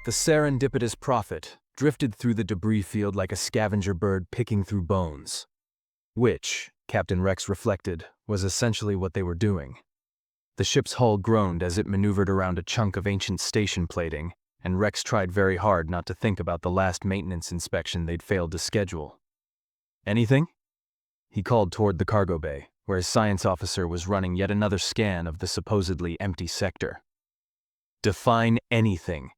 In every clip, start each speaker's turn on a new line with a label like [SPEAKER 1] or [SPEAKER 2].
[SPEAKER 1] The serendipitous prophet drifted through the debris field like a scavenger bird picking through bones. Which, Captain Rex reflected, was essentially what they were doing. The ship's hull groaned as it maneuvered around a chunk of ancient station plating, and Rex tried very hard not to think about the last maintenance inspection they'd failed to schedule. "Anything?" He called toward the cargo bay, where his science officer was running yet another scan of the supposedly empty sector. "Define anything,"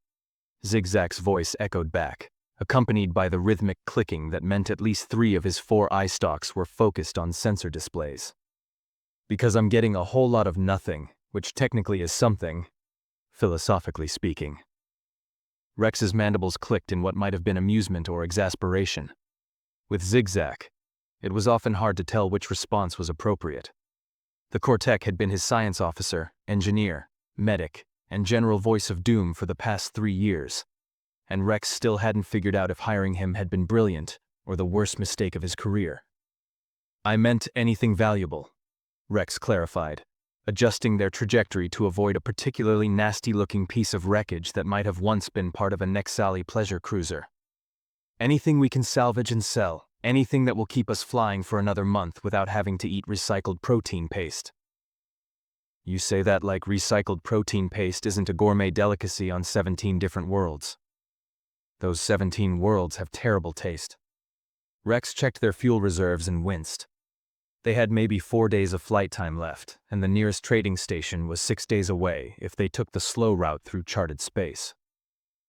[SPEAKER 1] Zigzag's voice echoed back, accompanied by the rhythmic clicking that meant at least 3 of his 4 eye stalks were focused on sensor displays. "Because I'm getting a whole lot of nothing, which technically is something, philosophically speaking." Rex's mandibles clicked in what might have been amusement or exasperation. With Zigzag, it was often hard to tell which response was appropriate. The Cortec had been his science officer, engineer, medic, and general voice of doom for the past 3 years, and Rex still hadn't figured out if hiring him had been brilliant or the worst mistake of his career. "I meant anything valuable," Rex clarified, adjusting their trajectory to avoid a particularly nasty-looking piece of wreckage that might have once been part of a Nexali pleasure cruiser. "Anything we can salvage and sell, anything that will keep us flying for another month without having to eat recycled protein paste." "You say that like recycled protein paste isn't a gourmet delicacy on 17 different worlds. Those 17 worlds have terrible taste." Rex checked their fuel reserves and winced. They had maybe 4 days of flight time left, and the nearest trading station was 6 days away if they took the slow route through charted space.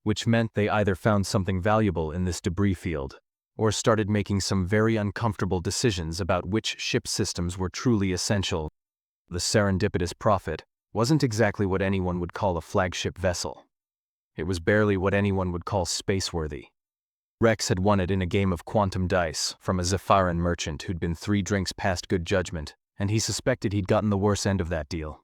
[SPEAKER 1] Which meant they either found something valuable in this debris field, or started making some very uncomfortable decisions about which ship systems were truly essential. The serendipitous prophet wasn't exactly what anyone would call a flagship vessel. It was barely what anyone would call spaceworthy. Rex had won it in a game of quantum dice from a Zephyran merchant who'd been 3 drinks past good judgment, and he suspected he'd gotten the worse end of that deal.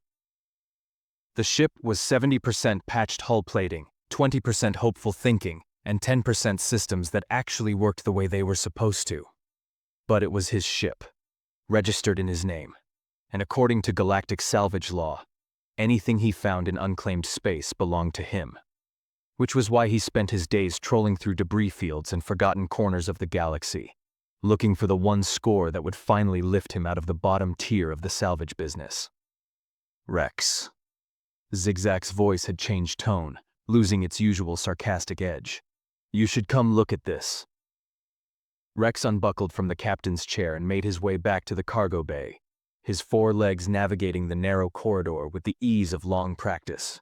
[SPEAKER 1] The ship was 70% patched hull plating, 20% hopeful thinking, and 10% systems that actually worked the way they were supposed to. But it was his ship, registered in his name, and according to galactic salvage law, anything he found in unclaimed space belonged to him. Which was why he spent his days trolling through debris fields and forgotten corners of the galaxy, looking for the one score that would finally lift him out of the bottom tier of the salvage business. "Rex." Zigzag's voice had changed tone, losing its usual sarcastic edge. "You should come look at this." Rex unbuckled from the captain's chair and made his way back to the cargo bay, his 4 legs navigating the narrow corridor with the ease of long practice.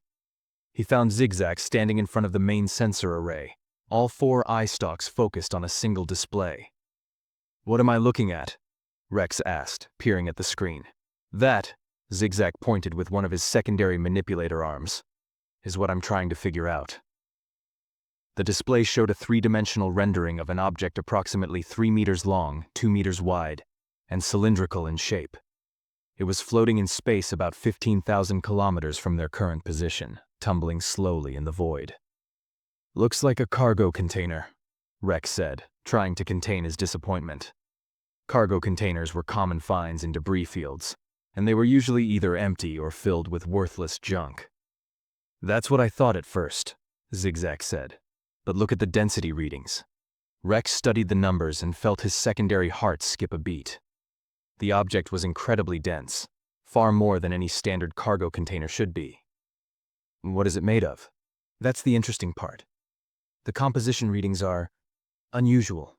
[SPEAKER 1] He found Zigzag standing in front of the main sensor array, all 4 eye stalks focused on a single display. "What am I looking at?" Rex asked, peering at the screen. "That," Zigzag pointed with one of his secondary manipulator arms, "is what I'm trying to figure out." The display showed a 3-dimensional rendering of an object approximately 3 meters long, 2 meters wide, and cylindrical in shape. It was floating in space about 15,000 kilometers from their current position, tumbling slowly in the void. "Looks like a cargo container," Rex said, trying to contain his disappointment. Cargo containers were common finds in debris fields, and they were usually either empty or filled with worthless junk. "That's what I thought at first," Zigzag said. "But look at the density readings." Rex studied the numbers and felt his secondary heart skip a beat. The object was incredibly dense, far more than any standard cargo container should be. "What is it made of?" "That's the interesting part. The composition readings are unusual.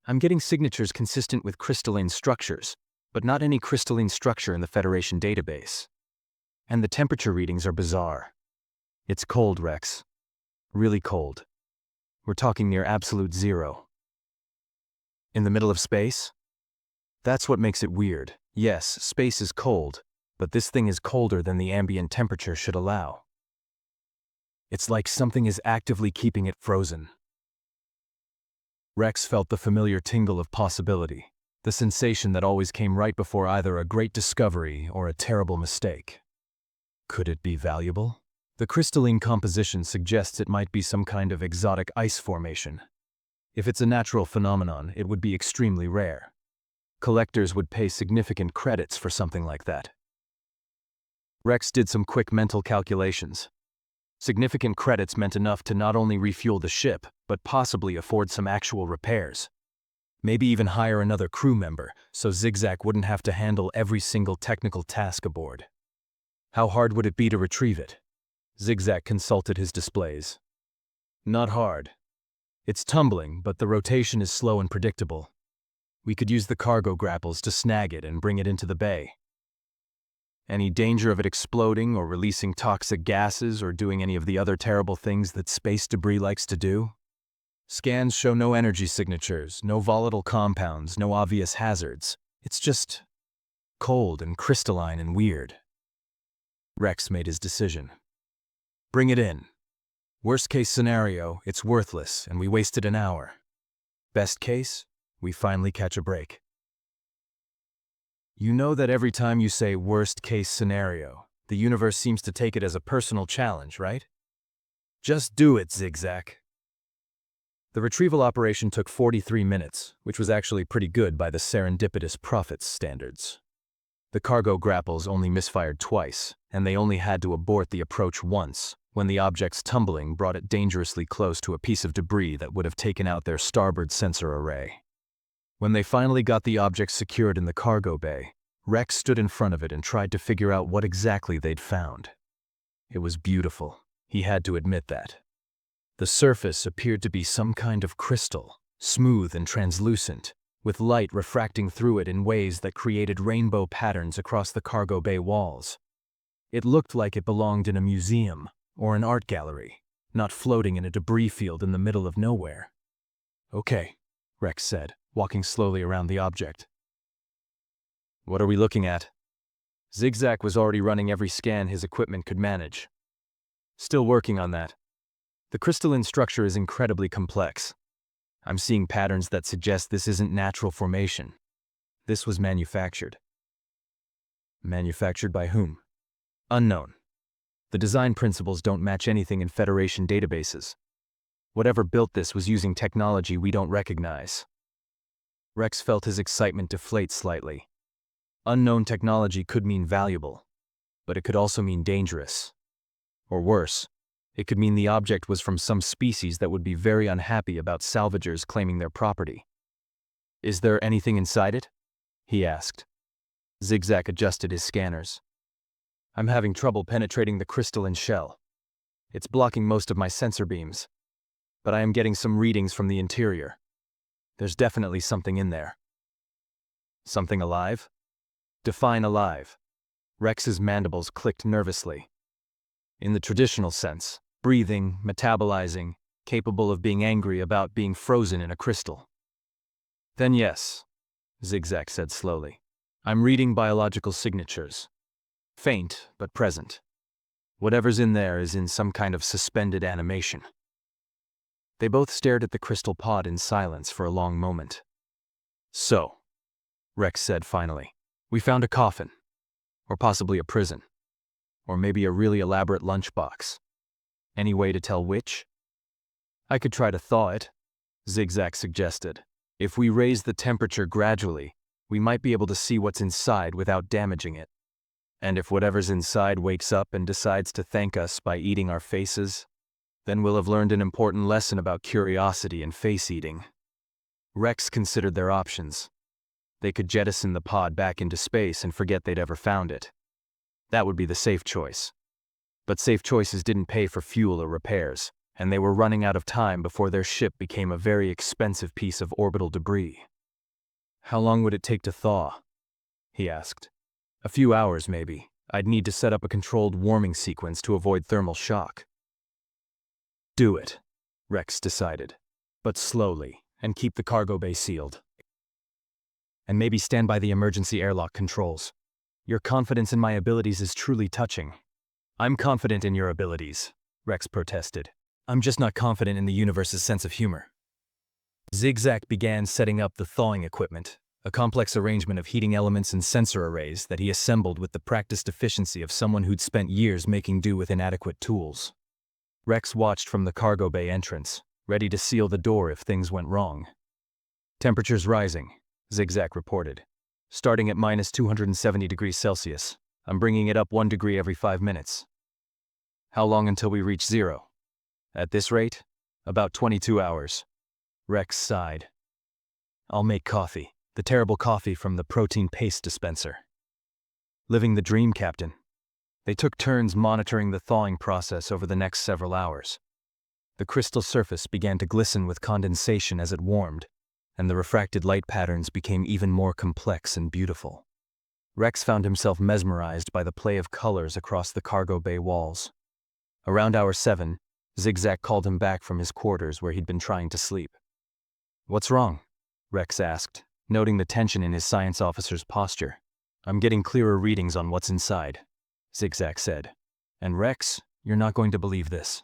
[SPEAKER 1] I'm getting signatures consistent with crystalline structures, but not any crystalline structure in the Federation database. And the temperature readings are bizarre. It's cold, Rex. Really cold. We're talking near absolute zero." "In the middle of space?" "That's what makes it weird. Yes, space is cold, but this thing is colder than the ambient temperature should allow. It's like something is actively keeping it frozen." Rex felt the familiar tingle of possibility, the sensation that always came right before either a great discovery or a terrible mistake. Could it be valuable? The crystalline composition suggests it might be some kind of exotic ice formation. If it's a natural phenomenon, it would be extremely rare. Collectors would pay significant credits for something like that. Rex did some quick mental calculations. Significant credits meant enough to not only refuel the ship, but possibly afford some actual repairs. Maybe even hire another crew member, so Zigzag wouldn't have to handle every single technical task aboard. How hard would it be to retrieve it? Zigzag consulted his displays. Not hard. It's tumbling, but the rotation is slow and predictable. We could use the cargo grapples to snag it and bring it into the bay. Any danger of it exploding or releasing toxic gases or doing any of the other terrible things that space debris likes to do? Scans show no energy signatures, no volatile compounds, no obvious hazards. It's just cold and crystalline and weird. Rex made his decision. Bring it in. Worst case scenario, it's worthless and we wasted an hour. Best case, we finally catch a break. You know that every time you say worst case scenario, the universe seems to take it as a personal challenge, right? Just do it, Zigzag. The retrieval operation took 43 minutes, which was actually pretty good by the serendipitous Prophet's standards. The cargo grapples only misfired twice, and they only had to abort the approach once, when the object's tumbling brought it dangerously close to a piece of debris that would have taken out their starboard sensor array. When they finally got the object secured in the cargo bay, Rex stood in front of it and tried to figure out what exactly they'd found. It was beautiful, he had to admit that. The surface appeared to be some kind of crystal, smooth and translucent, with light refracting through it in ways that created rainbow patterns across the cargo bay walls. It looked like it belonged in a museum or an art gallery, not floating in a debris field in the middle of nowhere. Okay, Rex said, walking slowly around the object. What are we looking at? Zigzag was already running every scan his equipment could manage. Still working on that. The crystalline structure is incredibly complex. I'm seeing patterns that suggest this isn't natural formation. This was manufactured. Manufactured by whom? Unknown. The design principles don't match anything in Federation databases. Whatever built this was using technology we don't recognize. Rex felt his excitement deflate slightly. Unknown technology could mean valuable, but it could also mean dangerous. Or worse, it could mean the object was from some species that would be very unhappy about salvagers claiming their property. Is there anything inside it? He asked. Zigzag adjusted his scanners. I'm having trouble penetrating the crystalline shell. It's blocking most of my sensor beams, but I am getting some readings from the interior. There's definitely something in there. Something alive? Define alive. Rex's mandibles clicked nervously. In the traditional sense, breathing, metabolizing, capable of being angry about being frozen in a crystal. Then yes, Zigzag said slowly. I'm reading biological signatures. Faint, but present. Whatever's in there is in some kind of suspended animation. They both stared at the crystal pod in silence for a long moment. So, Rex said finally, we found a coffin. Or possibly a prison. Or maybe a really elaborate lunchbox. Any way to tell which? I could try to thaw it, Zigzag suggested. If we raise the temperature gradually, we might be able to see what's inside without damaging it. And if whatever's inside wakes up and decides to thank us by eating our faces, then we'll have learned an important lesson about curiosity and face-eating. Rex considered their options. They could jettison the pod back into space and forget they'd ever found it. That would be the safe choice. But safe choices didn't pay for fuel or repairs, and they were running out of time before their ship became a very expensive piece of orbital debris. How long would it take to thaw? He asked. A few hours, maybe. I'd need to set up a controlled warming sequence to avoid thermal shock. Do it, Rex decided. But slowly, and keep the cargo bay sealed. And maybe stand by the emergency airlock controls. Your confidence in my abilities is truly touching. I'm confident in your abilities, Rex protested. I'm just not confident in the universe's sense of humor. Zigzag began setting up the thawing equipment, a complex arrangement of heating elements and sensor arrays that he assembled with the practiced efficiency of someone who'd spent years making do with inadequate tools. Rex watched from the cargo bay entrance, ready to seal the door if things went wrong. Temperature's rising, Zigzag reported. Starting at -270 degrees Celsius. I'm bringing it up 1 degree every 5 minutes. How long until we reach zero? At this rate? About 22 hours. Rex sighed. I'll make coffee. The terrible coffee from the protein paste dispenser. Living the dream, Captain. They took turns monitoring the thawing process over the next several hours. The crystal surface began to glisten with condensation as it warmed, and the refracted light patterns became even more complex and beautiful. Rex found himself mesmerized by the play of colors across the cargo bay walls. Around hour 7, Zigzag called him back from his quarters where he'd been trying to sleep. What's wrong? Rex asked, noting the tension in his science officer's posture. I'm getting clearer readings on what's inside, Zigzag said. And Rex, you're not going to believe this.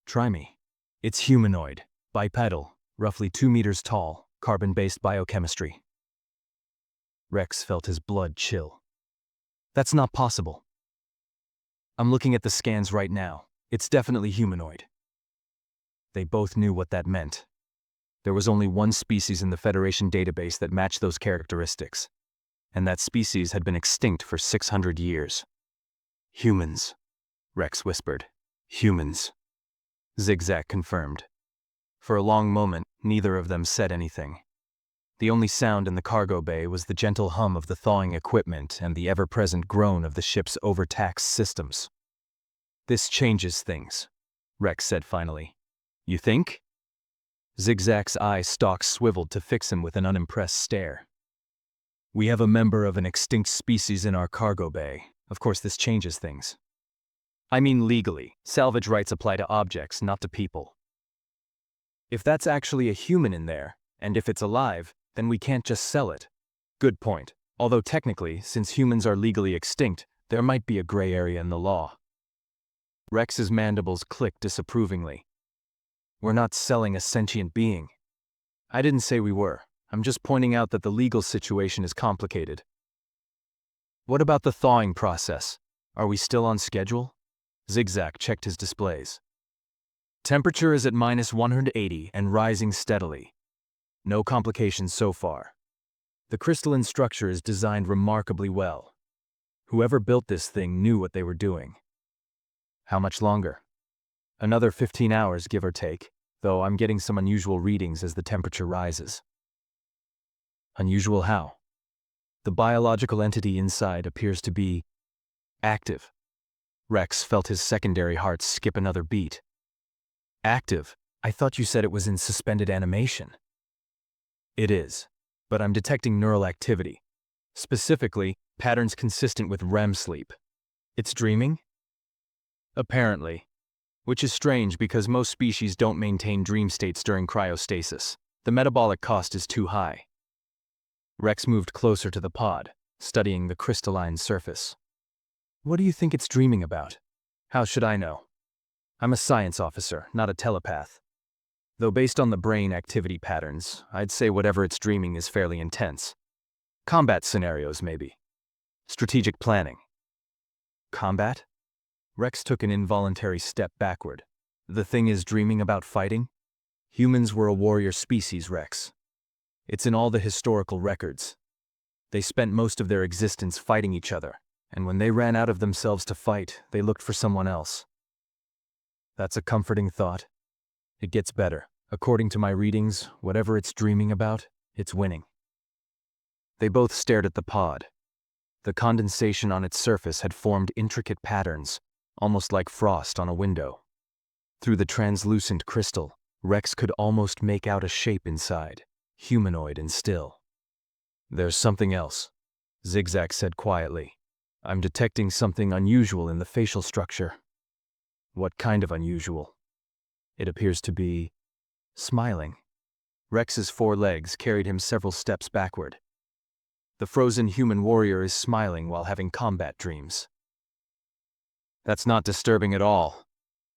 [SPEAKER 1] Try me. It's humanoid, bipedal, roughly 2 meters tall, carbon-based biochemistry. Rex felt his blood chill. That's not possible. I'm looking at the scans right now. It's definitely humanoid. They both knew what that meant. There was only one species in the Federation database that matched those characteristics, and that species had been extinct for 600 years. Humans, Rex whispered. Humans. Zigzag confirmed. For a long moment, neither of them said anything. The only sound in the cargo bay was the gentle hum of the thawing equipment and the ever-present groan of the ship's overtaxed systems. This changes things, Rex said finally. You think? Zigzag's eye stalks swiveled to fix him with an unimpressed stare. We have a member of an extinct species in our cargo bay. Of course, this changes things. I mean legally. Salvage rights apply to objects, not to people. If that's actually a human in there, and if it's alive, then we can't just sell it. Good point. Although technically, since humans are legally extinct, there might be a gray area in the law. Rex's mandibles clicked disapprovingly. We're not selling a sentient being. I didn't say we were. I'm just pointing out that the legal situation is complicated. What about the thawing process? Are we still on schedule? Zigzag checked his displays. Temperature is at -180 and rising steadily. No complications so far. The crystalline structure is designed remarkably well. Whoever built this thing knew what they were doing. How much longer? Another 15 hours, give or take, though I'm getting some unusual readings as the temperature rises. Unusual how? The biological entity inside appears to be active. Rex felt his secondary heart skip another beat. Active? I thought you said it was in suspended animation. It is, but I'm detecting neural activity. Specifically, patterns consistent with REM sleep. It's dreaming? Apparently. Which is strange because most species don't maintain dream states during cryostasis. The metabolic cost is too high. Rex moved closer to the pod, studying the crystalline surface. What do you think it's dreaming about? How should I know? I'm a science officer, not a telepath. Though based on the brain activity patterns, I'd say whatever it's dreaming is fairly intense. Combat scenarios, maybe. Strategic planning. Combat? Rex took an involuntary step backward. The thing is dreaming about fighting? Humans were a warrior species, Rex. It's in all the historical records. They spent most of their existence fighting each other, and when they ran out of themselves to fight, they looked for someone else. That's a comforting thought. It gets better. According to my readings, whatever it's dreaming about, it's winning. They both stared at the pod. The condensation on its surface had formed intricate patterns, almost like frost on a window. Through the translucent crystal, Rex could almost make out a shape inside, humanoid and still. There's something else, Zigzag said quietly. I'm detecting something unusual in the facial structure. What kind of unusual? It appears to be smiling. Rex's 4 legs carried him several steps backward. The frozen human warrior is smiling while having combat dreams. That's not disturbing at all.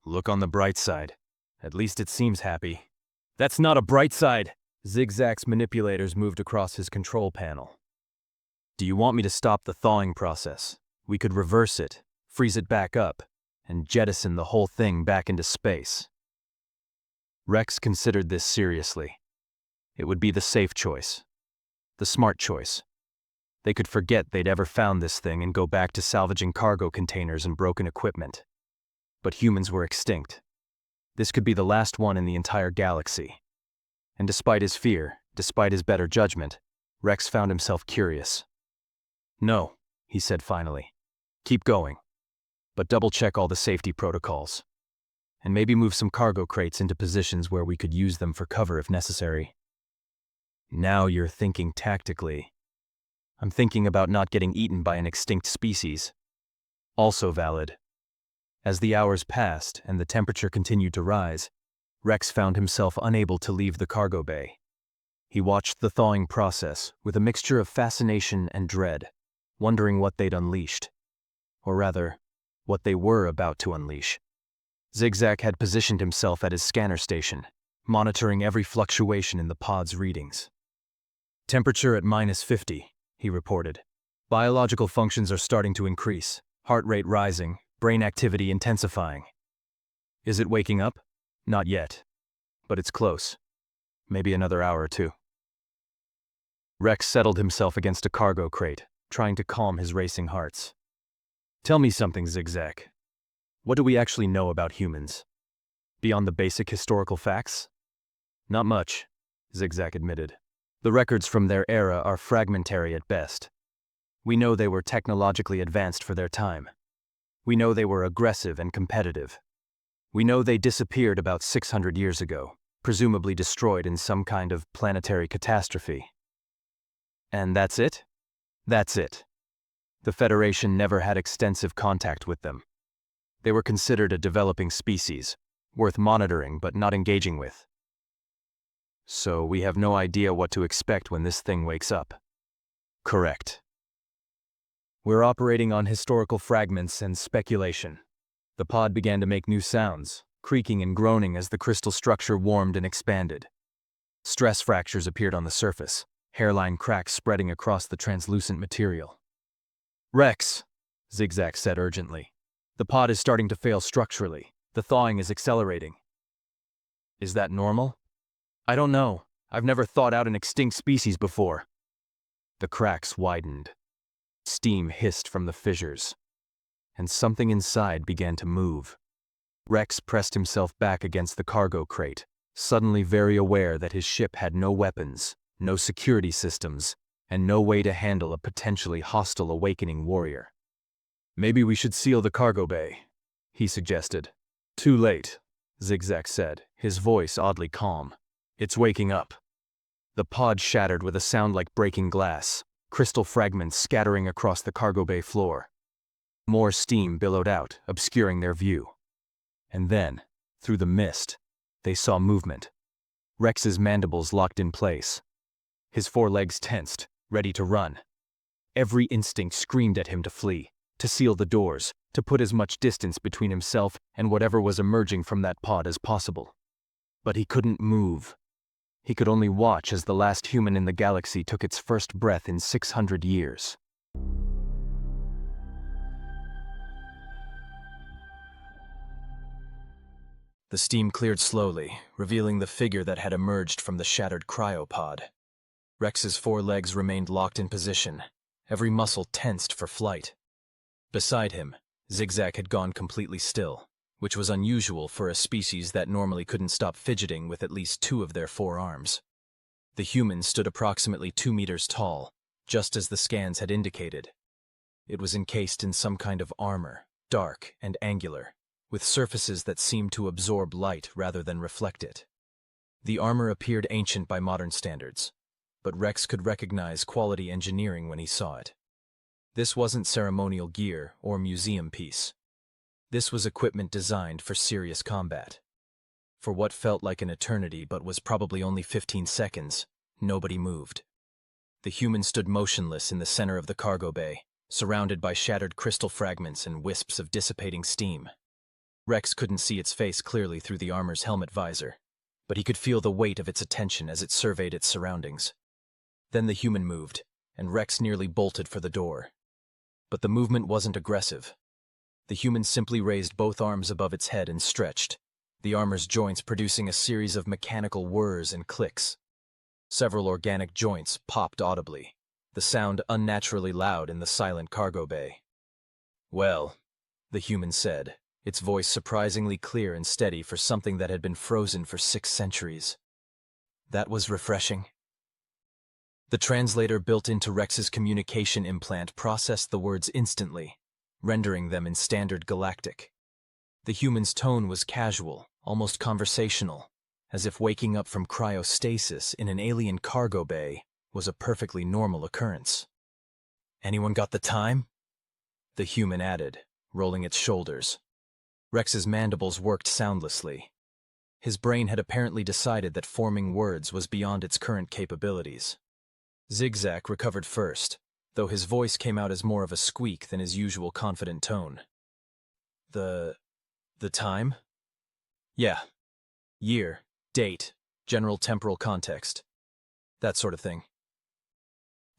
[SPEAKER 1] Look on the bright side. At least it seems happy. That's not a bright side! Zigzag's manipulators moved across his control panel. Do you want me to stop the thawing process? We could reverse it, freeze it back up, and jettison the whole thing back into space. Rex considered this seriously. It would be the safe choice. The smart choice. They could forget they'd ever found this thing and go back to salvaging cargo containers and broken equipment. but humans were extinct. This could be the last one in the entire galaxy. And despite his fear, despite his better judgment, Rex found himself curious. "No," he said finally. "Keep going. But double-check all the safety protocols. And maybe move some cargo crates into positions where we could use them for cover if necessary." "Now you're thinking tactically." "I'm thinking about not getting eaten by an extinct species." Also valid. As the hours passed and the temperature continued to rise, Rex found himself unable to leave the cargo bay. He watched the thawing process with a mixture of fascination and dread, wondering what they'd unleashed. Or rather, what they were about to unleash. Zigzag had positioned himself at his scanner station, monitoring every fluctuation in the pod's readings. "Temperature at -50, he reported. "Biological functions are starting to increase, heart rate rising, brain activity intensifying." "Is it waking up?" "Not yet. But it's close. Maybe another hour or two." Rex settled himself against a cargo crate, trying to calm his racing hearts. "Tell me something, Zigzag. What do we actually know about humans? Beyond the basic historical facts?" "Not much," Zigzag admitted. "The records from their era are fragmentary at best. We know they were technologically advanced for their time. We know they were aggressive and competitive. We know they disappeared about 600 years ago, presumably destroyed in some kind of planetary catastrophe." "And that's it?" "That's it. The Federation never had extensive contact with them. They were considered a developing species, worth monitoring but not engaging with." "So we have no idea what to expect when this thing wakes up." "Correct. We're operating on historical fragments and speculation." The pod began to make new sounds, creaking and groaning as the crystal structure warmed and expanded. Stress fractures appeared on the surface, hairline cracks spreading across the translucent material. "Rex," Zigzag said urgently. "The pod is starting to fail structurally. The thawing is accelerating." "Is that normal?" "I don't know. I've never thawed out an extinct species before." The cracks widened. Steam hissed from the fissures. And something inside began to move. Rex pressed himself back against the cargo crate, suddenly very aware that his ship had no weapons, no security systems, and no way to handle a potentially hostile awakening warrior. "Maybe we should seal the cargo bay," he suggested. "Too late," Zigzag said, his voice oddly calm. "It's waking up." The pod shattered with a sound like breaking glass, crystal fragments scattering across the cargo bay floor. More steam billowed out, obscuring their view. And then, through the mist, they saw movement. Rex's mandibles locked in place. His forelegs tensed, ready to run. Every instinct screamed at him to flee, to seal the doors, to put as much distance between himself and whatever was emerging from that pod as possible. But he couldn't move. He could only watch as the last human in the galaxy took its first breath in 600 years. The steam cleared slowly, revealing the figure that had emerged from the shattered cryopod. Rex's forelegs remained locked in position, every muscle tensed for flight. Beside him, Zigzag had gone completely still, which was unusual for a species that normally couldn't stop fidgeting with at least 2 of their 4 arms. The human stood approximately 2 meters tall, just as the scans had indicated. It was encased in some kind of armor, dark and angular, with surfaces that seemed to absorb light rather than reflect it. The armor appeared ancient by modern standards, but Rex could recognize quality engineering when he saw it. This wasn't ceremonial gear or museum piece. This was equipment designed for serious combat. For what felt like an eternity but was probably only 15 seconds, nobody moved. The human stood motionless in the center of the cargo bay, surrounded by shattered crystal fragments and wisps of dissipating steam. Rex couldn't see its face clearly through the armor's helmet visor, but he could feel the weight of its attention as it surveyed its surroundings. Then the human moved, and Rex nearly bolted for the door. But the movement wasn't aggressive. The human simply raised both arms above its head and stretched, the armor's joints producing a series of mechanical whirs and clicks. Several organic joints popped audibly, the sound unnaturally loud in the silent cargo bay. "Well," the human said, its voice surprisingly clear and steady for something that had been frozen for 6 centuries. That was refreshing. The translator built into Rex's communication implant processed the words instantly, rendering them in standard galactic. The human's tone was casual, almost conversational, as if waking up from cryostasis in an alien cargo bay was a perfectly normal occurrence. "Anyone got the time?" the human added, rolling its shoulders. Rex's mandibles worked soundlessly. His brain had apparently decided that forming words was beyond its current capabilities. Zigzag recovered first, though his voice came out as more of a squeak than his usual confident tone. The time? Yeah. Year, date, general temporal context. That sort of thing.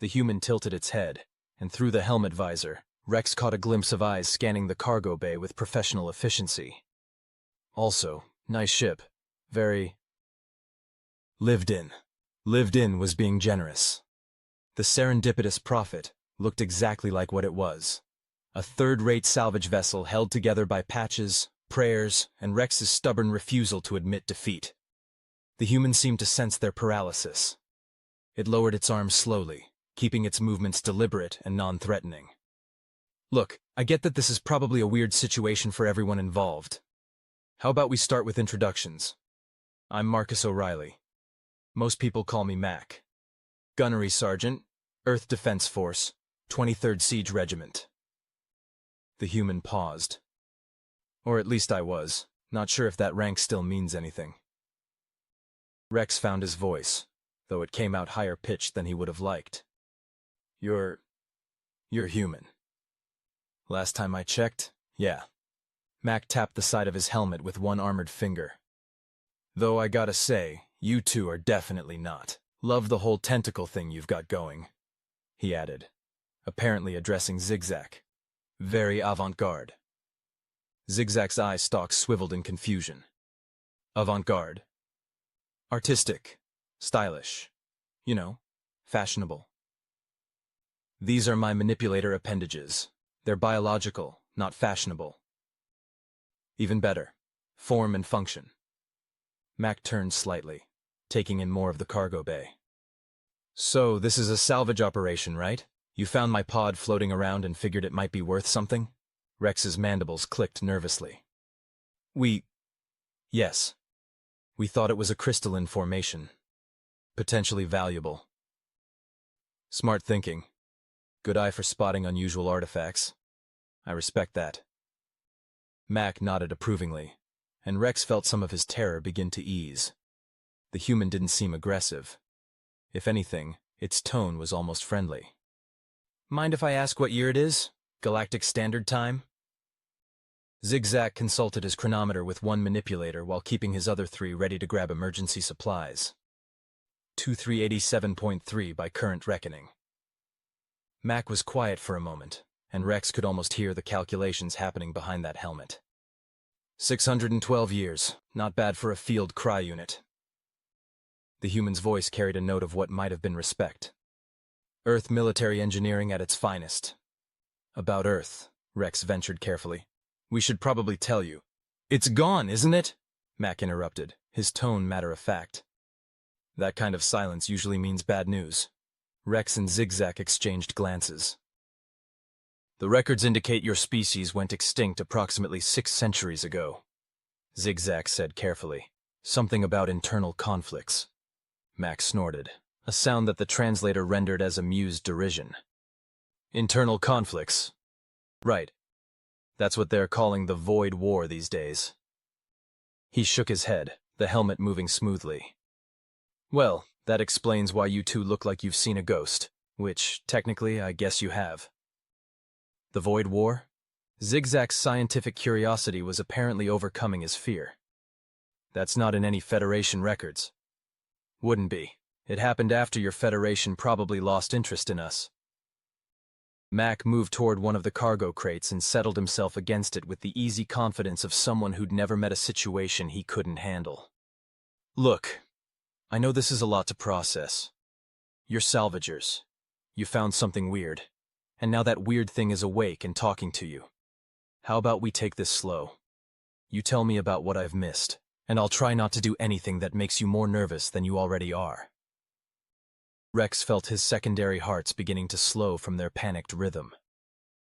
[SPEAKER 1] The human tilted its head, and through the helmet visor, Rex caught a glimpse of eyes scanning the cargo bay with professional efficiency. Also, nice ship. Very... lived in. Lived in was being generous. The serendipitous prophet looked exactly like what it was. A third-rate salvage vessel held together by patches, prayers, and Rex's stubborn refusal to admit defeat. The human seemed to sense their paralysis. It lowered its arms slowly, keeping its movements deliberate and non-threatening. "Look, I get that this is probably a weird situation for everyone involved. How about we start with introductions? I'm Marcus O'Reilly. Most people call me Mac. Gunnery Sergeant, Earth Defense Force, 23rd Siege Regiment." The human paused. Or at least I was, not sure if that rank still means anything. Rex found his voice, though it came out higher pitched than he would have liked. You're human." "Last time I checked, yeah." Mac tapped the side of his helmet with one armored finger. "Though I gotta say, you two are definitely not. Love the whole tentacle thing you've got going," he added, apparently addressing Zigzag. "Very avant-garde." Zigzag's eye stalks swiveled in confusion. "Avant-garde?" "Artistic. Stylish. You know, fashionable." "These are my manipulator appendages. They're biological, not fashionable." "Even better. Form and function." Mac turned slightly, taking in more of the cargo bay. "So, this is a salvage operation, right? You found my pod floating around and figured it might be worth something?" Rex's mandibles clicked nervously. Yes. We thought it was a crystalline formation. Potentially valuable." "Smart thinking. Good eye for spotting unusual artifacts. I respect that." Mac nodded approvingly, and Rex felt some of his terror begin to ease. The human didn't seem aggressive. If anything, its tone was almost friendly. "Mind if I ask what year it is? Galactic Standard Time?" Zigzag consulted his chronometer with one manipulator while keeping his other 3 ready to grab emergency supplies. 2387.3 by current reckoning. Mac was quiet for a moment, and Rex could almost hear the calculations happening behind that helmet. 612 years, not bad for a field cry unit. The human's voice carried a note of what might have been respect. Earth military engineering at its finest. "About Earth," Rex ventured carefully. "We should probably tell you." "It's gone, isn't it?" Mac interrupted, his tone matter-of-fact. That kind of silence usually means bad news. Rex and Zigzag exchanged glances. "The records indicate your species went extinct approximately 6 centuries ago," Zigzag said carefully. "Something about internal conflicts." Mac snorted, a sound that the translator rendered as amused derision. "Internal conflicts? Right. That's what they're calling the Void War these days." He shook his head, the helmet moving smoothly. "Well, that explains why you two look like you've seen a ghost, which, technically, I guess you have." The Void War? Zigzag's scientific curiosity was apparently overcoming his fear. "That's not in any Federation records." "Wouldn't be. It happened after your Federation probably lost interest in us." Mac moved toward one of the cargo crates and settled himself against it with the easy confidence of someone who'd never met a situation he couldn't handle. "Look, I know this is a lot to process. You're salvagers. You found something weird, and now that weird thing is awake and talking to you. How about we take this slow? You tell me about what I've missed, and I'll try not to do anything that makes you more nervous than you already are. Rex felt his secondary hearts beginning to slow from their panicked rhythm.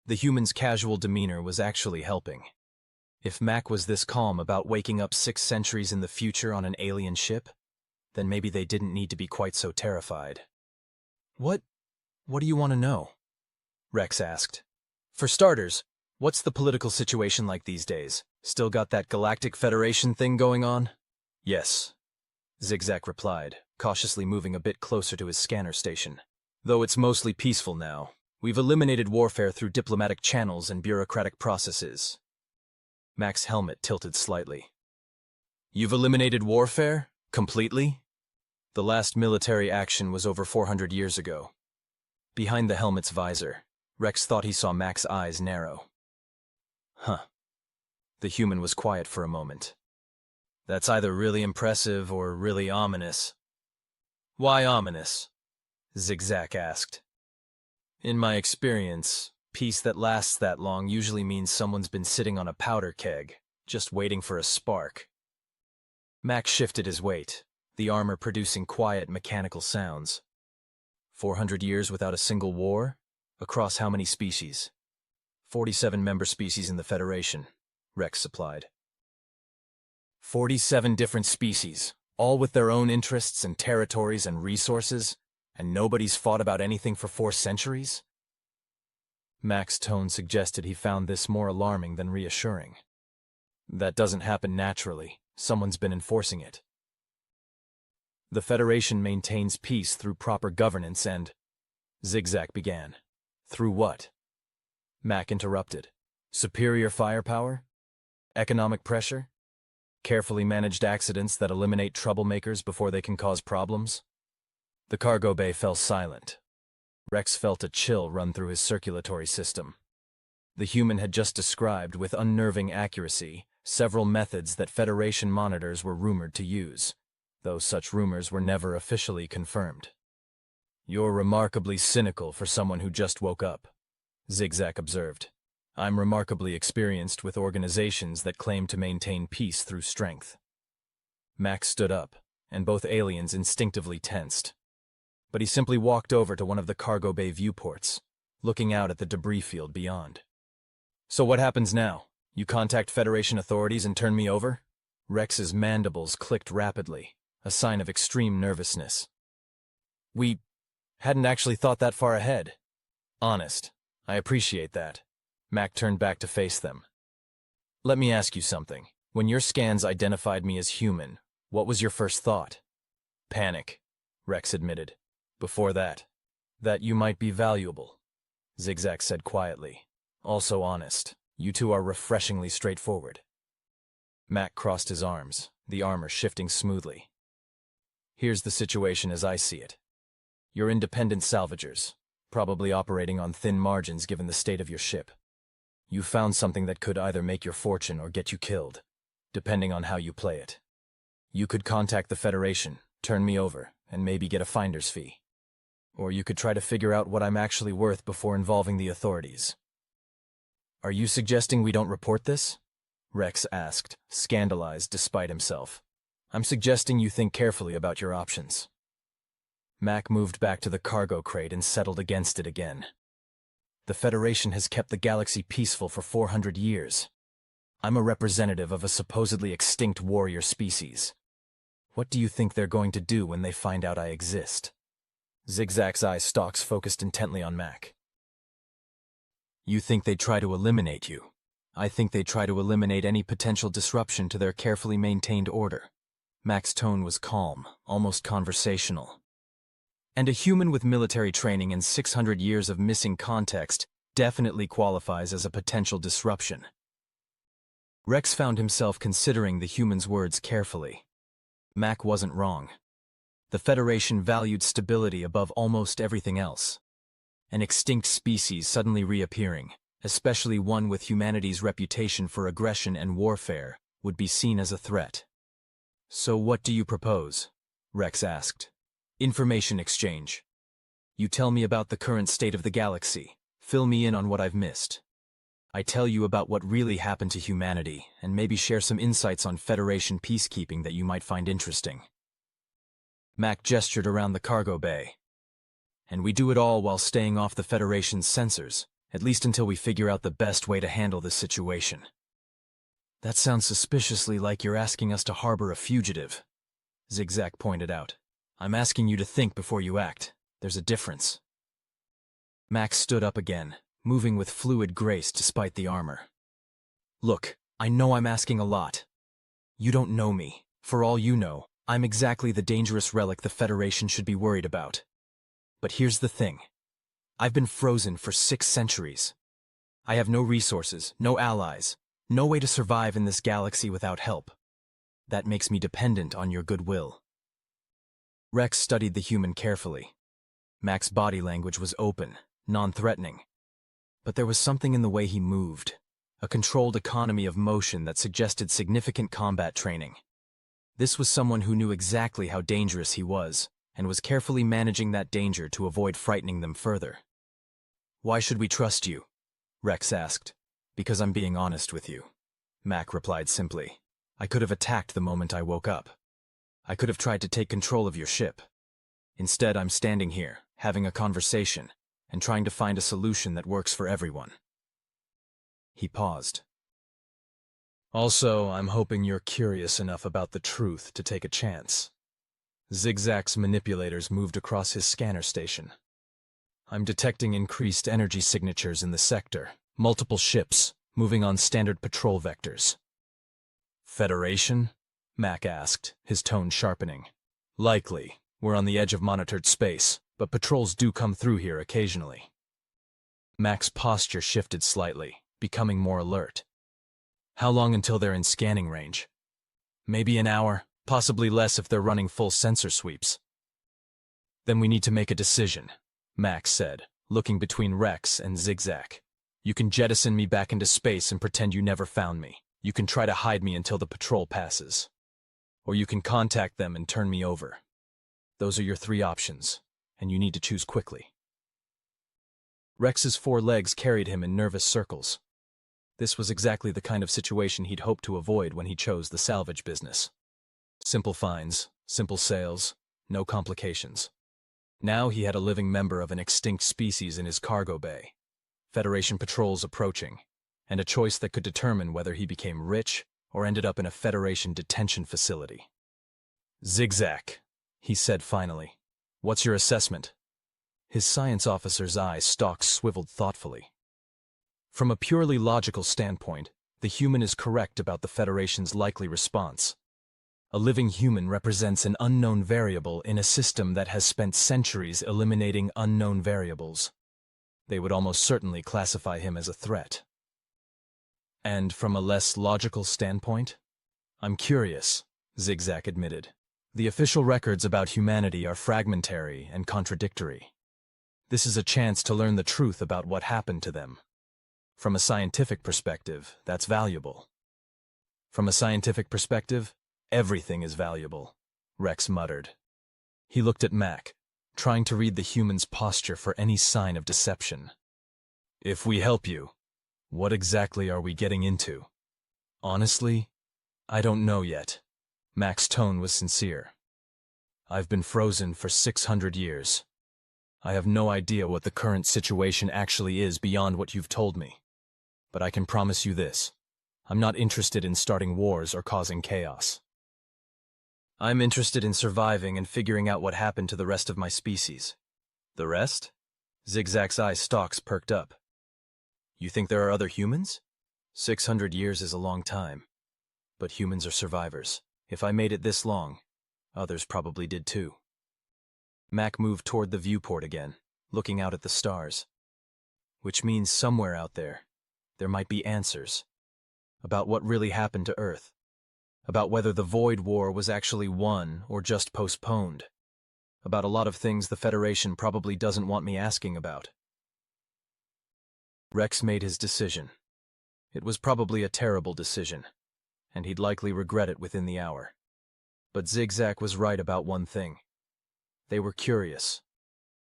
[SPEAKER 1] The human's casual demeanor was actually helping. If Mac was this calm about waking up 6 centuries in the future on an alien ship, then maybe they didn't need to be quite so terrified. What do you want to know? Rex asked. For starters, what's the political situation like these days? Still got that Galactic Federation thing going on? Yes, Zigzag replied, cautiously moving a bit closer to his scanner station. Though it's mostly peaceful now, we've eliminated warfare through diplomatic channels and bureaucratic processes. Mac's helmet tilted slightly. You've eliminated warfare? Completely? The last military action was over 400 years ago. Behind the helmet's visor, Rex thought he saw Mac's eyes narrow. Huh. The human was quiet for a moment. That's either really impressive or really ominous. Why ominous? Zigzag asked. In my experience, peace that lasts that long usually means someone's been sitting on a powder keg, just waiting for a spark. Mac shifted his weight, the armor producing quiet mechanical sounds. 400 years without a single war? Across how many species? 47 member species in the Federation, Rex supplied. 47 different species, all with their own interests and territories and resources, and nobody's fought about anything for 4 centuries? Mac's tone suggested he found this more alarming than reassuring. That doesn't happen naturally. Someone's been enforcing it. The Federation maintains peace through proper governance and... Zigzag began. Through what? Mac interrupted. Superior firepower? Economic pressure? Carefully managed accidents that eliminate troublemakers before they can cause problems? The cargo bay fell silent. Rex felt a chill run through his circulatory system. The human had just described, with unnerving accuracy, several methods that Federation monitors were rumored to use, though such rumors were never officially confirmed. You're remarkably cynical for someone who just woke up, Zigzag observed. I'm remarkably experienced with organizations that claim to maintain peace through strength. Max stood up, and both aliens instinctively tensed. But he simply walked over to one of the cargo bay viewports, looking out at the debris field beyond. So what happens now? You contact Federation authorities and turn me over? Rex's mandibles clicked rapidly, a sign of extreme nervousness. We hadn't actually thought that far ahead. Honest, I appreciate that. Mac turned back to face them. Let me ask you something. When your scans identified me as human, what was your first thought? Panic, Rex admitted. Before that you might be valuable, Zigzag said quietly. Also honest, you two are refreshingly straightforward. Mac crossed his arms, the armor shifting smoothly. Here's the situation as I see it. You're independent salvagers, probably operating on thin margins given the state of your ship. You found something that could either make your fortune or get you killed, depending on how you play it. You could contact the Federation, turn me over, and maybe get a finder's fee. Or you could try to figure out what I'm actually worth before involving the authorities. Are you suggesting we don't report this? Rex asked, scandalized despite himself. I'm suggesting you think carefully about your options. Mac moved back to the cargo crate and settled against it again. The Federation has kept the galaxy peaceful for 400 years. I'm a representative of a supposedly extinct warrior species. What do you think they're going to do when they find out I exist? Zigzag's eye stalks focused intently on Mac. You think they'd try to eliminate you? I think they'd try to eliminate any potential disruption to their carefully maintained order. Mac's tone was calm, almost conversational. And a human with military training and 600 years of missing context definitely qualifies as a potential disruption. Rex found himself considering the human's words carefully. Mac wasn't wrong. The Federation valued stability above almost everything else. An extinct species suddenly reappearing, especially one with humanity's reputation for aggression and warfare, would be seen as a threat. So what do you propose? Rex asked. Information exchange. You tell me about the current state of the galaxy. Fill me in on what I've missed. I tell you about what really happened to humanity, and maybe share some insights on Federation peacekeeping that you might find interesting. Mac gestured around the cargo bay. And we do it all while staying off the Federation's sensors, at least until we figure out the best way to handle this situation. That sounds suspiciously like you're asking us to harbor a fugitive, Zigzag pointed out. I'm asking you to think before you act. There's a difference. Max stood up again, moving with fluid grace despite the armor. Look, I know I'm asking a lot. You don't know me. For all you know, I'm exactly the dangerous relic the Federation should be worried about. But here's the thing. I've been frozen for 6 centuries. I have no resources, no allies, no way to survive in this galaxy without help. That makes me dependent on your goodwill. Rex studied the human carefully. Mac's body language was open, non-threatening. But there was something in the way he moved, a controlled economy of motion that suggested significant combat training. This was someone who knew exactly how dangerous he was, and was carefully managing that danger to avoid frightening them further. Why should we trust you? Rex asked. Because I'm being honest with you. Mac replied simply. I could have attacked the moment I woke up. I could have tried to take control of your ship. Instead, I'm standing here, having a conversation, and trying to find a solution that works for everyone. He paused. Also, I'm hoping you're curious enough about the truth to take a chance. Zigzag's manipulators moved across his scanner station. I'm detecting increased energy signatures in the sector, multiple ships, moving on standard patrol vectors. Federation? Mac asked, his tone sharpening. Likely. We're on the edge of monitored space, but patrols do come through here occasionally. Mac's posture shifted slightly, becoming more alert. How long until they're in scanning range? Maybe an hour. Possibly less if they're running full sensor sweeps. Then we need to make a decision, Max said, looking between Rex and Zigzag. You can jettison me back into space and pretend you never found me. You can try to hide me until the patrol passes. Or you can contact them and turn me over. Those are your 3 options, and you need to choose quickly. Rex's 4 legs carried him in nervous circles. This was exactly the kind of situation he'd hoped to avoid when he chose the salvage business. Simple finds, simple sales, no complications. Now he had a living member of an extinct species in his cargo bay, Federation patrols approaching, and a choice that could determine whether he became rich or ended up in a Federation detention facility. Zigzag, he said finally. What's your assessment? His science officer's eyes stalks swiveled thoughtfully. From a purely logical standpoint, the human is correct about the Federation's likely response. A living human represents an unknown variable in a system that has spent centuries eliminating unknown variables. They would almost certainly classify him as a threat. And from a less logical standpoint? I'm curious, Zigzag admitted. The official records about humanity are fragmentary and contradictory. This is a chance to learn the truth about what happened to them. From a scientific perspective, that's valuable. From a scientific perspective, everything is valuable, Rex muttered. He looked at Mac, trying to read the human's posture for any sign of deception. If we help you, what exactly are we getting into? Honestly, I don't know yet. Mac's tone was sincere. I've been frozen for 600 years. I have no idea what the current situation actually is beyond what you've told me. But I can promise you this. I'm not interested in starting wars or causing chaos. I'm interested in surviving and figuring out what happened to the rest of my species. The rest? Zigzag's eye stalks perked up. You think there are other humans? 600 years is a long time. But humans are survivors. If I made it this long, others probably did too. Mac moved toward the viewport again, looking out at the stars. Which means somewhere out there might be answers. About what really happened to Earth. About whether the Void War was actually won or just postponed. About a lot of things the Federation probably doesn't want me asking about. Rex made his decision. It was probably a terrible decision, and he'd likely regret it within the hour. But Zigzag was right about one thing. They were curious.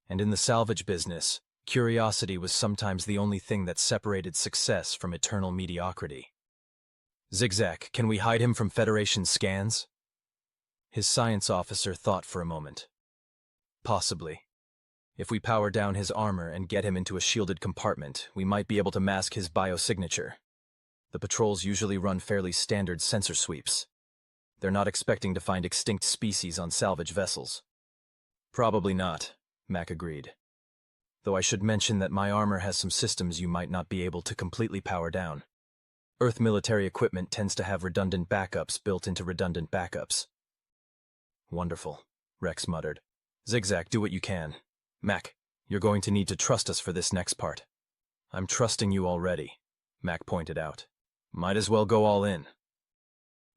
[SPEAKER 1] And in the salvage business, Curiosity was sometimes the only thing that separated success from eternal mediocrity. Zigzag, can we hide him from Federation scans? His science officer thought for a moment. Possibly. If we power down his armor and get him into a shielded compartment, we might be able to mask his biosignature. The patrols usually run fairly standard sensor sweeps. They're not expecting to find extinct species on salvage vessels. Probably not, Mac agreed. Though I should mention that my armor has some systems you might not be able to completely power down. Earth military equipment tends to have redundant backups built into redundant backups. Wonderful, Rex muttered. Zigzag, do what you can. Mac, you're going to need to trust us for this next part. I'm trusting you already, Mac pointed out. Might as well go all in.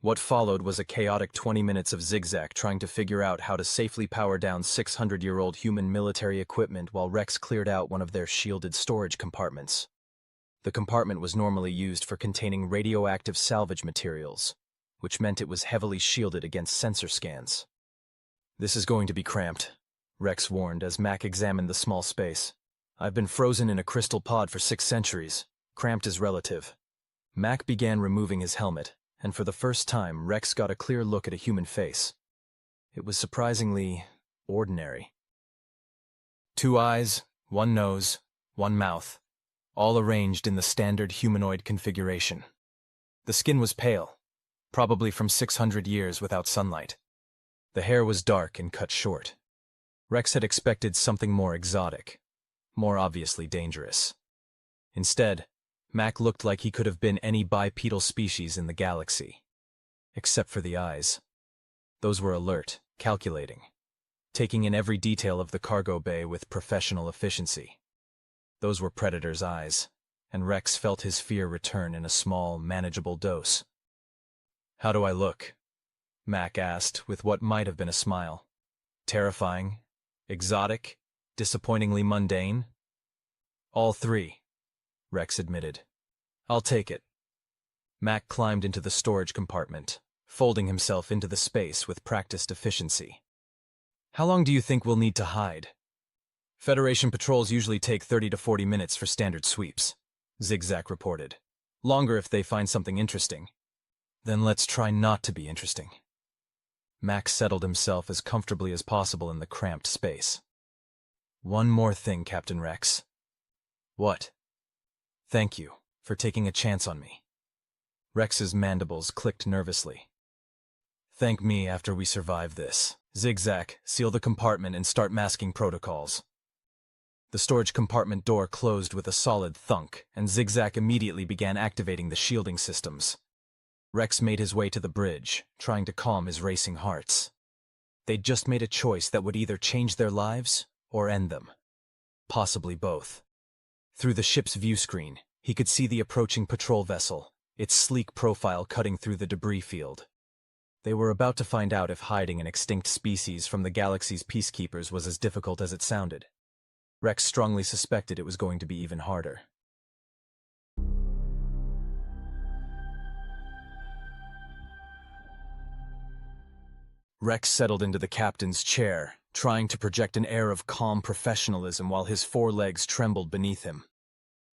[SPEAKER 1] What followed was a chaotic 20 minutes of Zigzag trying to figure out how to safely power down 600-year-old human military equipment while Rex cleared out one of their shielded storage compartments. The compartment was normally used for containing radioactive salvage materials, which meant it was heavily shielded against sensor scans. This is going to be cramped, Rex warned as Mac examined the small space. I've been frozen in a crystal pod for 6 centuries. Cramped is relative. Mac began removing his helmet, and for the first time, Rex got a clear look at a human face. It was surprisingly ordinary. 2 eyes, 1 nose, 1 mouth, all arranged in the standard humanoid configuration. The skin was pale, probably from 600 years without sunlight. The hair was dark and cut short. Rex had expected something more exotic, more obviously dangerous. Instead, Mac looked like he could have been any bipedal species in the galaxy. Except for the eyes. Those were alert, calculating, taking in every detail of the cargo bay with professional efficiency. Those were Predator's eyes, and Rex felt his fear return in a small, manageable dose. How do I look? Mac asked with what might have been a smile. Terrifying? Exotic? Disappointingly mundane? All 3. Rex admitted. I'll take it. Mac climbed into the storage compartment, folding himself into the space with practiced efficiency. How long do you think we'll need to hide? Federation patrols usually take 30 to 40 minutes for standard sweeps, Zigzag reported. Longer if they find something interesting. Then let's try not to be interesting. Mac settled himself as comfortably as possible in the cramped space. One more thing, Captain Rex. What? Thank you for taking a chance on me. Rex's mandibles clicked nervously. Thank me after we survive this. Zigzag, seal the compartment and start masking protocols. The storage compartment door closed with a solid thunk, and Zigzag immediately began activating the shielding systems. Rex made his way to the bridge, trying to calm his racing hearts. They'd just made a choice that would either change their lives or end them. Possibly both. Through the ship's view screen, he could see the approaching patrol vessel, its sleek profile cutting through the debris field. They were about to find out if hiding an extinct species from the galaxy's peacekeepers was as difficult as it sounded. Rex strongly suspected it was going to be even harder. Rex settled into the captain's chair, trying to project an air of calm professionalism while his 4 legs trembled beneath him.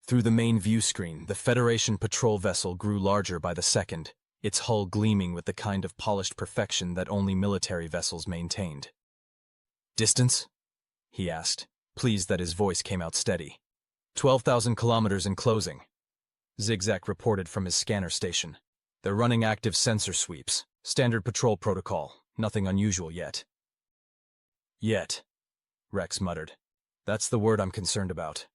[SPEAKER 1] Through the main view screen, the Federation patrol vessel grew larger by the second, its hull gleaming with the kind of polished perfection that only military vessels maintained. Distance? He asked, pleased that his voice came out steady. 12,000 kilometers in closing. Zigzag reported from his scanner station. They're running active sensor sweeps. Standard patrol protocol. Nothing unusual yet. Yet, Rex muttered. That's the word I'm concerned about.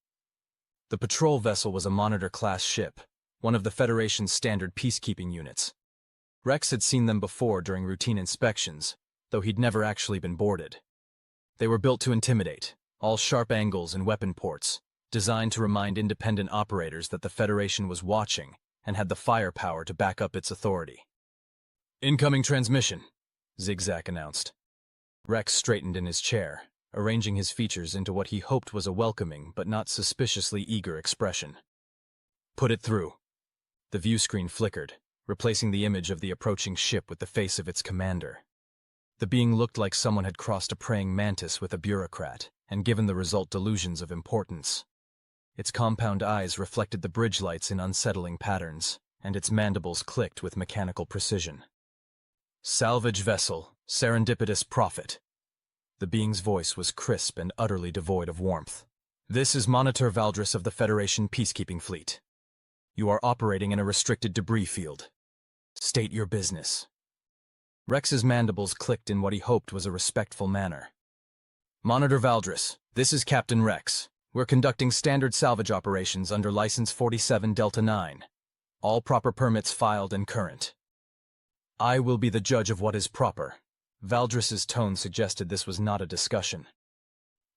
[SPEAKER 1] The patrol vessel was a Monitor-class ship, one of the Federation's standard peacekeeping units. Rex had seen them before during routine inspections, though he'd never actually been boarded. They were built to intimidate, all sharp angles and weapon ports, designed to remind independent operators that the Federation was watching and had the firepower to back up its authority. Incoming transmission, Zigzag announced. Rex straightened in his chair, arranging his features into what he hoped was a welcoming but not suspiciously eager expression. Put it through. The view screen flickered, replacing the image of the approaching ship with the face of its commander. The being looked like someone had crossed a praying mantis with a bureaucrat and given the result delusions of importance. Its compound eyes reflected the bridge lights in unsettling patterns, and its mandibles clicked with mechanical precision. "Salvage vessel, serendipitous prophet." The being's voice was crisp and utterly devoid of warmth. "This is Monitor Valdris of the Federation Peacekeeping Fleet. You are operating in a restricted debris field. State your business." Rex's mandibles clicked in what he hoped was a respectful manner. "Monitor Valdris, this is Captain Rex. We're conducting standard salvage operations under License 47 Delta 9. All proper permits filed and current." "I will be the judge of what is proper." Valdris's tone suggested this was not a discussion.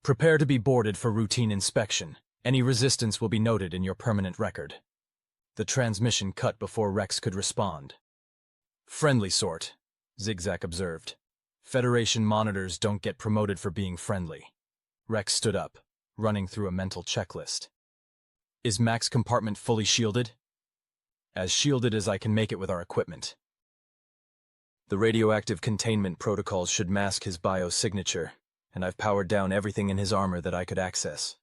[SPEAKER 1] "Prepare to be boarded for routine inspection. Any resistance will be noted in your permanent record." The transmission cut before Rex could respond. "Friendly sort," Zigzag observed. "Federation monitors don't get promoted for being friendly." Rex stood up, running through a mental checklist. "Is Mac's compartment fully shielded?" "As shielded as I can make it with our equipment." "The radioactive containment protocols should mask his biosignature, and I've powered down everything in his armor that I could access."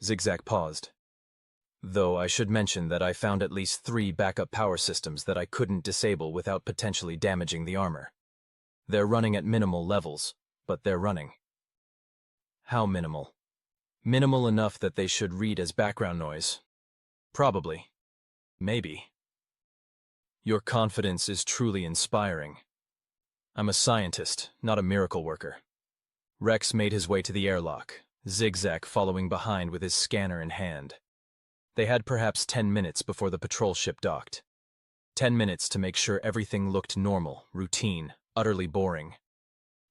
[SPEAKER 1] Zigzag paused. "Though I should mention that I found at least 3 backup power systems that I couldn't disable without potentially damaging the armor. They're running at minimal levels, but they're running." "How minimal?" "Minimal enough that they should read as background noise." "Probably. Maybe." "Your confidence is truly inspiring." "I'm a scientist, not a miracle worker." Rex made his way to the airlock, Zigzag following behind with his scanner in hand. They had perhaps 10 minutes before the patrol ship docked. 10 minutes to make sure everything looked normal, routine, utterly boring.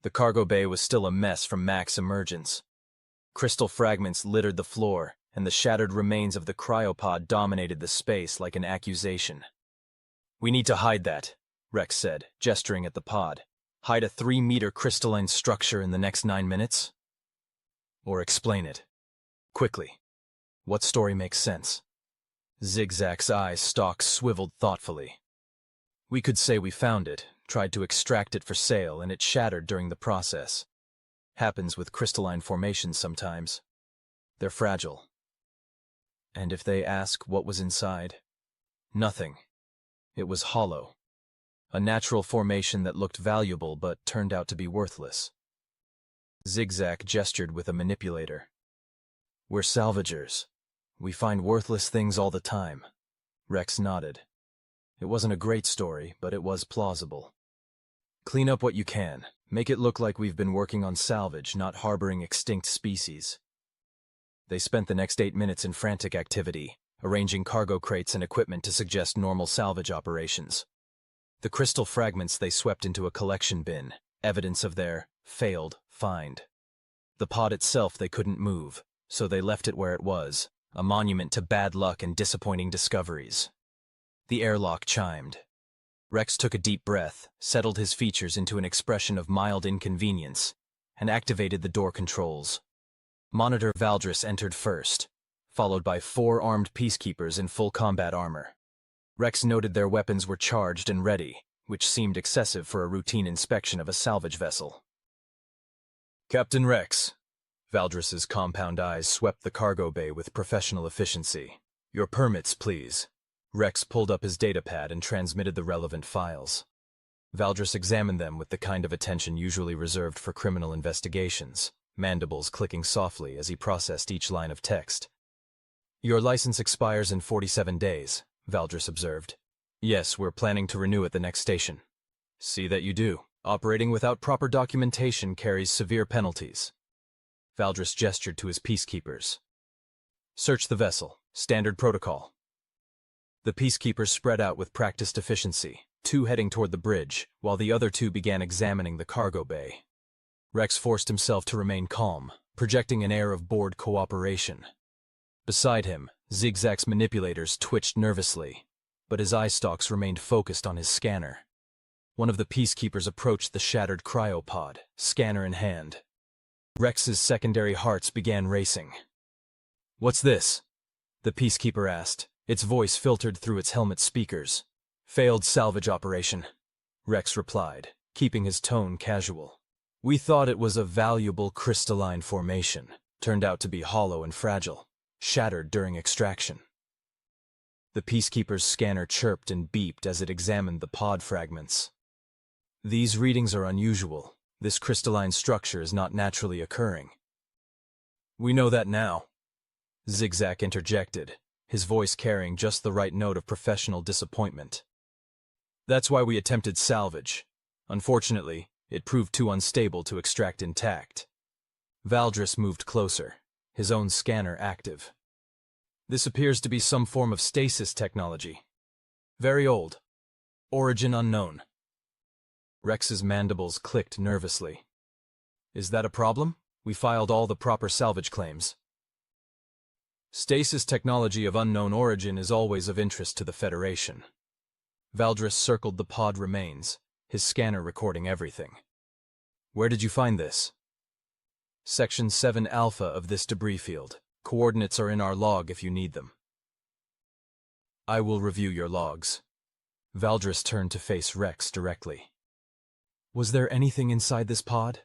[SPEAKER 1] The cargo bay was still a mess from Mac's emergence. Crystal fragments littered the floor, and the shattered remains of the cryopod dominated the space like an accusation. "We need to hide that," Rex said, gesturing at the pod. "Hide a 3-meter crystalline structure in the next 9 minutes? Or explain it. Quickly. What story makes sense?" Zigzag's eye stalks swiveled thoughtfully. "We could say we found it, tried to extract it for sale, and it shattered during the process. Happens with crystalline formations sometimes. They're fragile." "And if they ask what was inside?" "Nothing. It was hollow. A natural formation that looked valuable but turned out to be worthless." Zigzag gestured with a manipulator. "We're salvagers. We find worthless things all the time." Rex nodded. It wasn't a great story, but it was plausible. "Clean up what you can. Make it look like we've been working on salvage, not harboring extinct species." They spent the next 8 minutes in frantic activity, arranging cargo crates and equipment to suggest normal salvage operations. The crystal fragments they swept into a collection bin, evidence of their failed find. The pod itself they couldn't move, so they left it where it was, a monument to bad luck and disappointing discoveries. The airlock chimed. Rex took a deep breath, settled his features into an expression of mild inconvenience, and activated the door controls. Monitor Valdris entered first, followed by 4 armed peacekeepers in full combat armor. Rex noted their weapons were charged and ready, which seemed excessive for a routine inspection of a salvage vessel. "Captain Rex." Valdris's compound eyes swept the cargo bay with professional efficiency. "Your permits, please." Rex pulled up his datapad and transmitted the relevant files. Valdris examined them with the kind of attention usually reserved for criminal investigations, mandibles clicking softly as he processed each line of text. "Your license expires in 47 days, Valdris observed. "Yes, we're planning to renew at the next station." "See that you do. Operating without proper documentation carries severe penalties." Valdris gestured to his peacekeepers. "Search the vessel. Standard protocol." The peacekeepers spread out with practiced efficiency, 2 heading toward the bridge, while the other 2 began examining the cargo bay. Rex forced himself to remain calm, projecting an air of bored cooperation. Beside him, Zigzag's manipulators twitched nervously, but his eye stalks remained focused on his scanner. One of the peacekeepers approached the shattered cryopod, scanner in hand. Rex's secondary hearts began racing. "What's this?" the peacekeeper asked, its voice filtered through its helmet speakers. "Failed salvage operation," Rex replied, keeping his tone casual. "We thought it was a valuable crystalline formation. Turned out to be hollow and fragile. shattered during extraction. The Peacekeeper's scanner chirped and beeped as it examined the pod fragments. These readings are unusual. This crystalline structure is not naturally occurring. We know that now, Zigzag interjected, his voice carrying just the right note of professional disappointment. That's why we attempted salvage. Unfortunately, it proved too unstable to extract intact. Valdris moved closer, his own scanner active. This appears to be some form of stasis technology. Very old. Origin unknown. Rex's mandibles clicked nervously. Is that a problem? We filed all the proper salvage claims. Stasis technology of unknown origin is always of interest to the Federation. Valdris circled the pod remains, his scanner recording everything. Where did you find this? Section 7 Alpha of this debris field. Coordinates are in our log if you need them. I will review your logs. Valdris turned to face Rex directly. Was there anything inside this pod?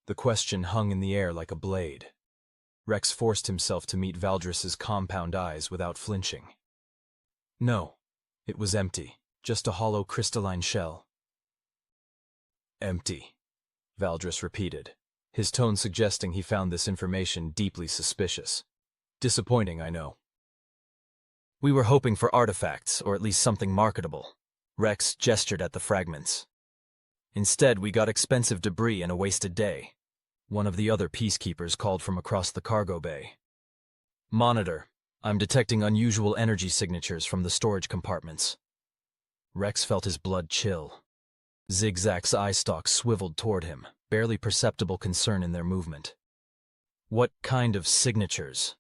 [SPEAKER 1] The question hung in the air like a blade. Rex forced himself to meet Valdris's compound eyes without flinching. No, it was empty, just a hollow crystalline shell. Empty, Valdris repeated, his tone suggesting he found this information deeply suspicious. Disappointing, I know. We were hoping for artifacts, or at least something marketable. Rex gestured at the fragments. Instead, we got expensive debris and a wasted day. One of the other peacekeepers called from across the cargo bay. Monitor, I'm detecting unusual energy signatures from the storage compartments. Rex felt his blood chill. Zigzag's eye stalks swiveled toward him, barely perceptible concern in their movement. What kind of signatures?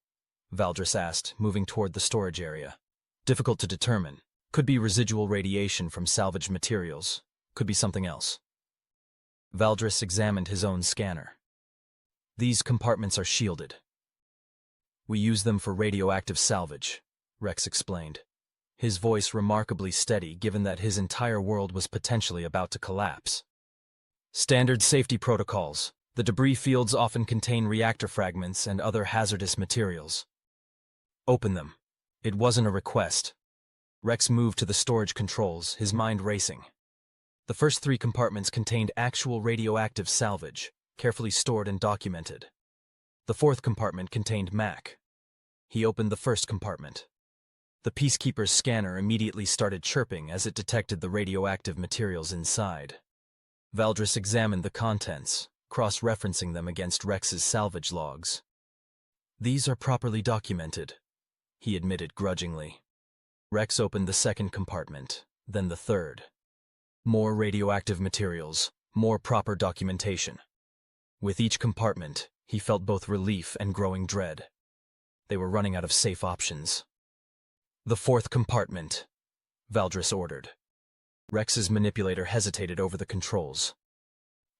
[SPEAKER 1] Valdris asked, moving toward the storage area. Difficult to determine. Could be residual radiation from salvaged materials. Could be something else. Valdris examined his own scanner. These compartments are shielded. We use them for radioactive salvage, Rex explained, his voice remarkably steady given that his entire world was potentially about to collapse. Standard safety protocols. The debris fields often contain reactor fragments and other hazardous materials. Open them. It wasn't a request. Rex moved to the storage controls, his mind racing. The first 3 compartments contained actual radioactive salvage, carefully stored and documented. The 4th compartment contained MAC. He opened the first compartment. The Peacekeeper's scanner immediately started chirping as it detected the radioactive materials inside. Valdris examined the contents, cross-referencing them against Rex's salvage logs. These are properly documented, he admitted grudgingly. Rex opened the 2nd compartment, then the 3rd. More radioactive materials, more proper documentation. With each compartment, he felt both relief and growing dread. They were running out of safe options. The 4th compartment, Valdris ordered. Rex's manipulator hesitated over the controls.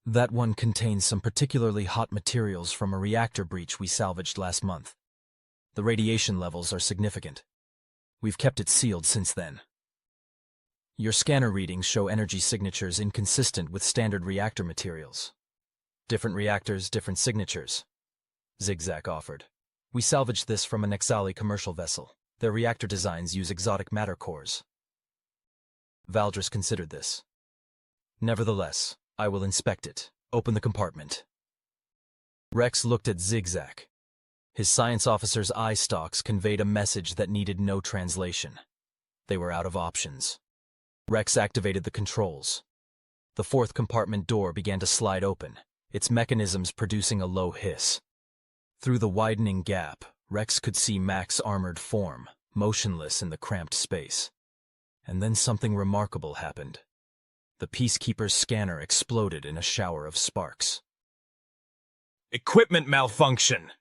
[SPEAKER 1] That one contains some particularly hot materials from a reactor breach we salvaged last month. The radiation levels are significant. We've kept it sealed since then. Your scanner readings show energy signatures inconsistent with standard reactor materials. Different reactors, different signatures, Zigzag offered. We salvaged this from an Exali commercial vessel. Their reactor designs use exotic matter cores. Valdris considered this. Nevertheless, I will inspect it. Open the compartment. Rex looked at Zigzag. His science officer's eye stalks conveyed a message that needed no translation. They were out of options. Rex activated the controls. The 4th compartment door began to slide open, its mechanisms producing a low hiss. Through the widening gap, Rex could see Mac's armored form, motionless in the cramped space. And then something remarkable happened. The Peacekeeper's scanner exploded in a shower of sparks. Equipment malfunction,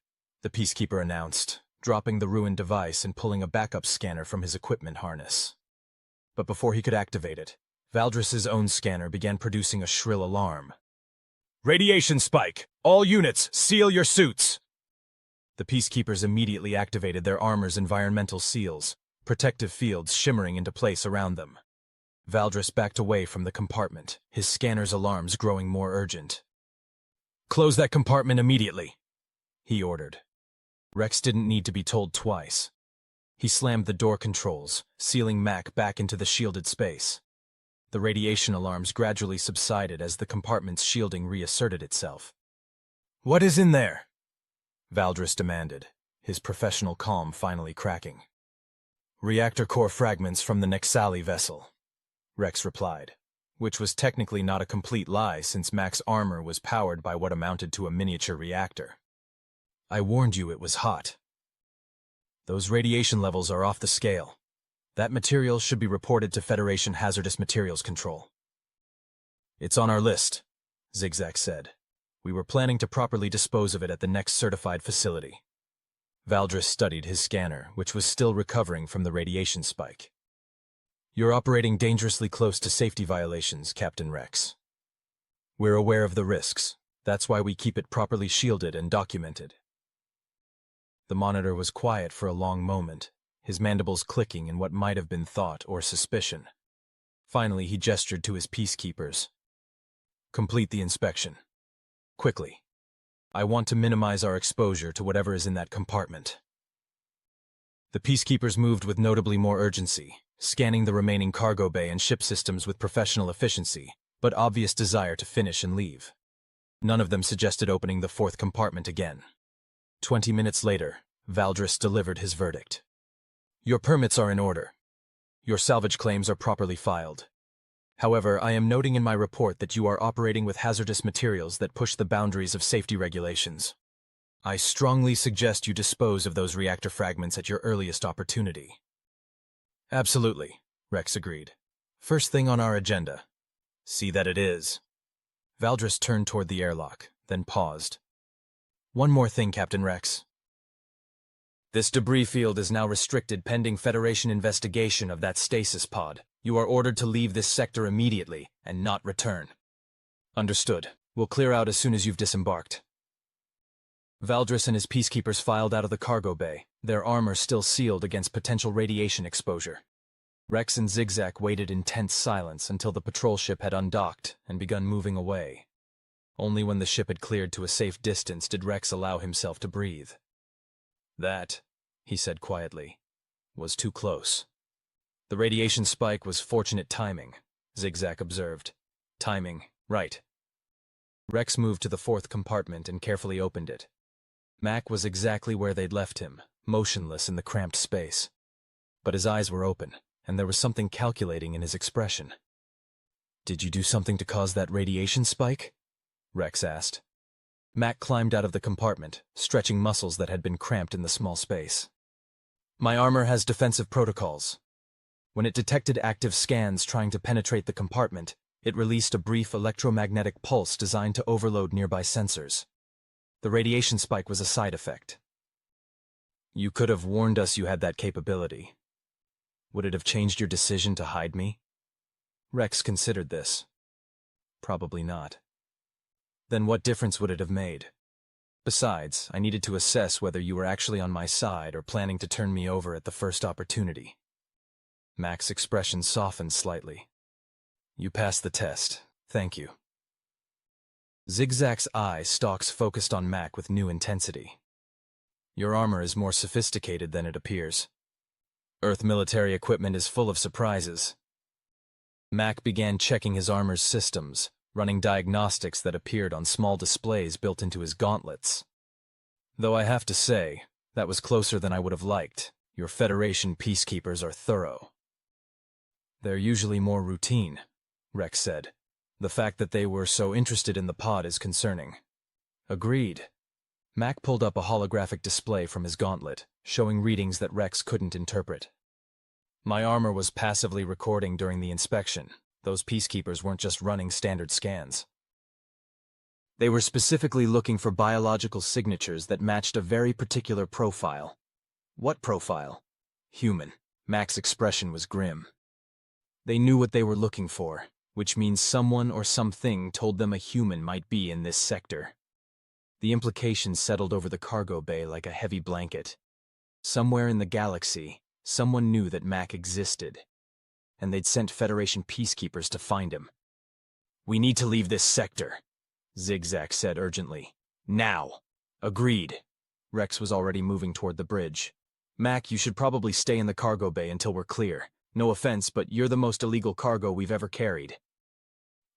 [SPEAKER 1] the Peacekeeper announced, dropping the ruined device and pulling a backup scanner from his equipment harness. But before he could activate it, Valdris's own scanner began producing a shrill alarm. Radiation spike! All units, seal your suits! The Peacekeepers immediately activated their armor's environmental seals, protective fields shimmering into place around them. Valdris backed away from the compartment, his scanner's alarms growing more urgent. Close that compartment immediately, he ordered. Rex didn't need to be told twice. He slammed the door controls, sealing Mac back into the shielded space. The radiation alarms gradually subsided as the compartment's shielding reasserted itself. "What is in there?" Valdris demanded, his professional calm finally cracking. "Reactor core fragments from the Nexali vessel," Rex replied, which was technically not a complete lie since Mac's armor was powered by what amounted to a miniature reactor. "I warned you it was hot. Those radiation levels are off the scale. That material should be reported to Federation Hazardous Materials Control." "It's on our list," Zigzag said. "We were planning to properly dispose of it at the next certified facility." Valdris studied his scanner, which was still recovering from the radiation spike. "You're operating dangerously close to safety violations, Captain Rex. We're aware of the risks. That's why we keep it properly shielded and documented." The monitor was quiet for a long moment, his mandibles clicking in what might have been thought or suspicion. Finally, he gestured to his peacekeepers. "Complete the inspection. Quickly. I want to minimize our exposure to whatever is in that compartment." The peacekeepers moved with notably more urgency, scanning the remaining cargo bay and ship systems with professional efficiency, but obvious desire to finish and leave. None of them suggested opening the fourth compartment again. 20 minutes later, Valdris delivered his verdict. "Your permits are in order. Your salvage claims are properly filed. However, I am noting in my report that you are operating with hazardous materials that push the boundaries of safety regulations. I strongly suggest you dispose of those reactor fragments at your earliest opportunity." "Absolutely," Rex agreed. "First thing on our agenda." "See that it is." Valdris turned toward the airlock, then paused. "One more thing, Captain Rex. This debris field is now restricted pending Federation investigation of that stasis pod. You are ordered to leave this sector immediately and not return." "Understood. We'll clear out as soon as you've disembarked." Valdris and his peacekeepers filed out of the cargo bay, their armor still sealed against potential radiation exposure. Rex and Zigzag waited in tense silence until the patrol ship had undocked and begun moving away. Only when the ship had cleared to a safe distance did Rex allow himself to breathe. "That," he said quietly, "was too close." "The radiation spike was fortunate timing," Zigzag observed. "Timing, right." Rex moved to the fourth compartment and carefully opened it. Mac was exactly where they'd left him, motionless in the cramped space. But his eyes were open, and there was something calculating in his expression. "Did you do something to cause that radiation spike?" Rex asked. Mac climbed out of the compartment, stretching muscles that had been cramped in the small space. "My armor has defensive protocols. When it detected active scans trying to penetrate the compartment, it released a brief electromagnetic pulse designed to overload nearby sensors. The radiation spike was a side effect." "You could have warned us you had that capability. Would it have changed your decision to hide me?" Rex considered this. Probably not. "Then what difference would it have made? Besides, I needed to assess whether you were actually on my side or planning to turn me over at the first opportunity." Mac's expression softened slightly. "You passed the test. Thank you." Zigzag's eye stalks focused on Mac with new intensity. "Your armor is more sophisticated than it appears. Earth military equipment is full of surprises." Mac began checking his armor's systems, running diagnostics that appeared on small displays built into his gauntlets. "Though I have to say, that was closer than I would have liked. Your Federation peacekeepers are thorough." "They're usually more routine," Rex said. "The fact that they were so interested in the pod is concerning." "Agreed." Mac pulled up a holographic display from his gauntlet, showing readings that Rex couldn't interpret. "My armor was passively recording during the inspection. Those peacekeepers weren't just running standard scans. They were specifically looking for biological signatures that matched a very particular profile." "What profile?" "Human." Mac's expression was grim. "They knew what they were looking for, which means someone or something told them a human might be in this sector." The implications settled over the cargo bay like a heavy blanket. Somewhere in the galaxy, someone knew that Mac existed, and they'd sent Federation peacekeepers to find him. "We need to leave this sector," Zigzag said urgently. "Now." "Agreed." Rex was already moving toward the bridge. "Mac, you should probably stay in the cargo bay until we're clear. No offense, but you're the most illegal cargo we've ever carried."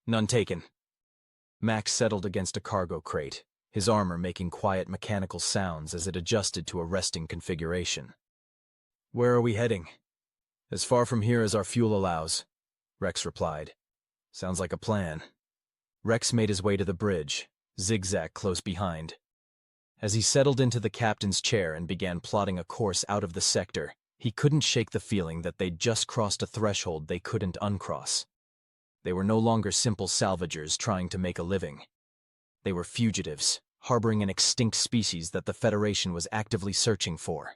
[SPEAKER 1] "None taken." Mac settled against a cargo crate, his armor making quiet mechanical sounds as it adjusted to a resting configuration. "Where are we heading?" "As far from here as our fuel allows," Rex replied. "Sounds like a plan." Rex made his way to the bridge, Zigzag close behind. As he settled into the captain's chair and began plotting a course out of the sector, he couldn't shake the feeling that they'd just crossed a threshold they couldn't uncross. They were no longer simple salvagers trying to make a living. They were fugitives, harboring an extinct species that the Federation was actively searching for.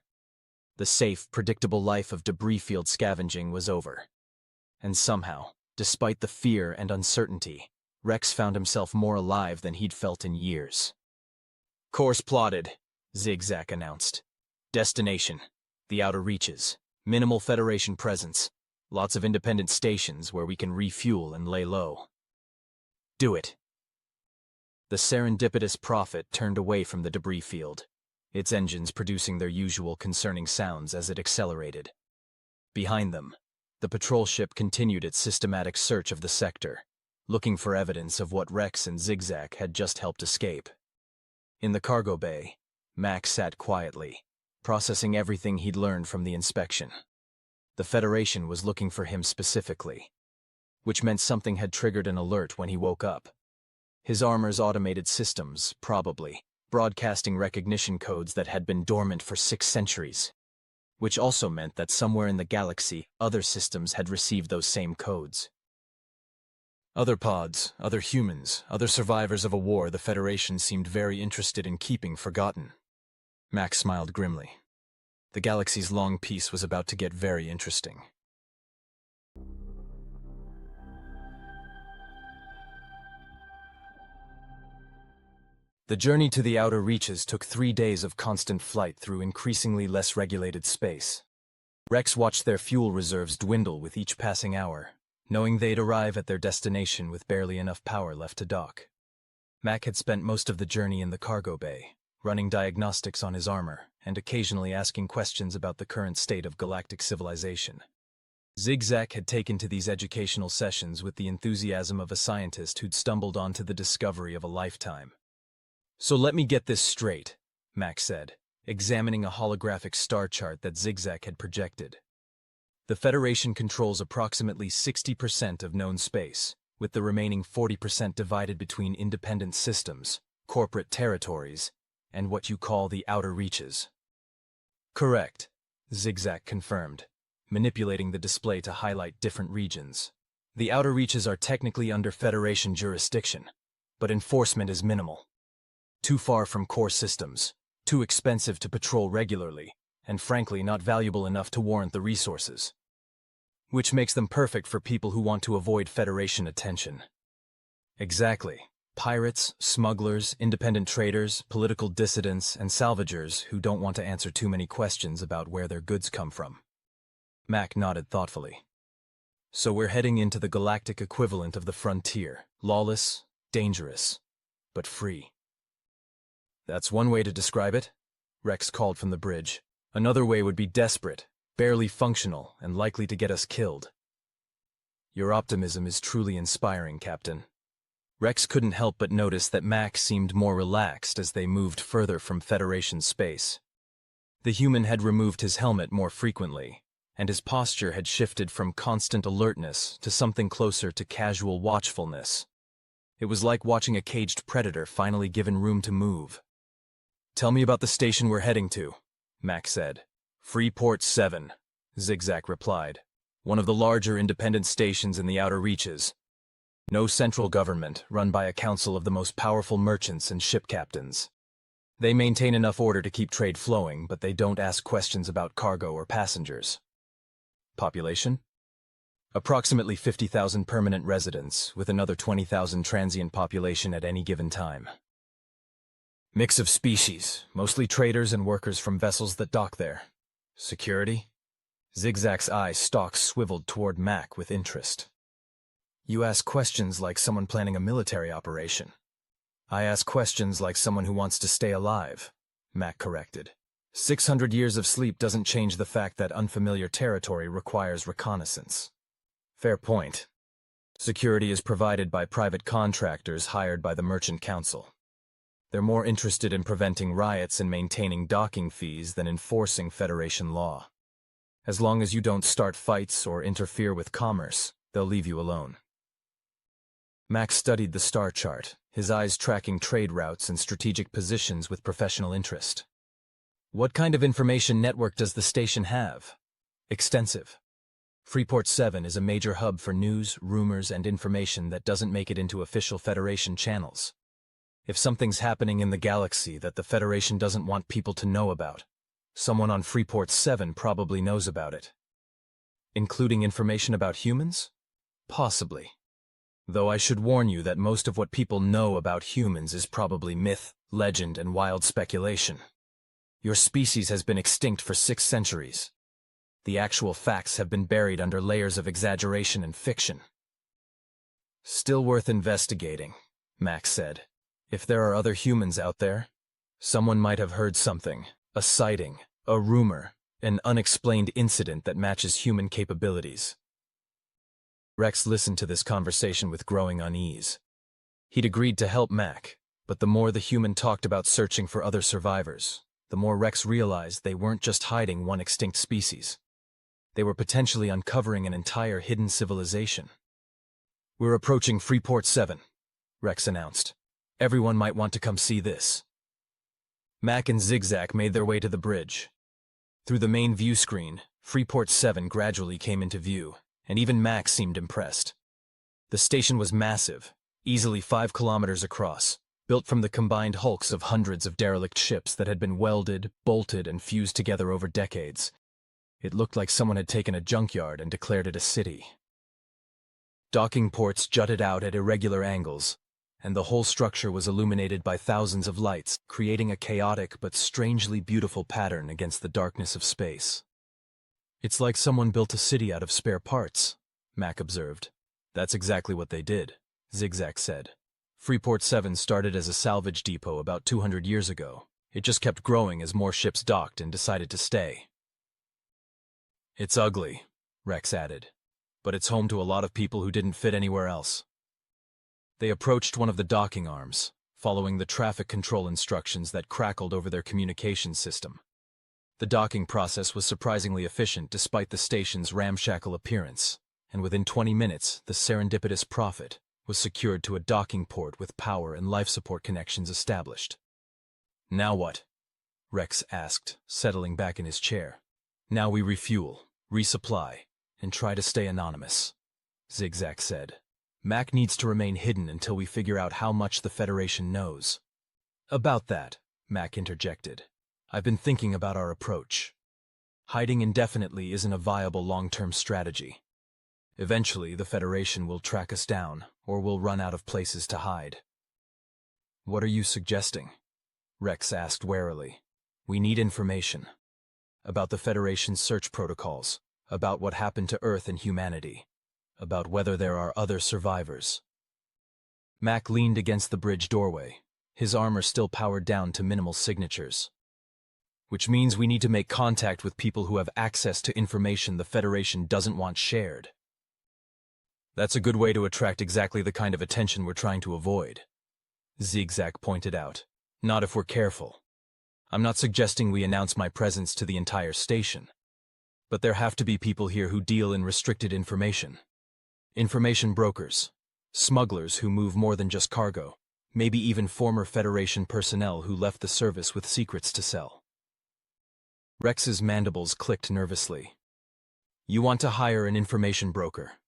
[SPEAKER 1] The safe, predictable life of debris field scavenging was over. And somehow, despite the fear and uncertainty, Rex found himself more alive than he'd felt in years. "Course plotted," Zigzag announced. "Destination: the outer reaches. Minimal Federation presence. Lots of independent stations where we can refuel and lay low." "Do it." The serendipitous Prophet turned away from the debris field, its engines producing their usual concerning sounds as it accelerated. Behind them, the patrol ship continued its systematic search of the sector, looking for evidence of what Rex and Zigzag had just helped escape. In the cargo bay, Mac sat quietly, processing everything he'd learned from the inspection. The Federation was looking for him specifically, which meant something had triggered an alert when he woke up. His armor's automated systems, probably, broadcasting recognition codes that had been dormant for 6 centuries, which also meant that somewhere in the galaxy, other systems had received those same codes. Other pods, other humans, other survivors of a war the Federation seemed very interested in keeping forgotten. Max smiled grimly. The galaxy's long peace was about to get very interesting. The journey to the outer reaches took 3 days of constant flight through increasingly less regulated space. Rex watched their fuel reserves dwindle with each passing hour, knowing they'd arrive at their destination with barely enough power left to dock. Mac had spent most of the journey in the cargo bay, running diagnostics on his armor and occasionally asking questions about the current state of galactic civilization. Zigzag had taken to these educational sessions with the enthusiasm of a scientist who'd stumbled onto the discovery of a lifetime. "So let me get this straight," Mac said, examining a holographic star chart that Zigzag had projected. "The Federation controls approximately 60% of known space, with the remaining 40% divided between independent systems, corporate territories, and what you call the outer reaches." "Correct," Zigzag confirmed, manipulating the display to highlight different regions. "The outer reaches are technically under Federation jurisdiction, but enforcement is minimal. Too far from core systems, too expensive to patrol regularly, and frankly not valuable enough to warrant the resources. Which makes them perfect for people who want to avoid Federation attention." "Exactly. Pirates, smugglers, independent traders, political dissidents, and salvagers who don't want to answer too many questions about where their goods come from." Mac nodded thoughtfully. "So we're heading into the galactic equivalent of the frontier, lawless, dangerous, but free." "That's one way to describe it," Rex called from the bridge. "Another way would be desperate, barely functional, and likely to get us killed." "Your optimism is truly inspiring, Captain." Rex couldn't help but notice that Mac seemed more relaxed as they moved further from Federation space. The human had removed his helmet more frequently, and his posture had shifted from constant alertness to something closer to casual watchfulness. It was like watching a caged predator finally given room to move. "Tell me about the station we're heading to," Mac said. "Freeport 7, Zigzag replied. "One of the larger independent stations in the outer reaches. No central government, run by a council of the most powerful merchants and ship captains. They maintain enough order to keep trade flowing, but they don't ask questions about cargo or passengers." "Population?" "Approximately 50,000 permanent residents, with another 20,000 transient population at any given time. Mix of species, mostly traders and workers from vessels that dock there. Security?" Zigzag's eye stalk swiveled toward Mac with interest. "You ask questions like someone planning a military operation. I ask questions like someone who wants to stay alive," Mac corrected. 600 years of sleep doesn't change the fact that unfamiliar territory requires reconnaissance. Fair point. Security is provided by private contractors hired by the Merchant Council. They're more interested in preventing riots and maintaining docking fees than enforcing Federation law. As long as you don't start fights or interfere with commerce, they'll leave you alone. Max studied the star chart, his eyes tracking trade routes and strategic positions with professional interest. What kind of information network does the station have? Extensive. Freeport 7 is a major hub for news, rumors, and information that doesn't make it into official Federation channels. If something's happening in the galaxy that the Federation doesn't want people to know about, someone on Freeport 7 probably knows about it. Including information about humans? Possibly. Though I should warn you that most of what people know about humans is probably myth, legend, and wild speculation. Your species has been extinct for 6 centuries. The actual facts have been buried under layers of exaggeration and fiction. Still worth investigating, Max said. If there are other humans out there, someone might have heard something, a sighting, a rumor, an unexplained incident that matches human capabilities. Rex listened to this conversation with growing unease. He'd agreed to help Mac, but the more the human talked about searching for other survivors, the more Rex realized they weren't just hiding one extinct species. They were potentially uncovering an entire hidden civilization. "We're approaching Freeport 7, Rex announced. "Everyone might want to come see this." Mac and Zigzag made their way to the bridge. Through the main view screen, Freeport 7 gradually came into view, and even Mac seemed impressed. The station was massive, easily 5 kilometers across, built from the combined hulks of hundreds of derelict ships that had been welded, bolted, and fused together over decades. It looked like someone had taken a junkyard and declared it a city. Docking ports jutted out at irregular angles, and the whole structure was illuminated by thousands of lights, creating a chaotic but strangely beautiful pattern against the darkness of space. "It's like someone built a city out of spare parts," Mac observed. "That's exactly what they did," Zigzag said. "Freeport 7 started as a salvage depot about 200 years ago. It just kept growing as more ships docked and decided to stay." "It's ugly," Rex added, "but it's home to a lot of people who didn't fit anywhere else." They approached one of the docking arms, following the traffic control instructions that crackled over their communications system. The docking process was surprisingly efficient despite the station's ramshackle appearance, and within 20 minutes, the serendipitous Prophet was secured to a docking port with power and life support connections established. "Now what?" Rex asked, settling back in his chair. "Now we refuel, resupply, and try to stay anonymous," Zigzag said. "Mac needs to remain hidden until we figure out how much the Federation knows." "About that," Mac interjected, "I've been thinking about our approach. Hiding indefinitely isn't a viable long-term strategy. Eventually, the Federation will track us down, or we'll run out of places to hide." "What are you suggesting?" Rex asked warily. "We need information. About the Federation's search protocols, about what happened to Earth and humanity, about whether there are other survivors." Mac leaned against the bridge doorway, his armor still powered down to minimal signatures. "Which means we need to make contact with people who have access to information the Federation doesn't want shared." "That's a good way to attract exactly the kind of attention we're trying to avoid," Zigzag pointed out. "Not if we're careful. I'm not suggesting we announce my presence to the entire station, but there have to be people here who deal in restricted information. Information brokers, smugglers who move more than just cargo, maybe even former Federation personnel who left the service with secrets to sell." Rex's mandibles clicked nervously. "You want to hire an information broker?"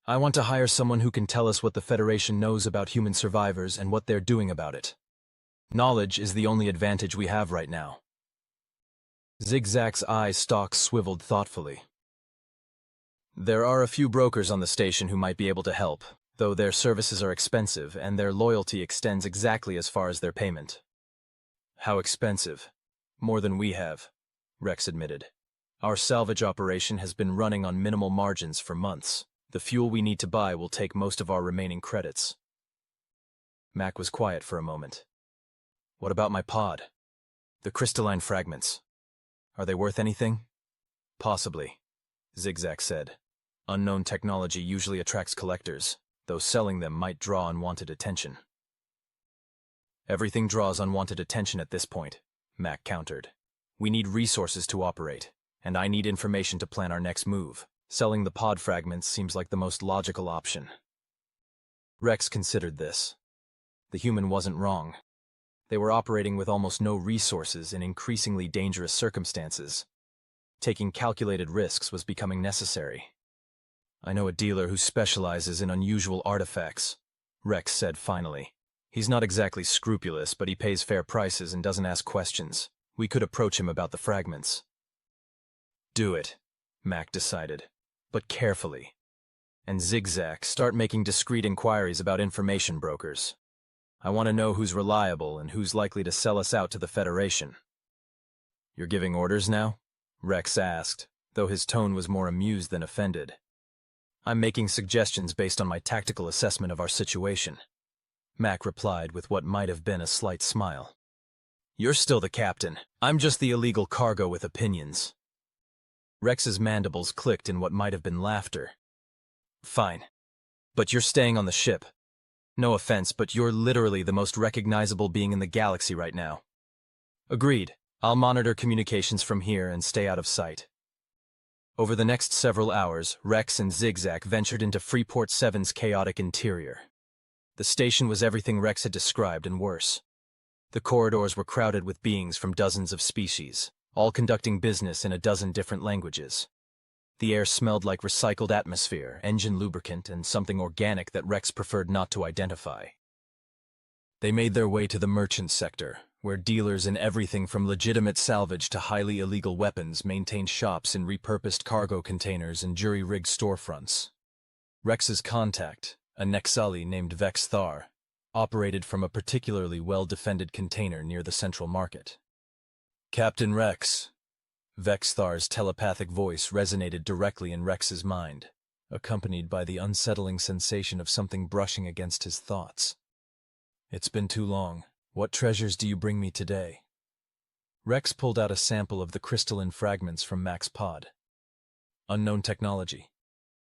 [SPEAKER 1] "I want to hire someone who can tell us what the Federation knows about human survivors and what they're doing about it. Knowledge is the only advantage we have right now." Zigzag's eye stalks swiveled thoughtfully. "There are a few brokers on the station who might be able to help, though their services are expensive and their loyalty extends exactly as far as their payment." "How expensive?" "More than we have," Rex admitted. "Our salvage operation has been running on minimal margins for months. The fuel we need to buy will take most of our remaining credits." Mac was quiet for a moment. "What about my pod?" The crystalline fragments. Are they worth anything? Possibly, Zigzag said. Unknown technology usually attracts collectors, though selling them might draw unwanted attention. Everything draws unwanted attention at this point, Mac countered. We need resources to operate, and I need information to plan our next move. Selling the pod fragments seems like the most logical option. Rex considered this. The human wasn't wrong. They were operating with almost no resources in increasingly dangerous circumstances. Taking calculated risks was becoming necessary. I know a dealer who specializes in unusual artifacts, Rex said finally. He's not exactly scrupulous, but he pays fair prices and doesn't ask questions. We could approach him about the fragments. Do it, Mac decided, but carefully. And Zigzag, start making discreet inquiries about information brokers. I want to know who's reliable and who's likely to sell us out to the Federation. You're giving orders now? Rex asked, though his tone was more amused than offended. I'm making suggestions based on my tactical assessment of our situation, Mac replied with what might have been a slight smile. You're still the captain. I'm just the illegal cargo with opinions. Rex's mandibles clicked in what might have been laughter. Fine. But you're staying on the ship. No offense, but you're literally the most recognizable being in the galaxy right now. Agreed. I'll monitor communications from here and stay out of sight. Over the next several hours, Rex and Zigzag ventured into Freeport 7's chaotic interior. The station was everything Rex had described and worse. The corridors were crowded with beings from dozens of species, all conducting business in a dozen different languages. The air smelled like recycled atmosphere, engine lubricant, and something organic that Rex preferred not to identify. They made their way to the merchant sector, where dealers in everything from legitimate salvage to highly illegal weapons maintained shops in repurposed cargo containers and jury-rigged storefronts. Rex's contact, a Nexali named Vex Thar, operated from a particularly well-defended container near the central market. Captain Rex. Vex Thar's telepathic voice resonated directly in Rex's mind, accompanied by the unsettling sensation of something brushing against his thoughts. It's been too long. What treasures do you bring me today? Rex pulled out a sample of the crystalline fragments from Mac's pod. Unknown technology.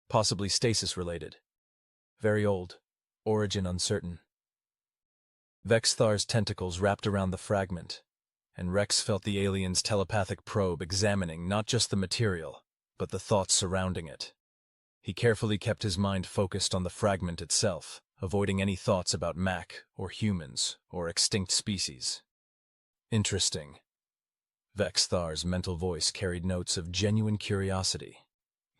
[SPEAKER 1] Possibly stasis-related. Very old. Origin uncertain. Vex Thar's tentacles wrapped around the fragment, and Rex felt the alien's telepathic probe examining not just the material, but the thoughts surrounding it. He carefully kept his mind focused on the fragment itself, avoiding any thoughts about Mac, or humans, or extinct species. Interesting. Vex Thar's mental voice carried notes of genuine curiosity.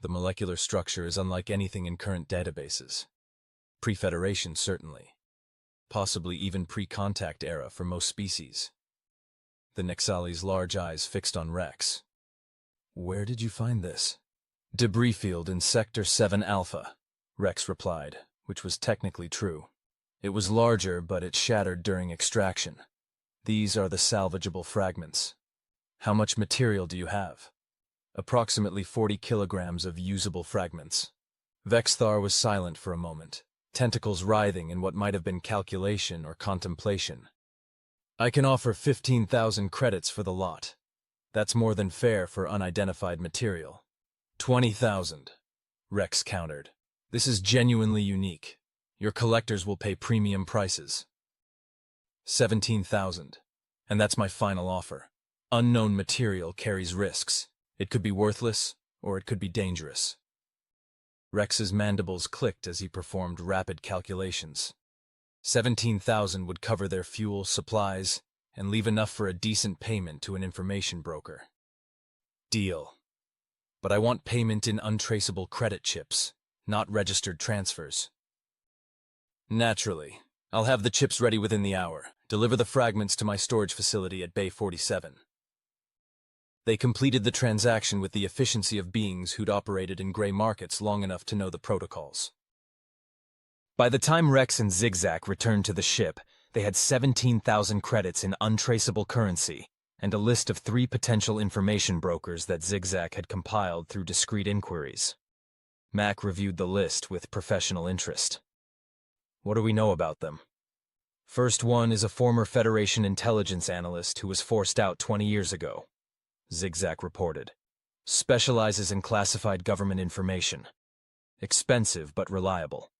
[SPEAKER 1] The molecular structure is unlike anything in current databases. Pre-Federation, certainly. Possibly even pre-contact era for most species. The Nexali's large eyes fixed on Rex. Where did you find this? Debris field in Sector 7 Alpha, Rex replied, which was technically true. It was larger, but it shattered during extraction. These are the salvageable fragments. How much material do you have? Approximately 40 kilograms of usable fragments. Vex Thar was silent for a moment, tentacles writhing in what might have been calculation or contemplation. I can offer 15,000 credits for the lot. That's more than fair for unidentified material. 20,000, Rex countered. This is genuinely unique. Your collectors will pay premium prices. 17,000, and that's my final offer. Unknown material carries risks. It could be worthless, or it could be dangerous. Rex's mandibles clicked as he performed rapid calculations. 17,000 would cover their fuel, supplies, and leave enough for a decent payment to an information broker. Deal. But I want payment in untraceable credit chips, not registered transfers. Naturally. I'll have the chips ready within the hour. Deliver the fragments to my storage facility at Bay 47. They completed the transaction with the efficiency of beings who'd operated in gray markets long enough to know the protocols. By the time Rex and Zigzag returned to the ship, they had 17,000 credits in untraceable currency and a list of 3 potential information brokers that Zigzag had compiled through discreet inquiries. Mac reviewed the list with professional interest. What do we know about them? First one is a former Federation intelligence analyst who was forced out 20 years ago, Zigzag reported. Specializes in classified government information. Expensive but reliable.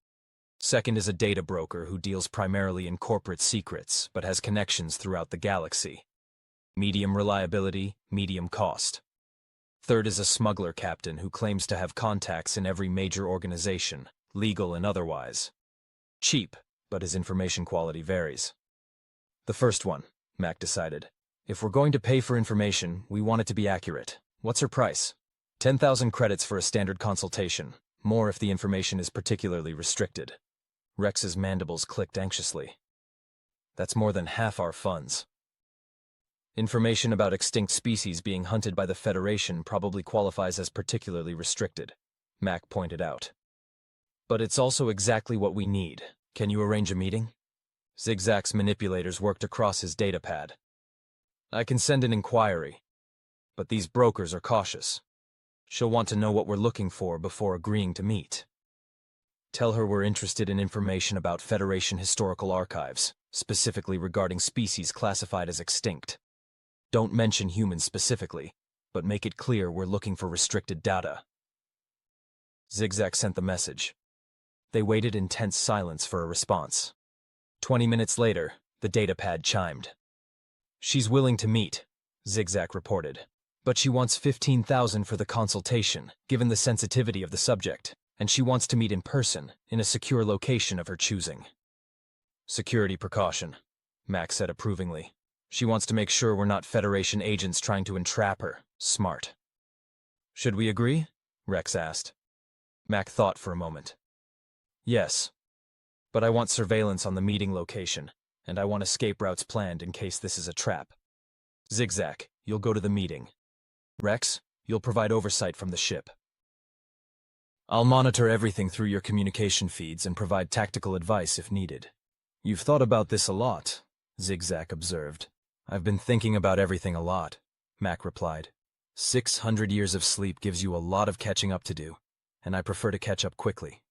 [SPEAKER 1] Second is a data broker who deals primarily in corporate secrets but has connections throughout the galaxy. Medium reliability, medium cost. Third is a smuggler captain who claims to have contacts in every major organization, legal and otherwise. Cheap, but his information quality varies. The first one, Mac decided. If we're going to pay for information, we want it to be accurate. What's her price? 10,000 credits for a standard consultation. More if the information is particularly restricted. Rex's mandibles clicked anxiously. That's more than half our funds. Information about extinct species being hunted by the Federation probably qualifies as particularly restricted, Mac pointed out. But it's also exactly what we need. Can you arrange a meeting? Zigzag's manipulators worked across his datapad. I can send an inquiry, but these brokers are cautious. She'll want to know what we're looking for before agreeing to meet. Tell her we're interested in information about Federation historical archives, specifically regarding species classified as extinct. Don't mention humans specifically, but make it clear we're looking for restricted data. Zigzag sent the message. They waited in tense silence for a response. 20 minutes later, the datapad chimed. She's willing to meet, Zigzag reported, but she wants 15,000 for the consultation, given the sensitivity of the subject, and she wants to meet in person, in a secure location of her choosing. Security precaution, Max said approvingly. She wants to make sure we're not Federation agents trying to entrap her. Smart. Should we agree? Rex asked. Mac thought for a moment. Yes. But I want surveillance on the meeting location, and I want escape routes planned in case this is a trap. Zigzag, you'll go to the meeting. Rex, you'll provide oversight from the ship. I'll monitor everything through your communication feeds and provide tactical advice if needed. You've thought about this a lot, Zigzag observed. I've been thinking about everything a lot, Mac replied. 600 years of sleep gives you a lot of catching up to do, and I prefer to catch up quickly.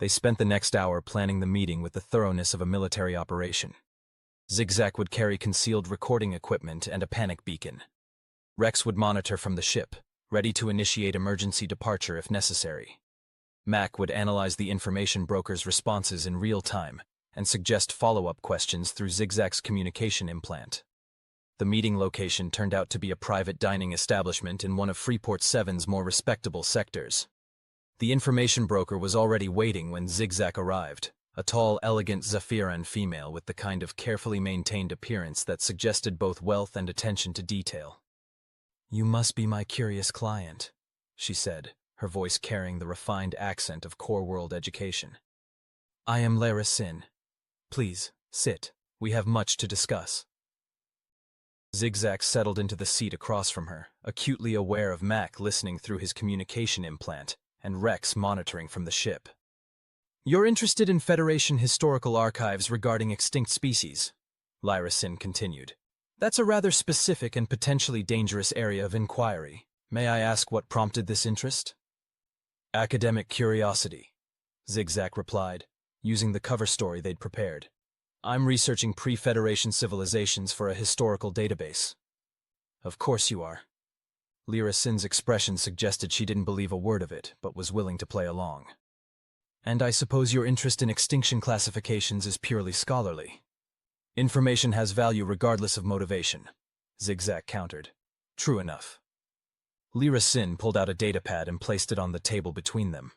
[SPEAKER 1] They spent the next hour planning the meeting with the thoroughness of a military operation. Zigzag would carry concealed recording equipment and a panic beacon. Rex would monitor from the ship, ready to initiate emergency departure if necessary. Mac would analyze the information broker's responses in real time and suggest follow-up questions through Zigzag's communication implant. The meeting location turned out to be a private dining establishment in one of Freeport 7's more respectable sectors. The information broker was already waiting when Zigzag arrived, a tall, elegant Zephyran female with the kind of carefully maintained appearance that suggested both wealth and attention to detail. You must be my curious client, she said, her voice carrying the refined accent of core world education. I am Lara Sin. Please, sit. We have much to discuss. Zigzag settled into the seat across from her, acutely aware of Mac listening through his communication implant and Rex monitoring from the ship. You're interested in Federation historical archives regarding extinct species, Lyra Sin continued. That's a rather specific and potentially dangerous area of inquiry. May I ask what prompted this interest? Academic curiosity, Zigzag replied, using the cover story they'd prepared. I'm researching pre-Federation civilizations for a historical database. Of course you are. Lyra Sin's expression suggested she didn't believe a word of it, but was willing to play along. And I suppose your interest in extinction classifications is purely scholarly. Information has value regardless of motivation, Zigzag countered. True enough. Lyra Sin pulled out a datapad and placed it on the table between them.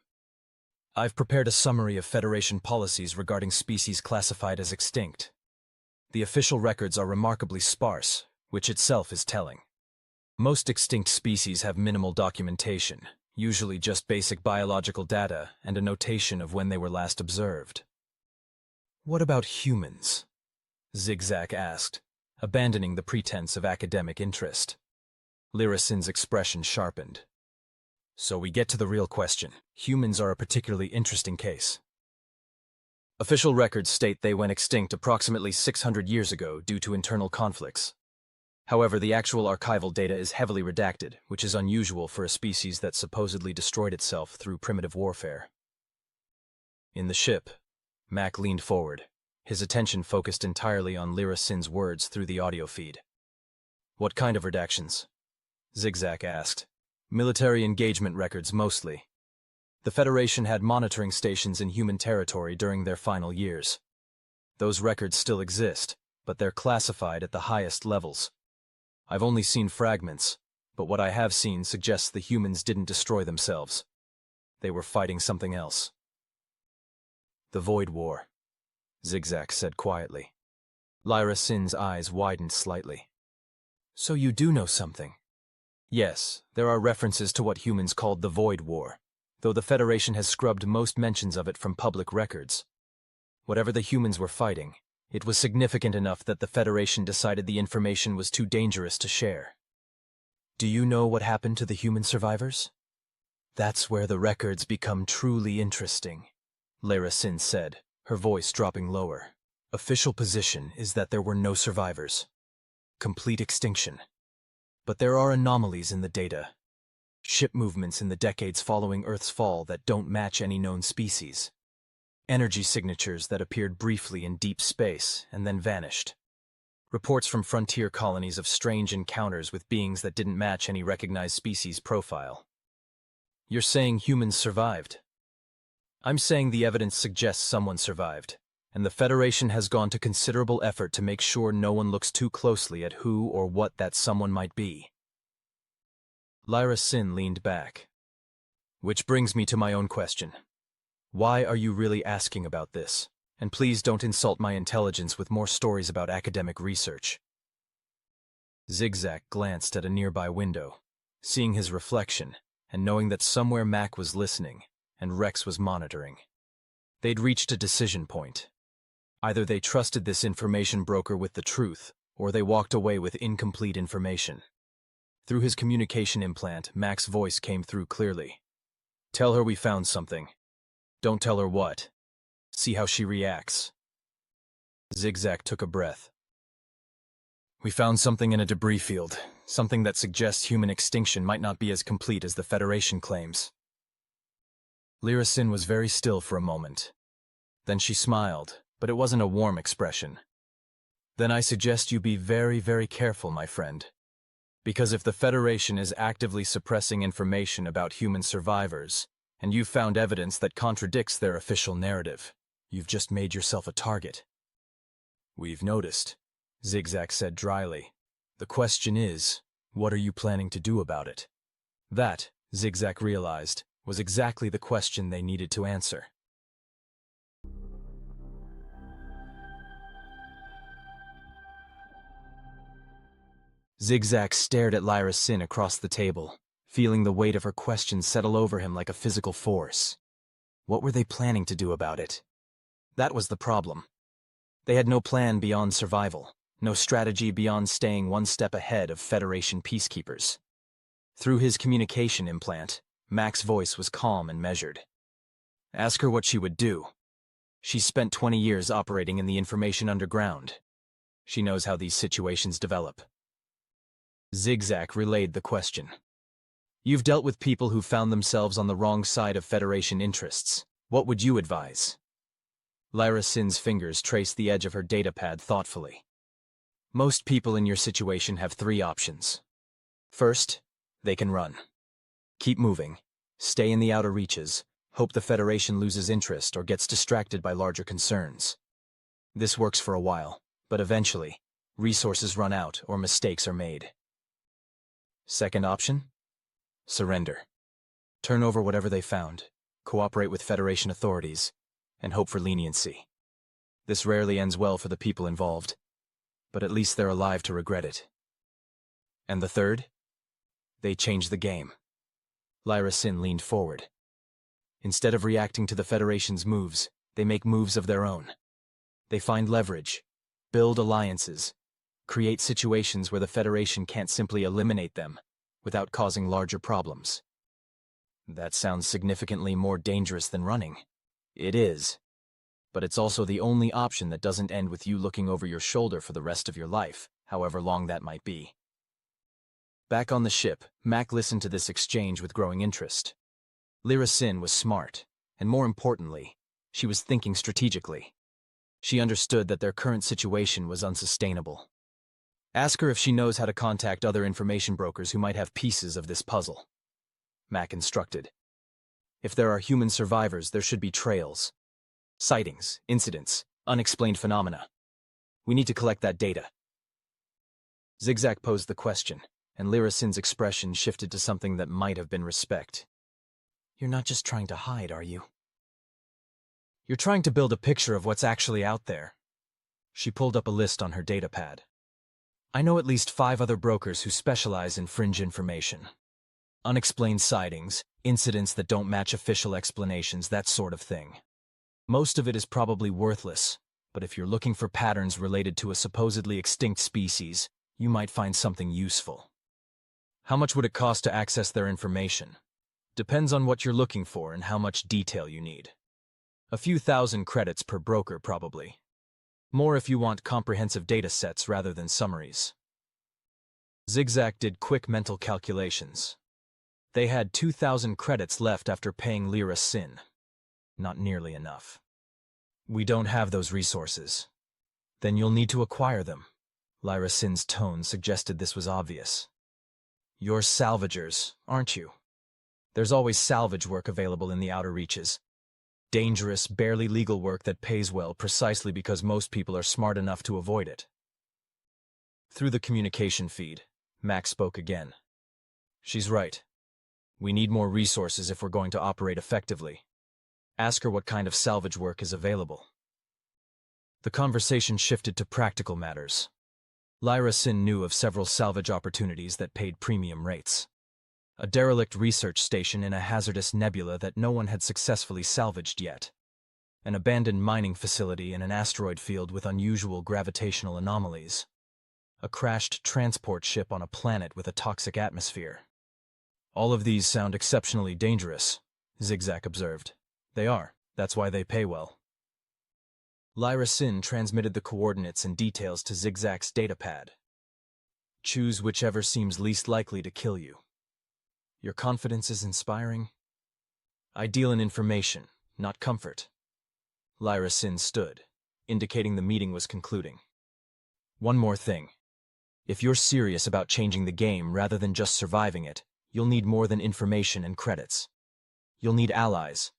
[SPEAKER 1] I've prepared a summary of Federation policies regarding species classified as extinct. The official records are remarkably sparse, which itself is telling. Most extinct species have minimal documentation, usually just basic biological data and a notation of when they were last observed. What about humans? Zigzag asked, abandoning the pretense of academic interest. Lyra Sin's expression sharpened. So we get to the real question. Humans are a particularly interesting case. Official records state they went extinct approximately 600 years ago due to internal conflicts. However, the actual archival data is heavily redacted, which is unusual for a species that supposedly destroyed itself through primitive warfare. In the ship, Mac leaned forward, His attention focused entirely on Lyra Sin's words through the audio feed. What kind of redactions? Zigzag asked. Military engagement records, mostly. The Federation had monitoring stations in human territory during their final years. Those records still exist, but they're classified at the highest levels. I've only seen fragments, but what I have seen suggests the humans didn't destroy themselves. They were fighting something else. The Void War, Zigzag said quietly. Lyra Sin's eyes widened slightly. So you do know something? Yes, there are references to what humans called the Void War, though the Federation has scrubbed most mentions of it from public records. Whatever the humans were fighting, it was significant enough that the Federation decided the information was too dangerous to share. Do you know what happened to the human survivors? That's where the records become truly interesting, Lyra Sin said, her voice dropping lower. Official position is that there were no survivors. Complete extinction. But there are anomalies in the data. Ship movements in the decades following Earth's fall that don't match any known species. Energy signatures that appeared briefly in deep space and then vanished. Reports from frontier colonies of strange encounters with beings that didn't match any recognized species profile. You're saying humans survived? I'm saying the evidence suggests someone survived, and the Federation has gone to considerable effort to make sure no one looks too closely at who or what that someone might be. Lyra Sin leaned back. Which brings me to my own question. Why are you really asking about this? And please don't insult my intelligence with more stories about academic research. Zigzag glanced at a nearby window, seeing his reflection, and knowing that somewhere Mac was listening, and Rex was monitoring. They'd reached a decision point. Either they trusted this information broker with the truth, or they walked away with incomplete information. Through his communication implant, Mac's voice came through clearly. Tell her we found something. Don't tell her what. See how she reacts. Zigzag took a breath. We found something in a debris field, something that suggests human extinction might not be as complete as the Federation claims. Lyra Sin was very still for a moment. Then she smiled, but it wasn't a warm expression. Then I suggest you be very, very careful, my friend. Because if the Federation is actively suppressing information about human survivors, and you've found evidence that contradicts their official narrative, you've just made yourself a target. We've noticed, Zigzag said dryly. The question is, what are you planning to do about it? That, Zigzag realized, was exactly the question they needed to answer. Zigzag stared at Lyra Sin across the table, feeling the weight of her question settle over him like a physical force. What were they planning to do about it? That was the problem. They had no plan beyond survival, no strategy beyond staying one step ahead of Federation peacekeepers. Through his communication implant, Mac's voice was calm and measured. Ask her what she would do. She spent 20 years operating in the information underground. She knows how these situations develop. Zigzag relayed the question. You've dealt with people who found themselves on the wrong side of Federation interests. What would you advise? Lyra Sin's fingers traced the edge of her datapad thoughtfully. Most people in your situation have 3 options. First, they can run. Keep moving. Stay in the outer reaches. Hope the Federation loses interest or gets distracted by larger concerns. This works for a while, but eventually, resources run out or mistakes are made. Second option? Surrender. Turn over whatever they found, cooperate with Federation authorities, and hope for leniency. This rarely ends well for the people involved, but at least they're alive to regret it. And the third? They change the game. Lyra Sin leaned forward. Instead of reacting to the Federation's moves, they make moves of their own. They find leverage, build alliances, create situations where the Federation can't simply eliminate them without causing larger problems. That sounds significantly more dangerous than running. It is. But it's also the only option that doesn't end with you looking over your shoulder for the rest of your life, however long that might be. Back on the ship, Mac listened to this exchange with growing interest. Lyra Sin was smart, and more importantly, she was thinking strategically. She understood that their current situation was unsustainable. Ask her if she knows how to contact other information brokers who might have pieces of this puzzle, Mac instructed. If there are human survivors, there should be trails. Sightings, incidents, unexplained phenomena. We need to collect that data. Zigzag posed the question, and Lyra Sin's expression shifted to something that might have been respect. You're not just trying to hide, are you? You're trying to build a picture of what's actually out there. She pulled up a list on her datapad. I know at least 5 other brokers who specialize in fringe information. Unexplained sightings, incidents that don't match official explanations, that sort of thing. Most of it is probably worthless, but if you're looking for patterns related to a supposedly extinct species, you might find something useful. How much would it cost to access their information? Depends on what you're looking for and how much detail you need. A few thousand credits per broker, probably. More if you want comprehensive data sets rather than summaries. Zigzag did quick mental calculations. They had 2,000 credits left after paying Lyra Sin. Not nearly enough. We don't have those resources. Then you'll need to acquire them. Lyra Sin's tone suggested this was obvious. You're salvagers, aren't you? There's always salvage work available in the outer reaches. Dangerous, barely legal work that pays well precisely because most people are smart enough to avoid it. Through the communication feed, Max spoke again. She's right. We need more resources if we're going to operate effectively. Ask her what kind of salvage work is available. The conversation shifted to practical matters. Lyra Sin knew of several salvage opportunities that paid premium rates. A derelict research station in a hazardous nebula that no one had successfully salvaged yet. An abandoned mining facility in an asteroid field with unusual gravitational anomalies. A crashed transport ship on a planet with a toxic atmosphere. All of these sound exceptionally dangerous, Zigzag observed. They are. That's why they pay well. Lyra Sin transmitted the coordinates and details to Zigzag's datapad. Choose whichever seems least likely to kill you. Your confidence is inspiring. I deal in information, not comfort. Lyra Sin stood, indicating the meeting was concluding. One more thing. If you're serious about changing the game rather than just surviving it, you'll need more than information and credits. You'll need allies.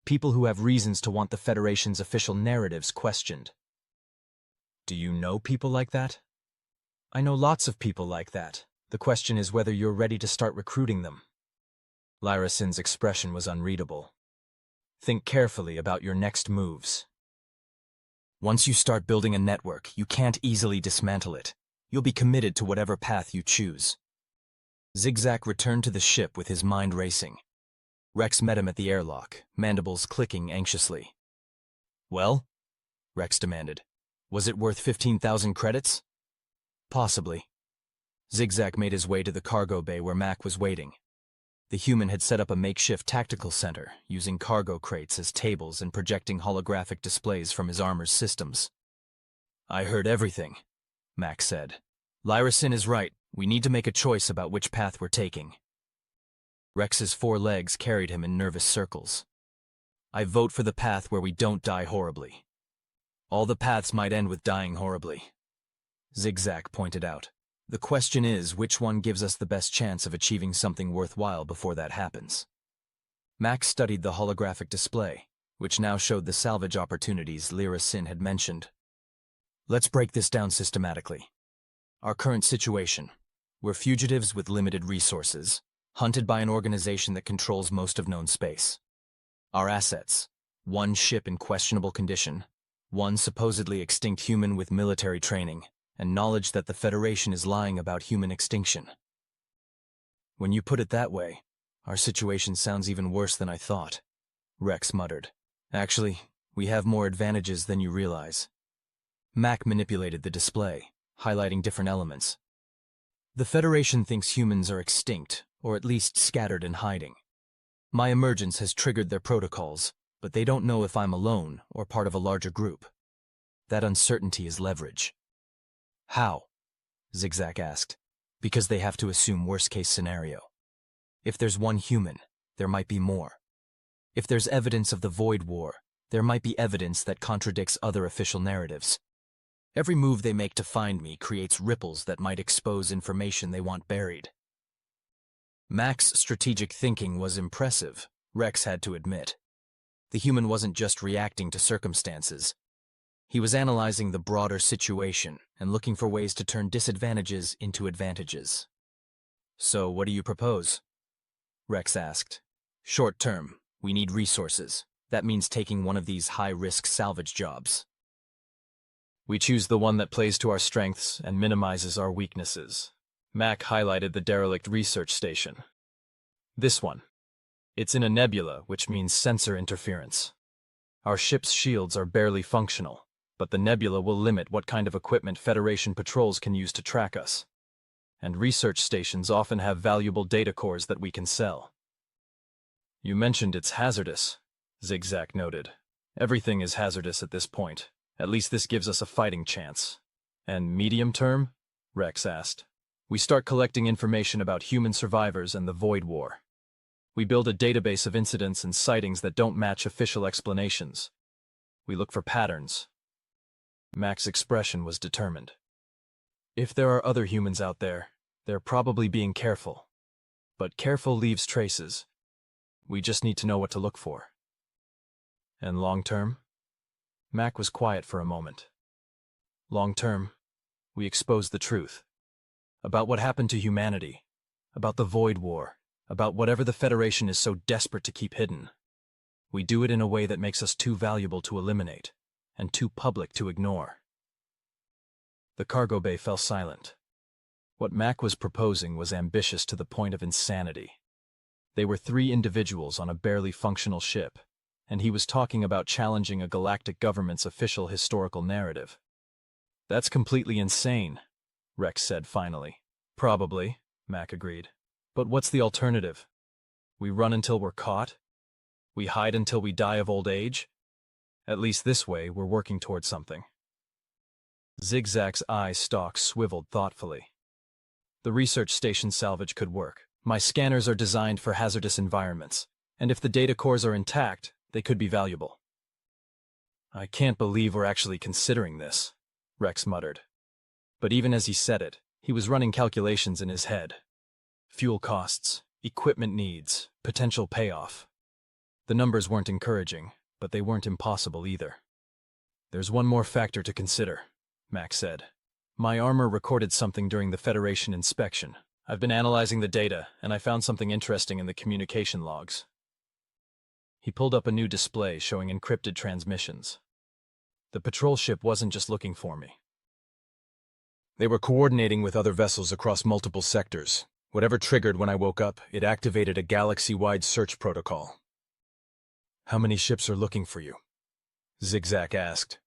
[SPEAKER 1] People who have reasons to want the Federation's official narratives questioned. Do you know people like that? I know lots of people like that. The question is whether you're ready to start recruiting them. Lyra Sin's expression was unreadable. Think carefully about your next moves. Once you start building a network, you can't easily dismantle it. You'll be committed to whatever path you choose. Zigzag returned to the ship with his mind racing. Rex met him at the airlock, mandibles clicking anxiously. Well? Rex demanded. Was it worth 15,000 credits? Possibly. Zigzag made his way to the cargo bay where Mac was waiting. The human had set up a makeshift tactical center, using cargo crates as tables and projecting holographic displays from his armor's systems. I heard everything, Mac said. Lyra Sin is right. We need to make a choice about which path we're taking. Rex's 4 legs carried him in nervous circles. I vote for the path where we don't die horribly. All the paths might end with dying horribly, Zigzag pointed out. The question is, which one gives us the best chance of achieving something worthwhile before that happens? Max studied the holographic display, which now showed the salvage opportunities Lyra Sin had mentioned. Let's break this down systematically. Our current situation. We're fugitives with limited resources, hunted by an organization that controls most of known space. Our assets. 1 ship in questionable condition, 1 supposedly extinct human with military training, and knowledge that the Federation is lying about human extinction. When you put it that way, our situation sounds even worse than I thought, Rex muttered. Actually, we have more advantages than you realize. Mac manipulated the display, highlighting different elements. The Federation thinks humans are extinct, or at least scattered and hiding. My emergence has triggered their protocols, but they don't know if I'm alone or part of a larger group. That uncertainty is leverage. How? Zigzag asked. Because they have to assume worst-case scenario. If there's 1 human, there might be more. If there's evidence of the Void War, There might be evidence that contradicts other official narratives. Every move they make to find me creates ripples that might expose information they want buried. Mac's strategic thinking was impressive, Rex had to admit. The human wasn't just reacting to circumstances. He was analyzing the broader situation and looking for ways to turn disadvantages into advantages. "So what do you propose?" Rex asked. "Short term, we need resources. That means taking one of these high-risk salvage jobs. We choose the one that plays to our strengths and minimizes our weaknesses." Mac highlighted the derelict research station. "This one. It's in a nebula, which means sensor interference. Our ship's shields are barely functional, but the nebula will limit what kind of equipment Federation patrols can use to track us. And research stations often have valuable data cores that we can sell." "You mentioned it's hazardous," Zigzag noted. "Everything is hazardous at this point. At least this gives us a fighting chance." "And medium term?" Rex asked. "We start collecting information about human survivors and the Void War. We build a database of incidents and sightings that don't match official explanations. We look for patterns." Mac's expression was determined. "If there are other humans out there, they're probably being careful. But careful leaves traces. We just need to know what to look for." "And long term?" Mac was quiet for a moment. "Long term, we expose the truth. About what happened to humanity. About the Void War. About whatever the Federation is so desperate to keep hidden. We do it in a way that makes us too valuable to eliminate, and too public to ignore." The cargo bay fell silent. What Mac was proposing was ambitious to the point of insanity. They were 3 individuals on a barely functional ship, and he was talking about challenging a galactic government's official historical narrative. "That's completely insane," Rex said finally. "Probably," Mac agreed. "But what's the alternative? We run until we're caught? We hide until we die of old age? At least this way, we're working towards something." Zigzag's eye stalk swiveled thoughtfully. "The research station salvage could work. My scanners are designed for hazardous environments, and if the data cores are intact, they could be valuable." "I can't believe we're actually considering this," Rex muttered. But even as he said it, he was running calculations in his head. Fuel costs, equipment needs, potential payoff. The numbers weren't encouraging, but they weren't impossible either. "There's one more factor to consider," Mac said. "My armor recorded something during the Federation inspection. I've been analyzing the data, and I found something interesting in the communication logs." He pulled up a new display showing encrypted transmissions. "The patrol ship wasn't just looking for me. They were coordinating with other vessels across multiple sectors. Whatever triggered when I woke up, it activated a galaxy-wide search protocol." "How many ships are looking for you?" Zigzag asked.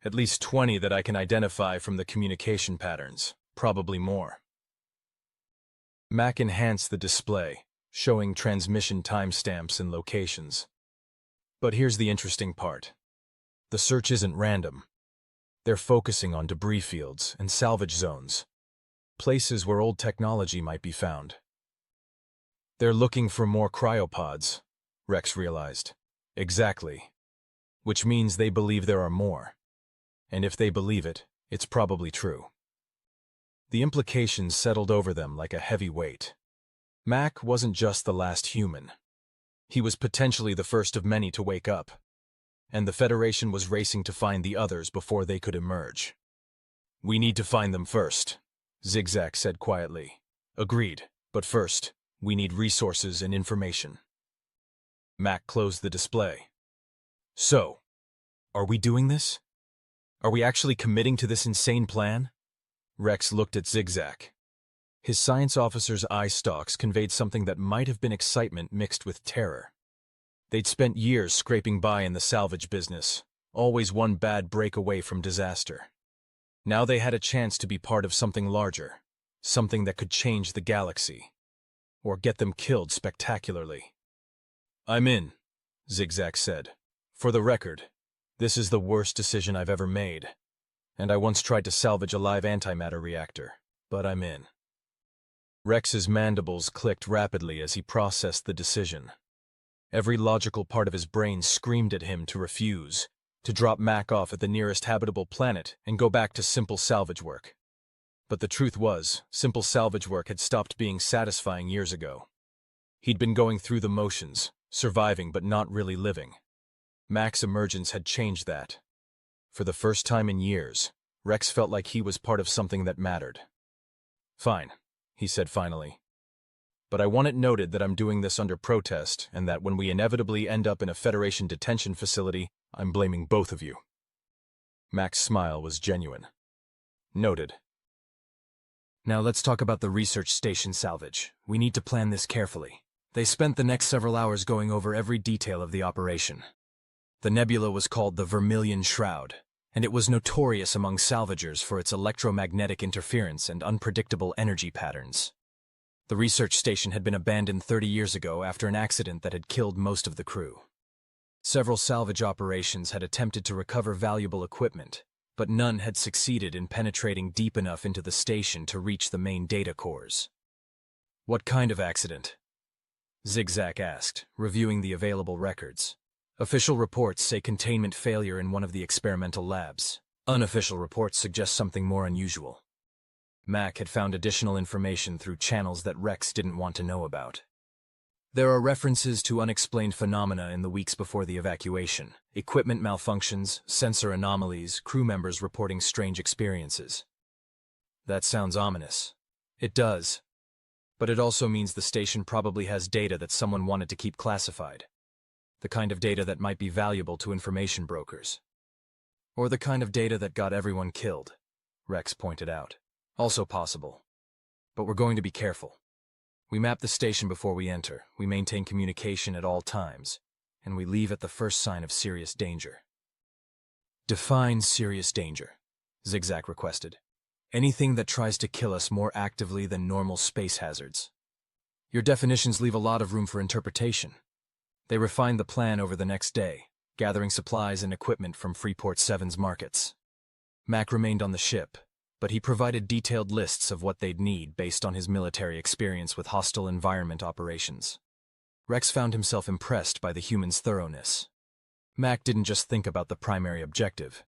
[SPEAKER 1] "At least 20 that I can identify from the communication patterns, probably more." Mac enhanced the display, showing transmission timestamps and locations. "But here's the interesting part. The search isn't random. They're focusing on debris fields and salvage zones, places where old technology might be found. They're looking for more cryopods," Rex realized. "Exactly. Which means they believe there are more. And if they believe it, it's probably true." The implications settled over them like a heavy weight. Mac wasn't just the last human. He was potentially the first of many to wake up, and the Federation was racing to find the others before they could emerge. "We need to find them first," Zigzag said quietly. "Agreed, but first, we need resources and information." Mac closed the display. "So, are we doing this? Are we actually committing to this insane plan?" Rex looked at Zigzag. His science officer's eye stalks conveyed something that might have been excitement mixed with terror. They'd spent years scraping by in the salvage business, always one bad break away from disaster. Now they had a chance to be part of something larger, something that could change the galaxy, or get them killed spectacularly. "I'm in," Zigzag said. "For the record, this is the worst decision I've ever made, and I once tried to salvage a live antimatter reactor, but I'm in." Rex's mandibles clicked rapidly as he processed the decision. Every logical part of his brain screamed at him to refuse, to drop Mac off at the nearest habitable planet and go back to simple salvage work. But the truth was, simple salvage work had stopped being satisfying years ago. He'd been going through the motions, surviving but not really living. Mac's emergence had changed that. For the first time in years, Rex felt like he was part of something that mattered. "Fine," he said finally. "But I want it noted that I'm doing this under protest, and that when we inevitably end up in a Federation detention facility, I'm blaming both of you." Mac's smile was genuine. "Noted. Now let's talk about the research station salvage. We need to plan this carefully." They spent the next several hours going over every detail of the operation. The nebula was called the Vermilion Shroud, and it was notorious among salvagers for its electromagnetic interference and unpredictable energy patterns. The research station had been abandoned 30 years ago after an accident that had killed most of the crew. Several salvage operations had attempted to recover valuable equipment, but none had succeeded in penetrating deep enough into the station to reach the main data cores. "What kind of accident?" Zigzag asked, reviewing the available records. "Official reports say containment failure in one of the experimental labs. Unofficial reports suggest something more unusual." Mac had found additional information through channels that Rex didn't want to know about. There are references to unexplained phenomena in the weeks before the evacuation: equipment malfunctions, sensor anomalies, crew members reporting strange experiences. That sounds ominous. It does. But it also means the station probably has data that someone wanted to keep classified. The kind of data that might be valuable to information brokers. Or the kind of data that got everyone killed, Rex pointed out. Also possible. But we're going to be careful. We map the station before we enter, we maintain communication at all times, and we leave at the first sign of serious danger. "Define serious danger," Zigzag requested. "Anything that tries to kill us more actively than normal space hazards." Your definitions leave a lot of room for interpretation. They refined the plan over the next day, gathering supplies and equipment from Freeport 7's markets. Mac remained on the ship, but he provided detailed lists of what they'd need based on his military experience with hostile environment operations. Rex found himself impressed by the humans' thoroughness. Mac didn't just think about the primary objective.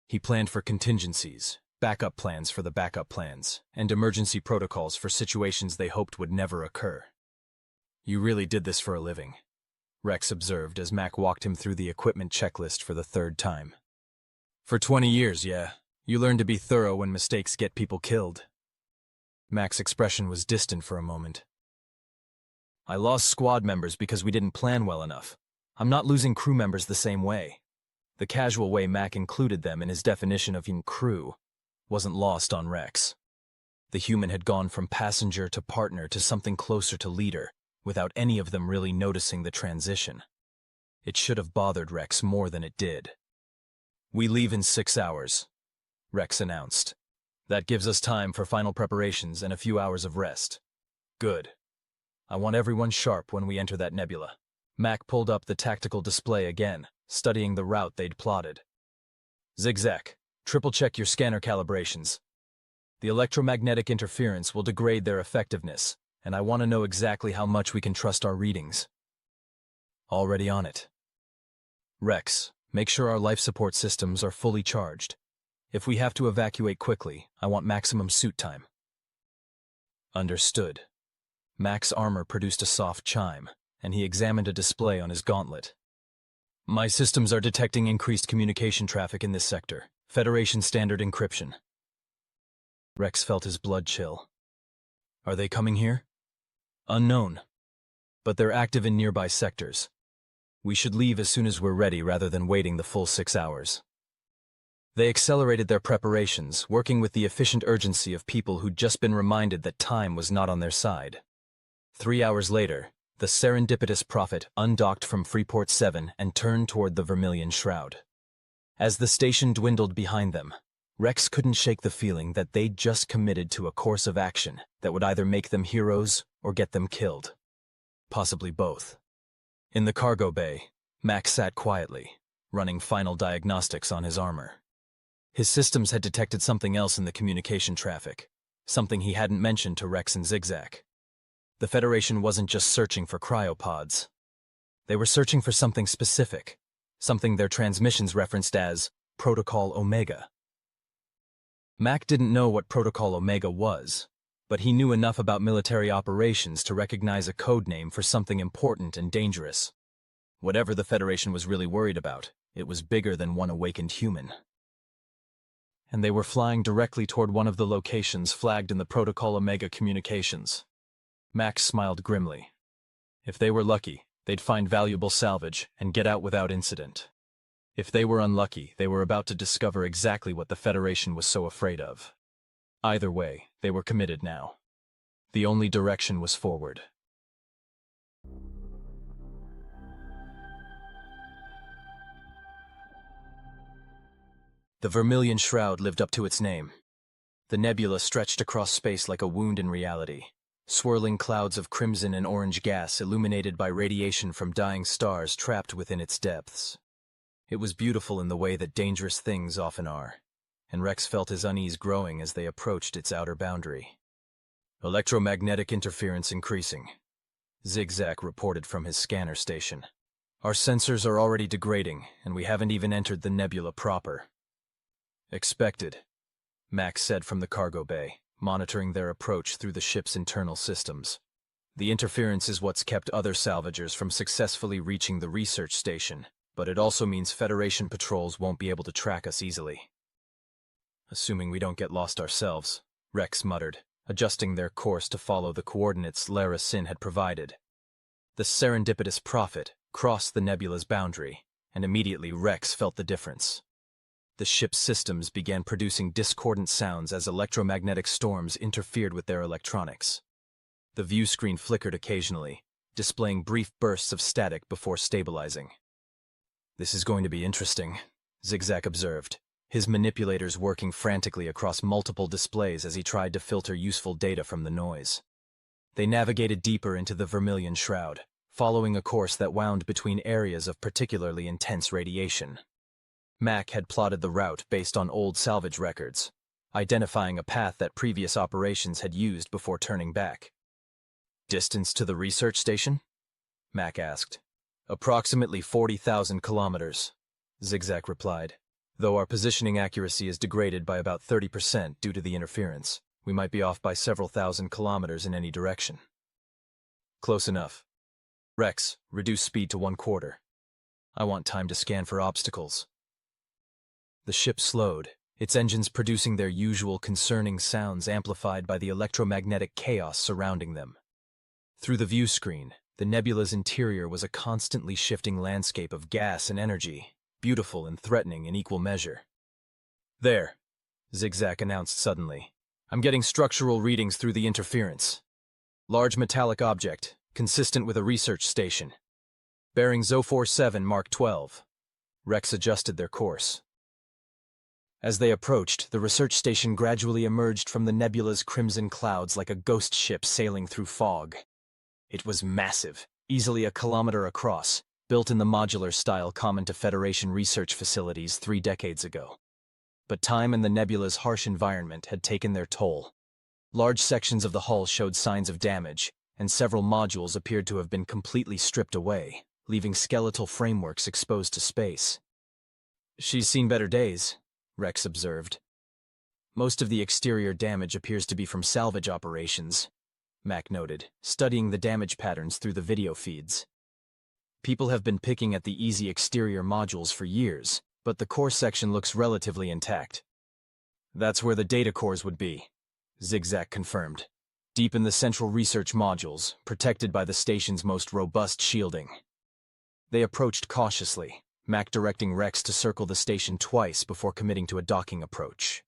[SPEAKER 1] He planned for contingencies, backup plans for the backup plans, and emergency protocols for situations they hoped would never occur. "You really did this for a living," Rex observed as Mac walked him through the equipment checklist for the third time. "For 20 years, yeah. You learn to be thorough when mistakes get people killed." Mac's expression was distant for a moment. "I lost squad members because we didn't plan well enough. I'm not losing crew members the same way." The casual way Mac included them in his definition of crew wasn't lost on Rex. The human had gone from passenger to partner to something closer to leader, without any of them really noticing the transition. It should have bothered Rex more than it did. "We leave in 6 hours," Rex announced. "That gives us time for final preparations and a few hours of rest." "Good. I want everyone sharp when we enter that nebula." Mac pulled up the tactical display again, studying the route they'd plotted. "Zigzag, triple-check your scanner calibrations. The electromagnetic interference will degrade their effectiveness, and I want to know exactly how much we can trust our readings." "Already on it." "Rex, make sure our life support systems are fully charged. If we have to evacuate quickly, I want maximum suit time." "Understood." Mac's armor produced a soft chime, and he examined a display on his gauntlet. "My systems are detecting increased communication traffic in this sector. Federation standard encryption." Rex felt his blood chill. "Are they coming here?" "Unknown. But they're active in nearby sectors. We should leave as soon as we're ready rather than waiting the full 6 hours." They accelerated their preparations, working with the efficient urgency of people who'd just been reminded that time was not on their side. 3 hours later, the serendipitous Prophet undocked from Freeport 7 and turned toward the Vermilion Shroud. As the station dwindled behind them, Rex couldn't shake the feeling that they'd just committed to a course of action that would either make them heroes or get them killed. Possibly both. In the cargo bay, Mac sat quietly, running final diagnostics on his armor. His systems had detected something else in the communication traffic, something he hadn't mentioned to Rex and Zigzag. The Federation wasn't just searching for cryopods. They were searching for something specific, something their transmissions referenced as Protocol Omega. Mac didn't know what Protocol Omega was, but he knew enough about military operations to recognize a code name for something important and dangerous. Whatever the Federation was really worried about, it was bigger than one awakened human. And they were flying directly toward one of the locations flagged in the Protocol Omega communications. Max smiled grimly. If they were lucky, they'd find valuable salvage and get out without incident. If they were unlucky, they were about to discover exactly what the Federation was so afraid of. Either way, they were committed now. The only direction was forward. The Vermilion Shroud lived up to its name. The nebula stretched across space like a wound in reality, swirling clouds of crimson and orange gas illuminated by radiation from dying stars trapped within its depths. It was beautiful in the way that dangerous things often are, and Rex felt his unease growing as they approached its outer boundary. Electromagnetic interference increasing, Zigzag reported from his scanner station. Our sensors are already degrading, and we haven't even entered the nebula proper. Expected, Max said from the cargo bay, monitoring their approach through the ship's internal systems. The interference is what's kept other salvagers from successfully reaching the research station, but it also means Federation patrols won't be able to track us easily. Assuming we don't get lost ourselves, Rex muttered, adjusting their course to follow the coordinates Lara Sin had provided. The serendipitous prophet crossed the nebula's boundary, and immediately Rex felt the difference. The ship's systems began producing discordant sounds as electromagnetic storms interfered with their electronics. The view screen flickered occasionally, displaying brief bursts of static before stabilizing. This is going to be interesting, Zigzag observed, his manipulators working frantically across multiple displays as he tried to filter useful data from the noise. They navigated deeper into the Vermilion Shroud, following a course that wound between areas of particularly intense radiation. Mac had plotted the route based on old salvage records, identifying a path that previous operations had used before turning back. Distance to the research station? Mac asked. Approximately 40,000 kilometers, Zigzag replied. Though our positioning accuracy is degraded by about 30% due to the interference, we might be off by several thousand kilometers in any direction. Close enough. Rex, reduce speed to 1/4. I want time to scan for obstacles. The ship slowed, its engines producing their usual concerning sounds amplified by the electromagnetic chaos surrounding them. Through the view screen, the nebula's interior was a constantly shifting landscape of gas and energy, beautiful and threatening in equal measure. There, Zigzag announced suddenly. I'm getting structural readings through the interference. Large metallic object, consistent with a research station. Bearing 047 Mark 12. Rex adjusted their course. As they approached, the research station gradually emerged from the nebula's crimson clouds like a ghost ship sailing through fog. It was massive, easily a kilometer across, built in the modular style common to Federation research facilities 3 decades ago. But time and the nebula's harsh environment had taken their toll. Large sections of the hull showed signs of damage, and several modules appeared to have been completely stripped away, leaving skeletal frameworks exposed to space. She's seen better days, Rex observed. Most of the exterior damage appears to be from salvage operations, Mac noted, studying the damage patterns through the video feeds. People have been picking at the easy exterior modules for years, but the core section looks relatively intact. That's where the data cores would be, Zigzag confirmed, deep in the central research modules, protected by the station's most robust shielding. They approached cautiously, Mac directing Rex to circle the station twice before committing to a docking approach.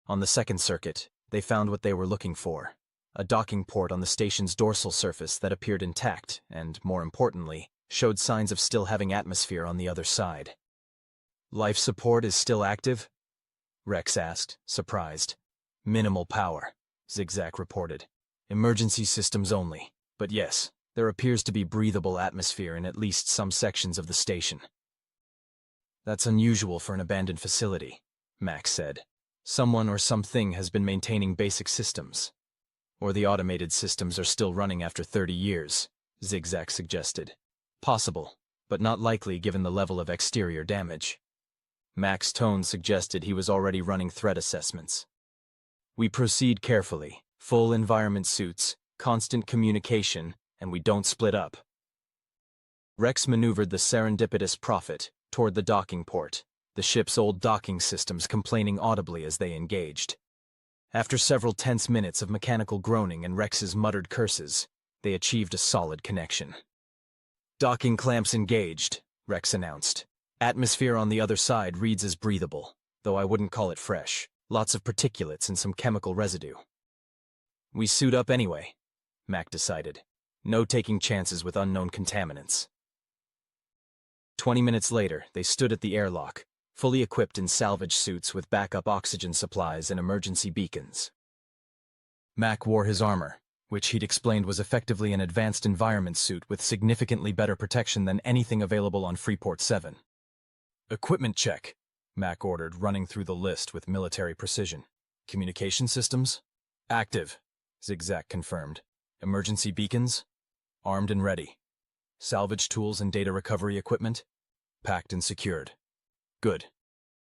[SPEAKER 1] On the second circuit, they found what they were looking for, a docking port on the station's dorsal surface that appeared intact and, more importantly, showed signs of still having atmosphere on the other side. Life support is still active? Rex asked, surprised. Minimal power, Zigzag reported. Emergency systems only, but yes, there appears to be breathable atmosphere in at least some sections of the station. That's unusual for an abandoned facility, Max said. Someone or something has been maintaining basic systems. Or the automated systems are still running after 30 years, Zigzag suggested. Possible, but not likely given the level of exterior damage. Mac's tone suggested he was already running threat assessments. We proceed carefully, full environment suits, constant communication, and we don't split up. Rex maneuvered the serendipitous Prophet toward the docking port, the ship's old docking systems complaining audibly as they engaged. After several tense minutes of mechanical groaning and Rex's muttered curses, they achieved a solid connection. Docking clamps engaged, Rex announced. Atmosphere on the other side reads as breathable, though I wouldn't call it fresh. Lots of particulates and some chemical residue. We suit up anyway, Mac decided. No taking chances with unknown contaminants. 20 minutes later, they stood at the airlock, fully equipped in salvage suits with backup oxygen supplies and emergency beacons. Mac wore his armor, which he'd explained was effectively an advanced environment suit with significantly better protection than anything available on Freeport 7. Equipment check, Mac ordered, running through the list with military precision. Communication systems? Active, Zigzag confirmed. Emergency beacons? Armed and ready. Salvage tools and data recovery equipment? Packed and secured. Good.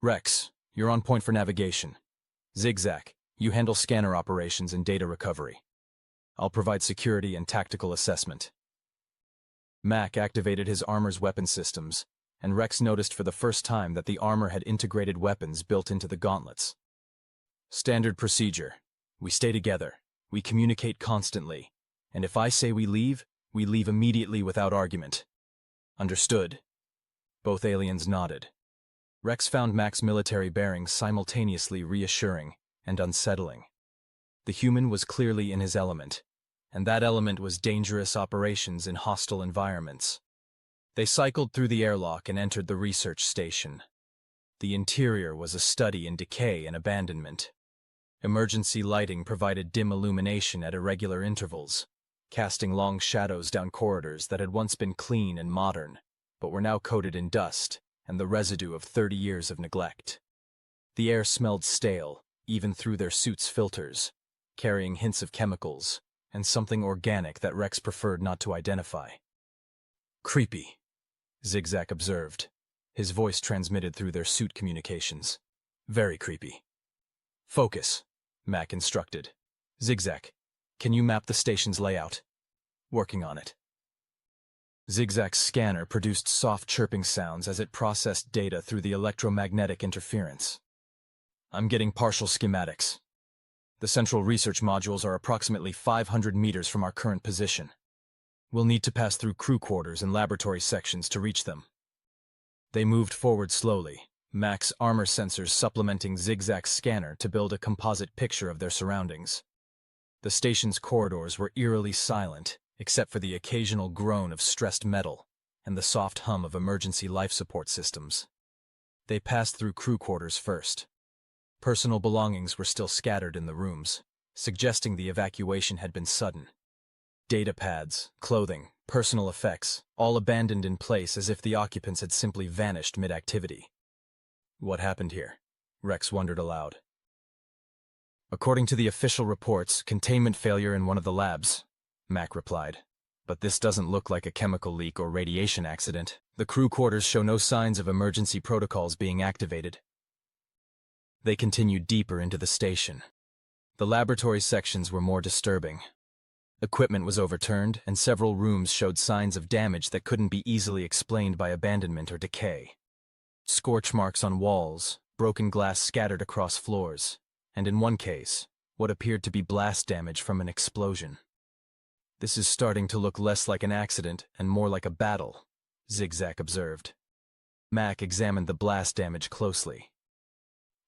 [SPEAKER 1] Rex, you're on point for navigation. Zigzag, you handle scanner operations and data recovery. I'll provide security and tactical assessment. Mac activated his armor's weapon systems, and Rex noticed for the first time that the armor had integrated weapons built into the gauntlets. Standard procedure. We stay together. We communicate constantly. And if I say we leave immediately without argument. Understood? Both aliens nodded. Rex found Mac's military bearings simultaneously reassuring and unsettling. The human was clearly in his element, and that element was dangerous operations in hostile environments. They cycled through the airlock and entered the research station. The interior was a study in decay and abandonment. Emergency lighting provided dim illumination at irregular intervals, casting long shadows down corridors that had once been clean and modern, but were now coated in dust and the residue of 30 years of neglect. The air smelled stale, even through their suits' filters, carrying hints of chemicals and something organic that Rex preferred not to identify. Creepy, Zigzag observed, his voice transmitted through their suit communications. Very creepy. Focus, Mac instructed. Zigzag, can you map the station's layout? Working on it. Zigzag's scanner produced soft chirping sounds as it processed data through the electromagnetic interference. I'm getting partial schematics. The central research modules are approximately 500 meters from our current position. We'll need to pass through crew quarters and laboratory sections to reach them. They moved forward slowly, Mac's armor sensors supplementing Zigzag's scanner to build a composite picture of their surroundings. The station's corridors were eerily silent, except for the occasional groan of stressed metal and the soft hum of emergency life support systems. They passed through crew quarters first. Personal belongings were still scattered in the rooms, suggesting the evacuation had been sudden. Data pads, clothing, personal effects, all abandoned in place as if the occupants had simply vanished mid-activity. What happened here? Rex wondered aloud. According to the official reports, containment failure in one of the labs, Mac replied. But this doesn't look like a chemical leak or radiation accident. The crew quarters show no signs of emergency protocols being activated. They continued deeper into the station. The laboratory sections were more disturbing. Equipment was overturned, and several rooms showed signs of damage that couldn't be easily explained by abandonment or decay. Scorch marks on walls, broken glass scattered across floors, and in one case, what appeared to be blast damage from an explosion. This is starting to look less like an accident and more like a battle, Zigzag observed. Mac examined the blast damage closely.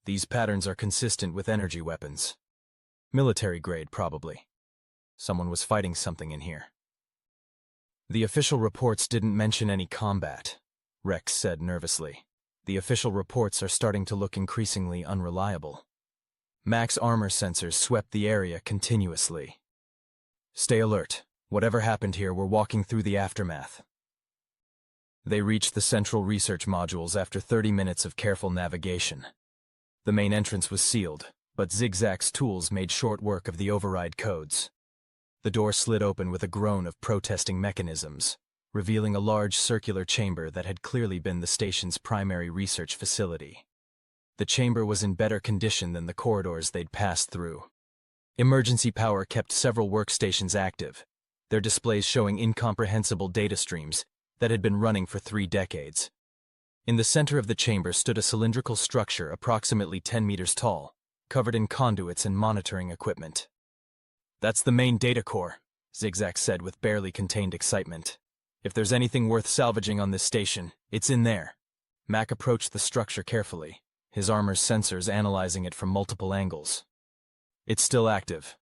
[SPEAKER 1] These patterns are consistent with energy weapons. Military grade, probably. Someone was fighting something in here. The official reports didn't mention any combat, Rex said nervously. The official reports are starting to look increasingly unreliable. Mac's armor sensors swept the area continuously. Stay alert. Whatever happened here, we're walking through the aftermath. They reached the central research modules after 30 minutes of careful navigation. The main entrance was sealed, but Zigzag's tools made short work of the override codes. The door slid open with a groan of protesting mechanisms, revealing a large circular chamber that had clearly been the station's primary research facility. The chamber was in better condition than the corridors they'd passed through. Emergency power kept several workstations active, their displays showing incomprehensible data streams that had been running for 3 decades. In the center of the chamber stood a cylindrical structure approximately 10 meters tall, covered in conduits and monitoring equipment. "That's the main data core," Zigzag said with barely contained excitement. "If there's anything worth salvaging on this station, it's in there." Mac approached the structure carefully, his armor's sensors analyzing it from multiple angles. "It's still active.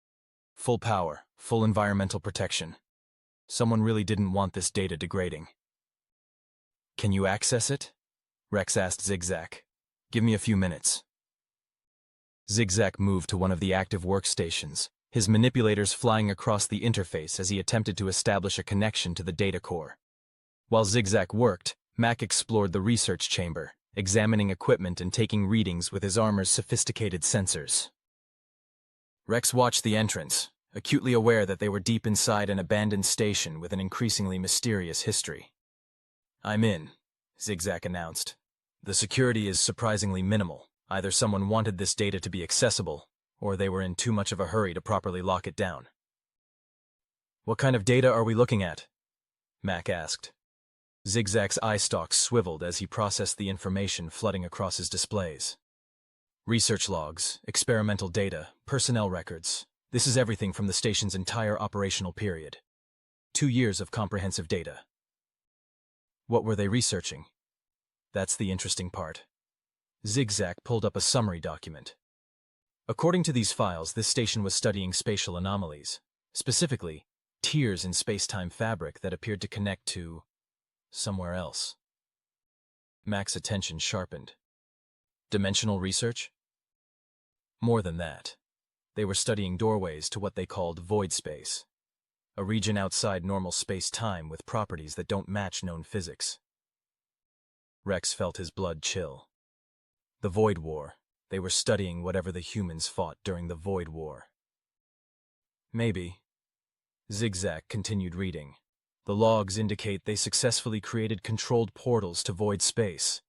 [SPEAKER 1] Full power, full environmental protection. Someone really didn't want this data degrading." "Can you access it?" Rex asked Zigzag. "Give me a few minutes." Zigzag moved to one of the active workstations, his manipulators flying across the interface as he attempted to establish a connection to the data core. While Zigzag worked, Mac explored the research chamber, examining equipment and taking readings with his armor's sophisticated sensors. Rex watched the entrance, acutely aware that they were deep inside an abandoned station with an increasingly mysterious history. "I'm in," Zigzag announced. "The security is surprisingly minimal. Either someone wanted this data to be accessible, or they were in too much of a hurry to properly lock it down." "What kind of data are we looking at?" Mac asked. Zigzag's eye stalks swiveled as he processed the information flooding across his displays. "Research logs, experimental data, personnel records. This is everything from the station's entire operational period. 2 years of comprehensive data." "What were they researching?" "That's the interesting part." Zigzag pulled up a summary document. According to these files, this station was studying spatial anomalies, specifically tears in space-time fabric that appeared to connect to somewhere else. Mac's attention sharpened. Dimensional research? More than that. They were studying doorways to what they called void space, a region outside normal space-time with properties that don't match known physics. Rex felt his blood chill. The Void War. They were studying whatever the humans fought during the Void War. "Maybe." Zigzag continued reading. The logs indicate they successfully created controlled portals to void space.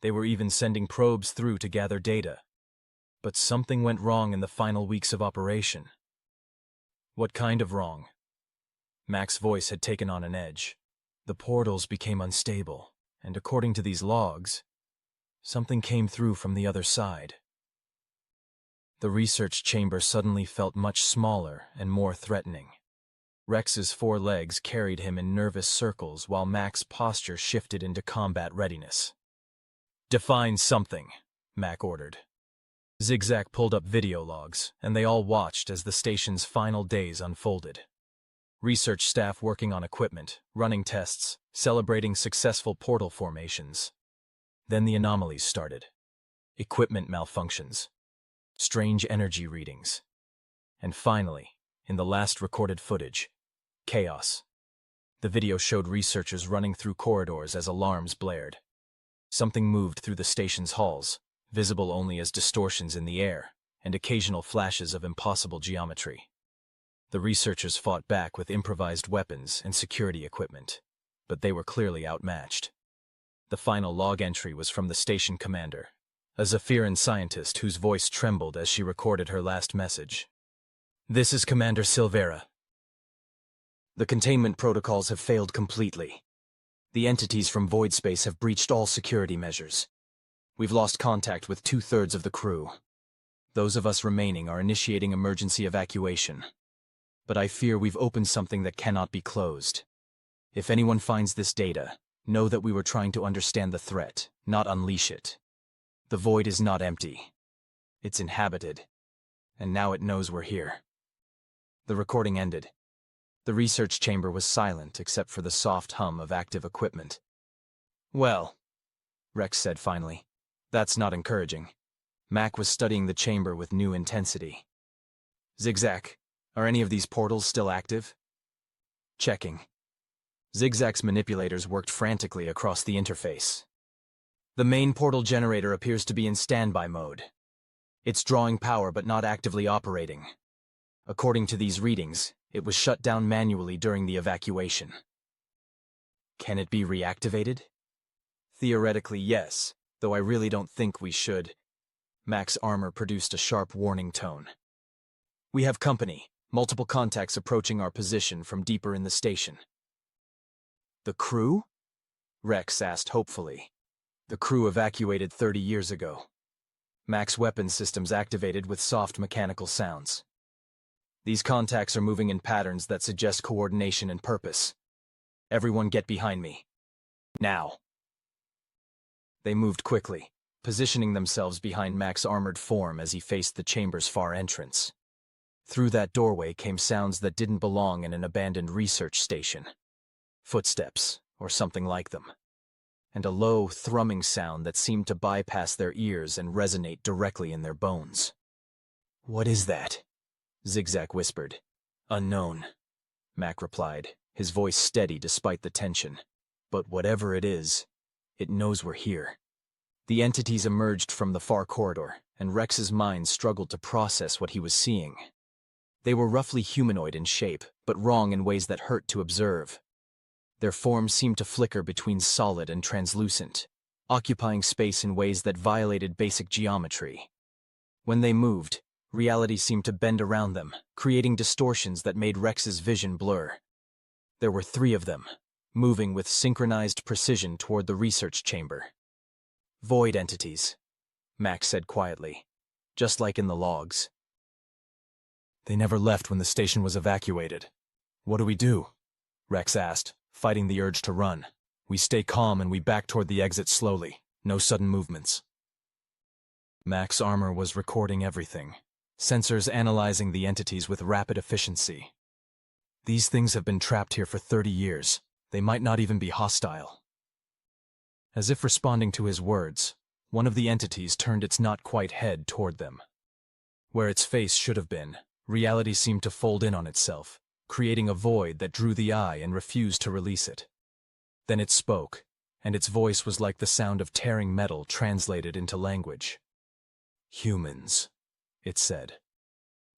[SPEAKER 1] They were even sending probes through to gather data. But something went wrong in the final weeks of operation. "What kind of wrong?" Mac's voice had taken on an edge. "The portals became unstable, and according to these logs, something came through from the other side." The research chamber suddenly felt much smaller and more threatening. Rex's 4 legs carried him in nervous circles while Mac's posture shifted into combat readiness. "Define something," Mac ordered. Zigzag pulled up video logs, and they all watched as the station's final days unfolded. Research staff working on equipment, running tests, celebrating successful portal formations. Then the anomalies started. Equipment malfunctions, strange energy readings, and finally, in the last recorded footage, chaos. The video showed researchers running through corridors as alarms blared. Something moved through the station's halls, visible only as distortions in the air, and occasional flashes of impossible geometry. The researchers fought back with improvised weapons and security equipment, but they were clearly outmatched. The final log entry was from the station commander, a Zephyran scientist whose voice trembled as she recorded her last message. "This is Commander Silvera. The containment protocols have failed completely. The entities from void space have breached all security measures. We've lost contact with 2/3 of the crew. Those of us remaining are initiating emergency evacuation. But I fear we've opened something that cannot be closed. If anyone finds this data, know that we were trying to understand the threat, not unleash it. The void is not empty. It's inhabited, and now it knows we're here." The recording ended. The research chamber was silent except for the soft hum of active equipment. "Well," Rex said finally, "that's not encouraging." Mac was studying the chamber with new intensity. "Zigzag, are any of these portals still active?" "Checking." Zigzag's manipulators worked frantically across the interface. "The main portal generator appears to be in standby mode. It's drawing power but not actively operating. According to these readings, it was shut down manually during the evacuation." Can it be reactivated? Theoretically, yes, though I really don't think we should. Mac's armor produced a sharp warning tone. We have company, multiple contacts approaching our position from deeper in the station. The crew? Rex asked hopefully. The crew evacuated 30 years ago. Mac's weapon systems activated with soft mechanical sounds. These contacts are moving in patterns that suggest coordination and purpose. Everyone get behind me. Now. They moved quickly, positioning themselves behind Mac's armored form as he faced the chamber's far entrance. Through that doorway came sounds that didn't belong in an abandoned research station. Footsteps, or something like them. And a low, thrumming sound that seemed to bypass their ears and resonate directly in their bones. What is that? Zigzag whispered. Unknown, Mac replied, his voice steady despite the tension. But whatever it is, it knows we're here. The entities emerged from the far corridor, and Rex's mind struggled to process what he was seeing. They were roughly humanoid in shape, but wrong in ways that hurt to observe. Their forms seemed to flicker between solid and translucent, occupying space in ways that violated basic geometry. When they moved, reality seemed to bend around them, creating distortions that made Rex's vision blur. There were 3 of them, moving with synchronized precision toward the research chamber. Void entities, Max said quietly, just like in the logs. They never left when the station was evacuated. What do we do? Rex asked, fighting the urge to run. We stay calm and we back toward the exit slowly, no sudden movements. Mac's armor was recording everything, sensors analyzing the entities with rapid efficiency. These things have been trapped here for 30 years. They might not even be hostile. As if responding to his words, one of the entities turned its not-quite head toward them. Where its face should have been, reality seemed to fold in on itself, creating a void that drew the eye and refused to release it. Then it spoke, and its voice was like the sound of tearing metal translated into language. Humans, it said.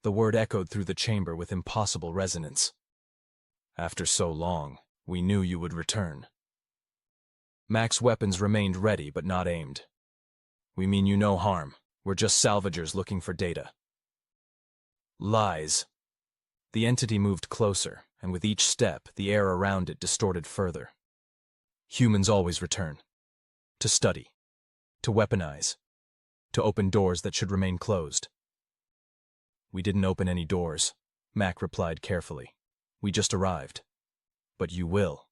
[SPEAKER 1] The word echoed through the chamber with impossible resonance. After so long, we knew you would return. Mac's weapons remained ready but not aimed. We mean you no harm. We're just salvagers looking for data. Lies. The entity moved closer, and with each step, the air around it distorted further. Humans always return. To study. To weaponize. To open doors that should remain closed. We didn't open any doors, Mac replied carefully. We just arrived. But you will.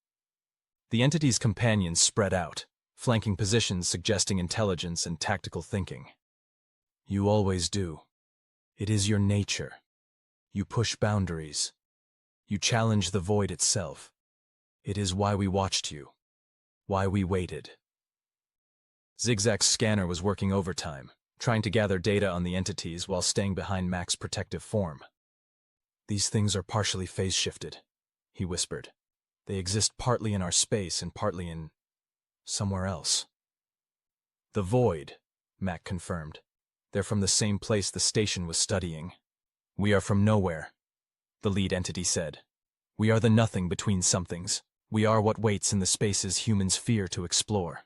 [SPEAKER 1] The entity's companions spread out, flanking positions suggesting intelligence and tactical thinking. You always do. It is your nature. You push boundaries. You challenge the void itself. It is why we watched you. Why we waited. Zigzag's scanner was working overtime, trying to gather data on the entities while staying behind Mac's protective form. These things are partially phase-shifted, he whispered. They exist partly in our space and partly in somewhere else. The void, Mac confirmed. They're from the same place the station was studying. We are from nowhere, the lead entity said. We are the nothing between somethings. We are what waits in the spaces humans fear to explore.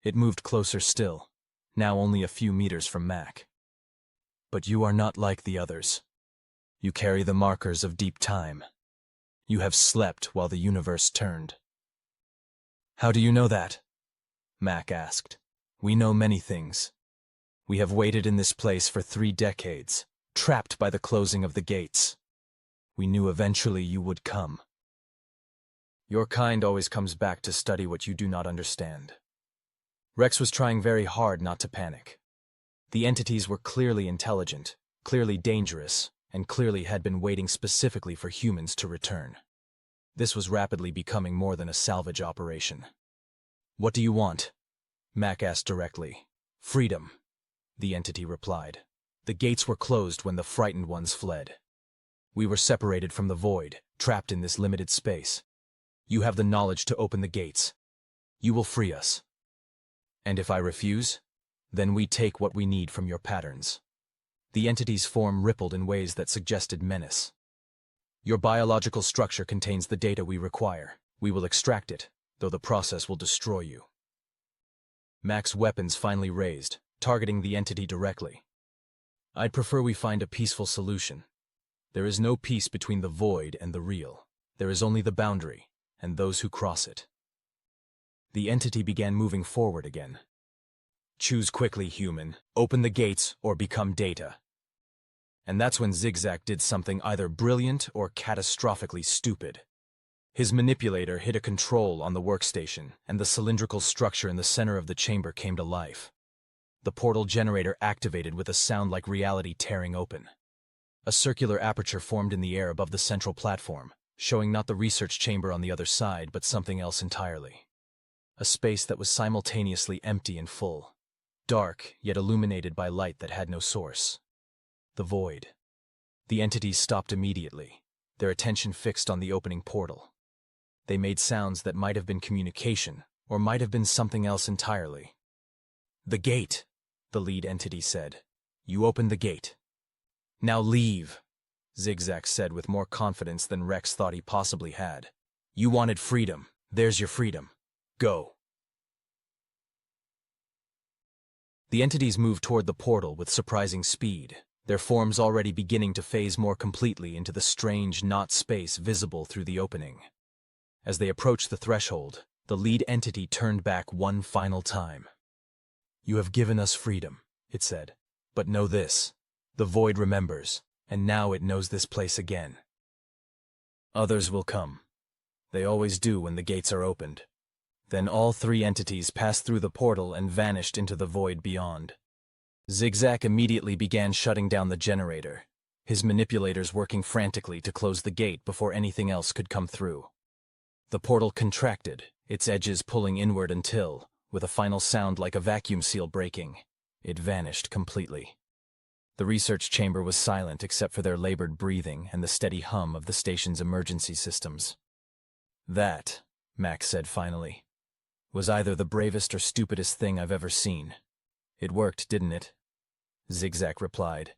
[SPEAKER 1] It moved closer still, now only a few meters from Mac. But you are not like the others. You carry the markers of deep time. You have slept while the universe turned. How do you know that? Mac asked. We know many things. We have waited in this place for 3 decades, trapped by the closing of the gates. We knew eventually you would come. Your kind always comes back to study what you do not understand. Rex was trying very hard not to panic. The entities were clearly intelligent, clearly dangerous, and clearly had been waiting specifically for humans to return. This was rapidly becoming more than a salvage operation. What do you want? Mac asked directly. Freedom, the entity replied. The gates were closed when the frightened ones fled. We were separated from the void, trapped in this limited space. You have the knowledge to open the gates. You will free us. And if I refuse, then we take what we need from your patterns. The entity's form rippled in ways that suggested menace. Your biological structure contains the data we require. We will extract it, though the process will destroy you. Mac's weapons finally raised, targeting the entity directly. I'd prefer we find a peaceful solution. There is no peace between the void and the real. There is only the boundary, and those who cross it. The entity began moving forward again. Choose quickly, human. Open the gates or become data. And that's when Zigzag did something either brilliant or catastrophically stupid. His manipulator hit a control on the workstation, and the cylindrical structure in the center of the chamber came to life. The portal generator activated with a sound like reality tearing open. A circular aperture formed in the air above the central platform, showing not the research chamber on the other side, but something else entirely. A space that was simultaneously empty and full. Dark, yet illuminated by light that had no source. The void. The entities stopped immediately, their attention fixed on the opening portal. They made sounds that might have been communication, or might have been something else entirely. "The gate," the lead entity said. "You opened the gate. Now leave," Zigzag said with more confidence than Rex thought he possibly had. "You wanted freedom. There's your freedom. Go." The entities moved toward the portal with surprising speed, their forms already beginning to phase more completely into the strange not space visible through the opening. As they approached the threshold, the lead entity turned back one final time. "You have given us freedom," it said. "But know this. The void remembers, and now it knows this place again. Others will come. They always do when the gates are opened." Then all three entities passed through the portal and vanished into the void beyond. Zigzag immediately began shutting down the generator, his manipulators working frantically to close the gate before anything else could come through. The portal contracted, its edges pulling inward until, with a final sound like a vacuum seal breaking, it vanished completely. The research chamber was silent except for their labored breathing and the steady hum of the station's emergency systems. "That," Mac said finally, "was either the bravest or stupidest thing I've ever seen. It worked, didn't it?" Zigzag replied,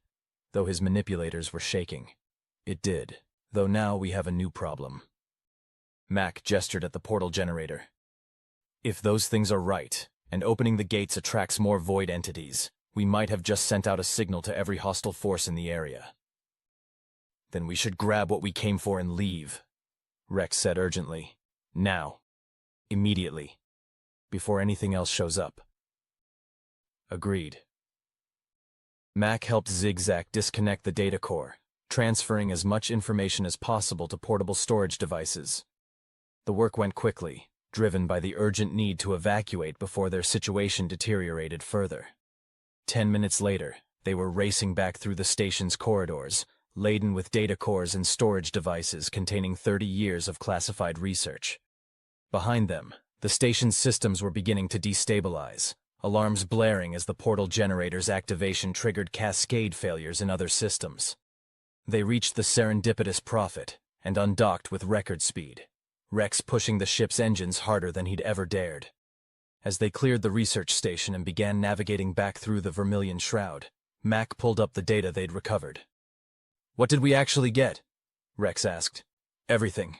[SPEAKER 1] though his manipulators were shaking. "It did, though now we have a new problem." Mac gestured at the portal generator. "If those things are right, and opening the gates attracts more void entities, we might have just sent out a signal to every hostile force in the area." "Then we should grab what we came for and leave," Rex said urgently. "Now. Immediately. Before anything else shows up." Agreed. Mac helped Zigzag disconnect the data core, transferring as much information as possible to portable storage devices. The work went quickly, driven by the urgent need to evacuate before their situation deteriorated further. 10 minutes later, they were racing back through the station's corridors, laden with data cores and storage devices containing 30 years of classified research. Behind them, the station's systems were beginning to destabilize, alarms blaring as the portal generator's activation triggered cascade failures in other systems. They reached the serendipitous Prophet and undocked with record speed, Rex pushing the ship's engines harder than he'd ever dared. As they cleared the research station and began navigating back through the Vermilion Shroud, Mac pulled up the data they'd recovered. "What did we actually get?" Rex asked. "Everything,"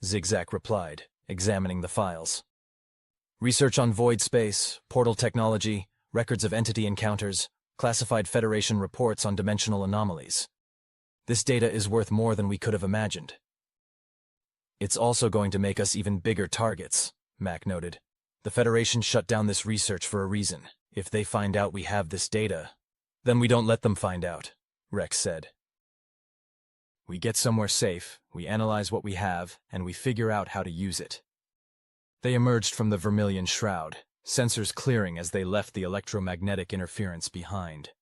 [SPEAKER 1] Zigzag replied, examining the files. "Research on void space, portal technology, records of entity encounters, classified Federation reports on dimensional anomalies. This data is worth more than we could have imagined." "It's also going to make us even bigger targets," Mac noted. "The Federation shut down this research for a reason. If they find out we have this data, then we don't let them find out," Rex said. "We get somewhere safe, we analyze what we have, and we figure out how to use it." They emerged from the Vermilion Shroud, sensors clearing as they left the electromagnetic interference behind.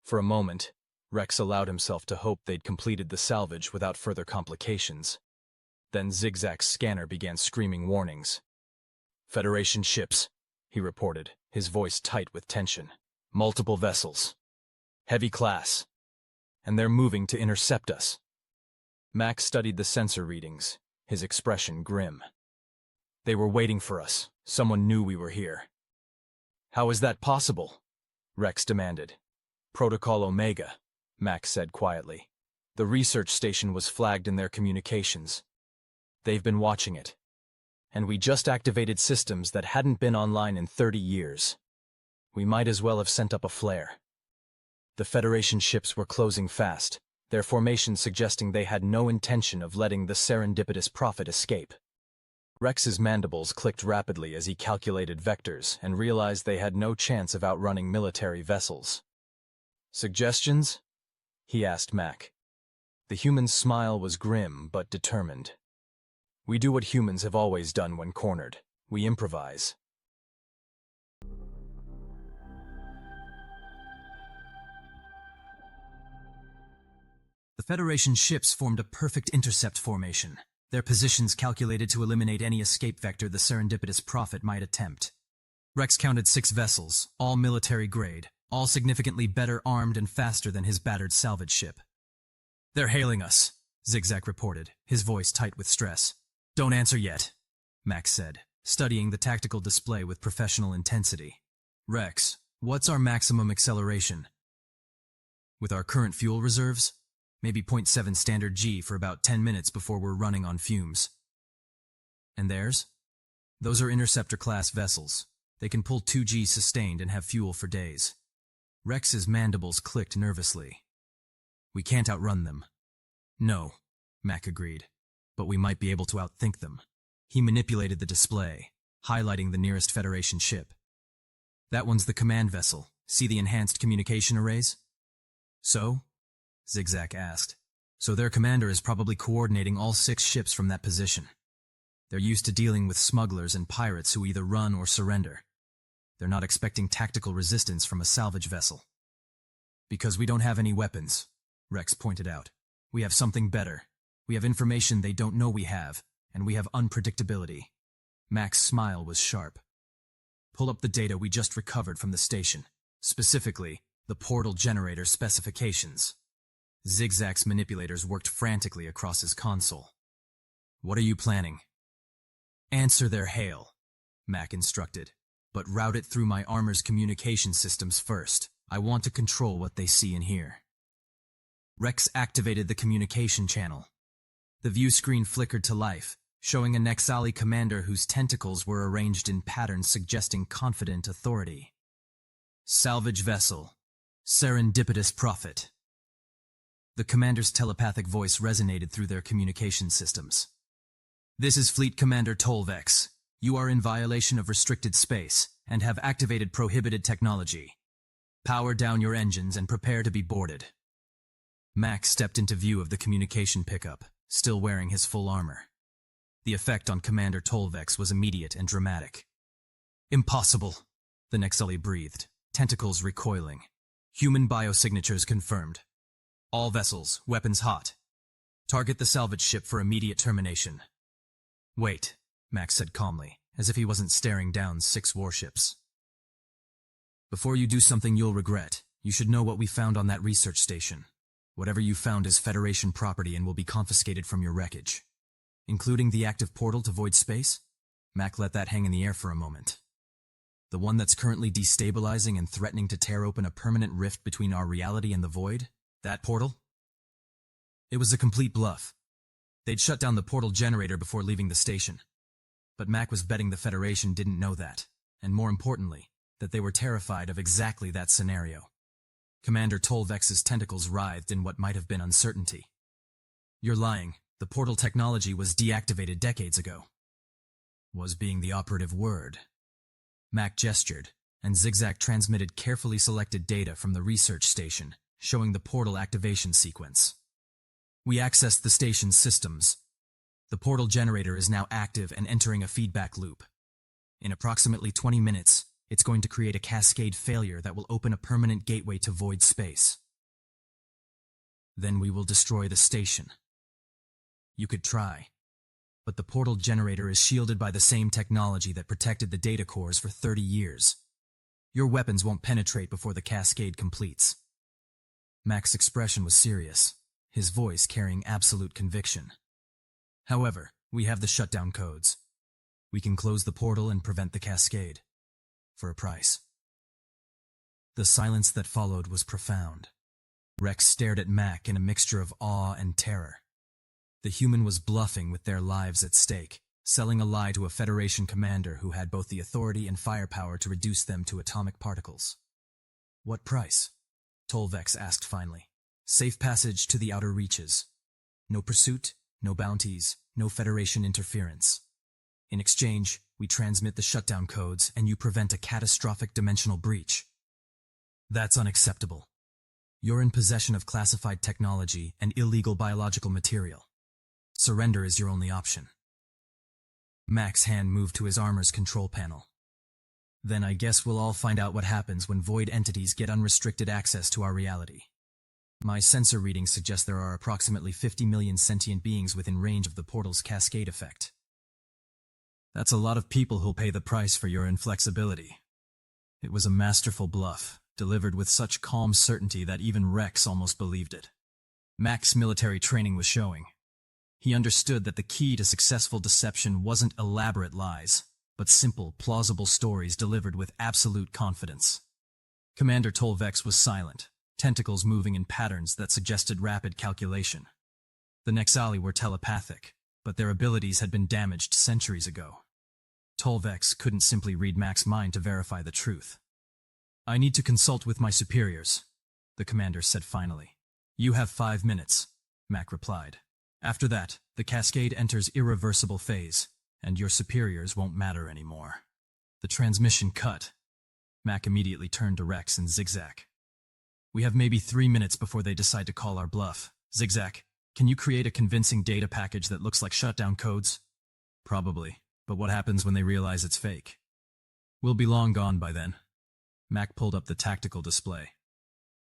[SPEAKER 1] For a moment, Rex allowed himself to hope they'd completed the salvage without further complications. Then Zigzag's scanner began screaming warnings. "Federation ships," he reported, his voice tight with tension. "Multiple vessels. Heavy class. And they're moving to intercept us." Max studied the sensor readings, his expression grim. "They were waiting for us. Someone knew we were here." "How is that possible?" Rex demanded. "Protocol Omega," Max said quietly. "The research station was flagged in their communications. They've been watching it. And we just activated systems that hadn't been online in 30 years. We might as well have sent up a flare. The Federation ships were closing fast, their formation suggesting they had no intention of letting the serendipitous prophet escape. Rex's mandibles clicked rapidly as he calculated vectors and realized they had no chance of outrunning military vessels. "Suggestions?" he asked Mac. The human's smile was grim but determined. "We do what humans have always done when cornered. We improvise." The Federation ships formed a perfect intercept formation, their positions calculated to eliminate any escape vector the serendipitous prophet might attempt. Rex counted 6 vessels, all military grade, all significantly better armed and faster than his battered salvage ship. "They're hailing us," Zigzag reported, his voice tight with stress. "Don't answer yet," Max said, studying the tactical display with professional intensity. "Rex, what's our maximum acceleration?" "With our current fuel reserves? Maybe 0.7 standard G for about 10 minutes before we're running on fumes." "And theirs?" "Those are interceptor-class vessels. They can pull 2G sustained and have fuel for days." Rex's mandibles clicked nervously. "We can't outrun them." "No," Mac agreed, "but we might be able to outthink them." He manipulated the display, highlighting the nearest Federation ship. "That one's the command vessel. See the enhanced communication arrays?" "So?" Zigzag asked. "So their commander is probably coordinating all 6 ships from that position. They're used to dealing with smugglers and pirates who either run or surrender. They're not expecting tactical resistance from a salvage vessel." "Because we don't have any weapons," Rex pointed out. "We have something better. We have information they don't know we have, and we have unpredictability." Mac's smile was sharp. "Pull up the data we just recovered from the station, specifically the portal generator specifications." Zigzag's manipulators worked frantically across his console. "What are you planning?" "Answer their hail," Mac instructed, "but route it through my armor's communication systems first. I want to control what they see and hear." Rex activated the communication channel. The view screen flickered to life, showing a Nexali commander whose tentacles were arranged in patterns suggesting confident authority. "Salvage vessel. Serendipitous prophet." The commander's telepathic voice resonated through their communication systems. "This is Fleet Commander Tolvex. You are in violation of restricted space and have activated prohibited technology. Power down your engines and prepare to be boarded." Max stepped into view of the communication pickup, still wearing his full armor. The effect on Commander Tolvex was immediate and dramatic. "Impossible," the Nexali breathed, tentacles recoiling. "Human biosignatures confirmed. All vessels, weapons hot. Target the salvage ship for immediate termination." "Wait," Max said calmly, as if he wasn't staring down 6 warships. "Before you do something you'll regret, you should know what we found on that research station. Whatever you found is Federation property and will be confiscated from your wreckage." "Including the active portal to void space?" Mac let that hang in the air for a moment. "The one that's currently destabilizing and threatening to tear open a permanent rift between our reality and the void? That portal?" It was a complete bluff. They'd shut down the portal generator before leaving the station. But Mac was betting the Federation didn't know that, and more importantly, that they were terrified of exactly that scenario. Commander Tolvex's tentacles writhed in what might have been uncertainty. "You're lying. The portal technology was deactivated decades ago." Was being the operative word. Mac gestured, and Zigzag transmitted carefully selected data from the research station, showing the portal activation sequence. "We accessed the station's systems. The portal generator is now active and entering a feedback loop. In approximately 20 minutes, it's going to create a cascade failure that will open a permanent gateway to void space. Then we will destroy the station. You could try, but the portal generator is shielded by the same technology that protected the data cores for 30 years. Your weapons won't penetrate before the cascade completes." Mac's expression was serious, his voice carrying absolute conviction. "However, we have the shutdown codes. We can close the portal and prevent the cascade. For a price." The silence that followed was profound. Rex stared at Mac in a mixture of awe and terror. The human was bluffing with their lives at stake, selling a lie to a Federation commander who had both the authority and firepower to reduce them to atomic particles. What price? Tolvex asked finally. Safe passage to the outer reaches. No pursuit, no bounties, no Federation interference. In exchange, we transmit the shutdown codes and you prevent a catastrophic dimensional breach. That's unacceptable. You're in possession of classified technology and illegal biological material. Surrender is your only option. Mac's hand moved to his armor's control panel. Then I guess we'll all find out what happens when void entities get unrestricted access to our reality. My sensor readings suggest there are approximately 50 million sentient beings within range of the portal's cascade effect. That's a lot of people who'll pay the price for your inflexibility. It was a masterful bluff, delivered with such calm certainty that even Rex almost believed it. Mac's military training was showing. He understood that the key to successful deception wasn't elaborate lies, but simple, plausible stories delivered with absolute confidence. Commander Tolvex was silent, tentacles moving in patterns that suggested rapid calculation. The Nexali were telepathic, but their abilities had been damaged centuries ago. Tolvex couldn't simply read Mac's mind to verify the truth. I need to consult with my superiors, the commander said finally. You have 5 minutes, Mac replied. After that, the cascade enters irreversible phase, and your superiors won't matter anymore. The transmission cut. Mac immediately turned to Rex and Zigzag. We have maybe 3 minutes before they decide to call our bluff. Zigzag, can you create a convincing data package that looks like shutdown codes? Probably, but what happens when they realize it's fake? We'll be long gone by then. Mac pulled up the tactical display.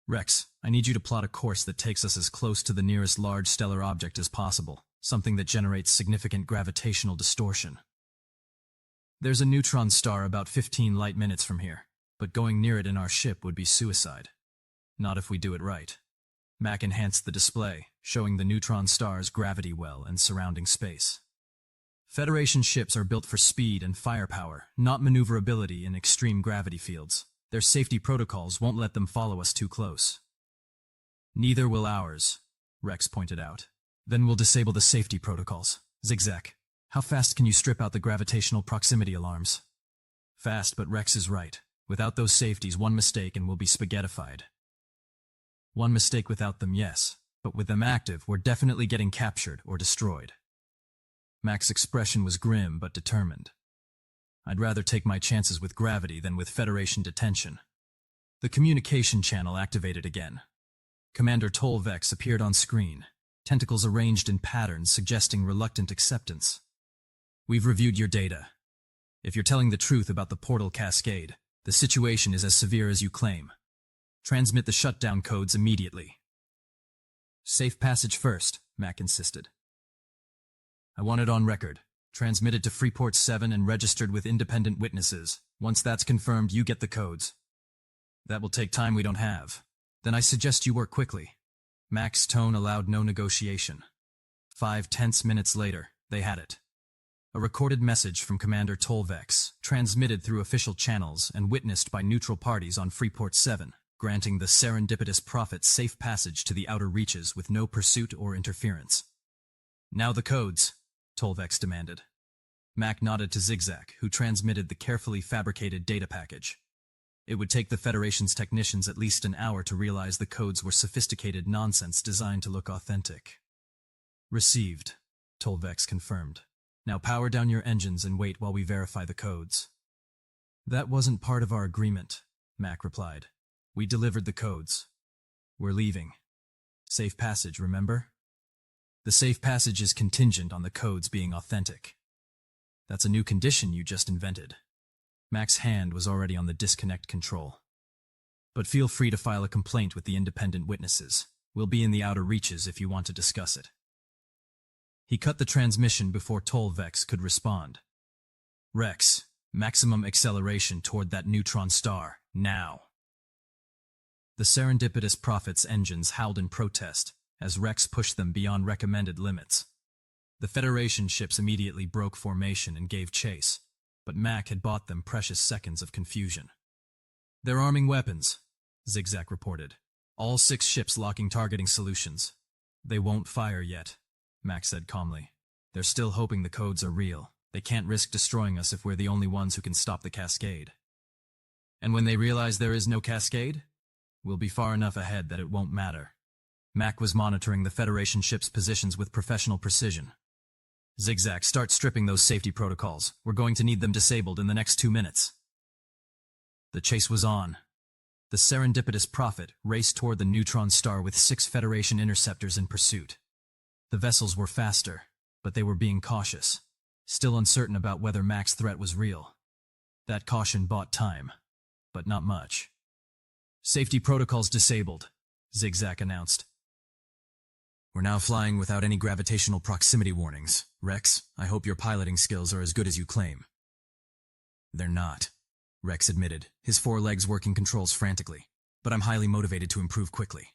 [SPEAKER 1] Rex, I need you to plot a course that takes us as close to the nearest large stellar object as possible, something that generates significant gravitational distortion. There's a neutron star about 15 light minutes from here, but going near it in our ship would be suicide. Not if we do it right. Mac enhanced the display, showing the neutron star's gravity well and surrounding space. Federation ships are built for speed and firepower, not maneuverability in extreme gravity fields. Their safety protocols won't let them follow us too close. Neither will ours, Rex pointed out. Then we'll disable the safety protocols. Zigzag, how fast can you strip out the gravitational proximity alarms? Fast, but Rex is right. Without those safeties, one mistake and we'll be spaghettified. One mistake without them, yes, but with them active, we're definitely getting captured or destroyed. Mac's expression was grim but determined. I'd rather take my chances with gravity than with Federation detention. The communication channel activated again. Commander Tolvex appeared on screen, tentacles arranged in patterns suggesting reluctant acceptance. We've reviewed your data. If you're telling the truth about the portal cascade, the situation is as severe as you claim. Transmit the shutdown codes immediately. Safe passage first, Mac insisted. I want it on record. Transmitted to Freeport 7 and registered with independent witnesses. Once that's confirmed, you get the codes. That will take time we don't have. Then I suggest you work quickly. Mac's tone allowed no negotiation. 5 tense minutes later, they had it. A recorded message from Commander Tolvex, transmitted through official channels and witnessed by neutral parties on Freeport 7, granting the serendipitous prophet safe passage to the outer reaches with no pursuit or interference. Now the codes, Tolvex demanded. Mac nodded to Zigzag, who transmitted the carefully fabricated data package. It would take the Federation's technicians at least an hour to realize the codes were sophisticated nonsense designed to look authentic. Received, Tolvex confirmed. Now power down your engines and wait while we verify the codes. That wasn't part of our agreement, Mac replied. We delivered the codes. We're leaving. Safe passage, remember? The safe passage is contingent on the codes being authentic. That's a new condition you just invented. Mac's hand was already on the disconnect control. But feel free to file a complaint with the independent witnesses. We'll be in the outer reaches if you want to discuss it. He cut the transmission before Tolvex could respond. Rex, maximum acceleration toward that neutron star, now. The serendipitous prophet's engines howled in protest as Rex pushed them beyond recommended limits. The Federation ships immediately broke formation and gave chase, but Mac had bought them precious seconds of confusion. They're arming weapons, Zigzag reported. All 6 ships locking targeting solutions. They won't fire yet, Mac said calmly. They're still hoping the codes are real. They can't risk destroying us if we're the only ones who can stop the cascade. And when they realize there is no cascade, we'll be far enough ahead that it won't matter. Mac was monitoring the Federation ship's positions with professional precision. Zigzag, start stripping those safety protocols. We're going to need them disabled in the next 2 minutes. The chase was on. The serendipitous Prophet raced toward the neutron star with 6 Federation interceptors in pursuit. The vessels were faster, but they were being cautious, still uncertain about whether Mac's threat was real. That caution bought time, but not much. Safety protocols disabled, Zigzag announced. We're now flying without any gravitational proximity warnings. Rex, I hope your piloting skills are as good as you claim. They're not, Rex admitted, his 4 legs working controls frantically. But I'm highly motivated to improve quickly.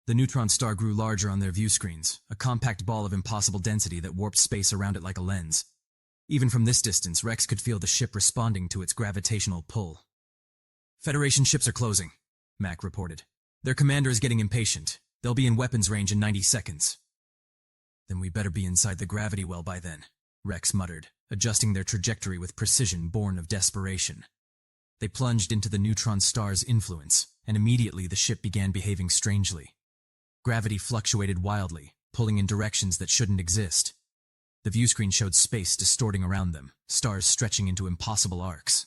[SPEAKER 1] The neutron star grew larger on their view screens, a compact ball of impossible density that warped space around it like a lens. Even from this distance, Rex could feel the ship responding to its gravitational pull. Federation ships are closing, Mac reported. Their commander is getting impatient. They'll be in weapons range in 90 seconds. Then we better be inside the gravity well by then, Rex muttered, adjusting their trajectory with precision born of desperation. They plunged into the neutron star's influence, and immediately the ship began behaving strangely. Gravity fluctuated wildly, pulling in directions that shouldn't exist. The viewscreen showed space distorting around them, stars stretching into impossible arcs.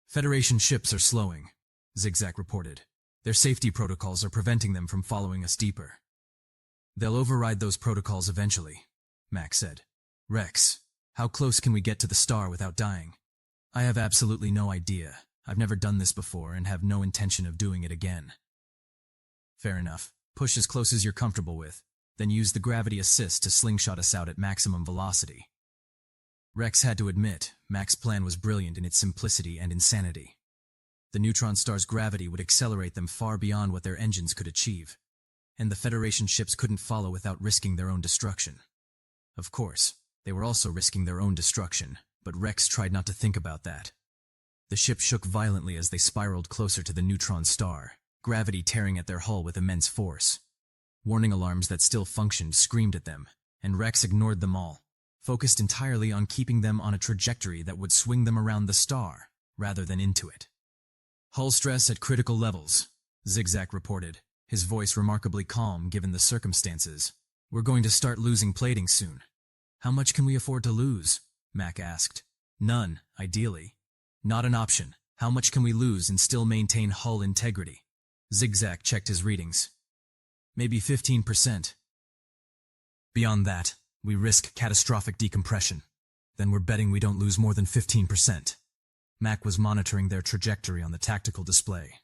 [SPEAKER 1] Federation ships are slowing, Zigzag reported. Their safety protocols are preventing them from following us deeper. They'll override those protocols eventually, Mac said. Rex, how close can we get to the star without dying? I have absolutely no idea. I've never done this before and have no intention of doing it again. Fair enough. Push as close as you're comfortable with, then use the gravity assist to slingshot us out at maximum velocity. Rex had to admit, Mac's plan was brilliant in its simplicity and insanity. The neutron star's gravity would accelerate them far beyond what their engines could achieve, and the Federation ships couldn't follow without risking their own destruction. Of course, they were also risking their own destruction, but Rex tried not to think about that. The ship shook violently as they spiraled closer to the neutron star, gravity tearing at their hull with immense force. Warning alarms that still functioned screamed at them, and Rex ignored them all, focused entirely on keeping them on a trajectory that would swing them around the star, rather than into it. Hull stress at critical levels, Zigzag reported, his voice remarkably calm given the circumstances. We're going to start losing plating soon. How much can we afford to lose? Mac asked. None, ideally. Not an option. How much can we lose and still maintain hull integrity? Zigzag checked his readings. Maybe 15%. Beyond that, we risk catastrophic decompression. Then we're betting we don't lose more than 15%. Mac was monitoring their trajectory on the tactical display.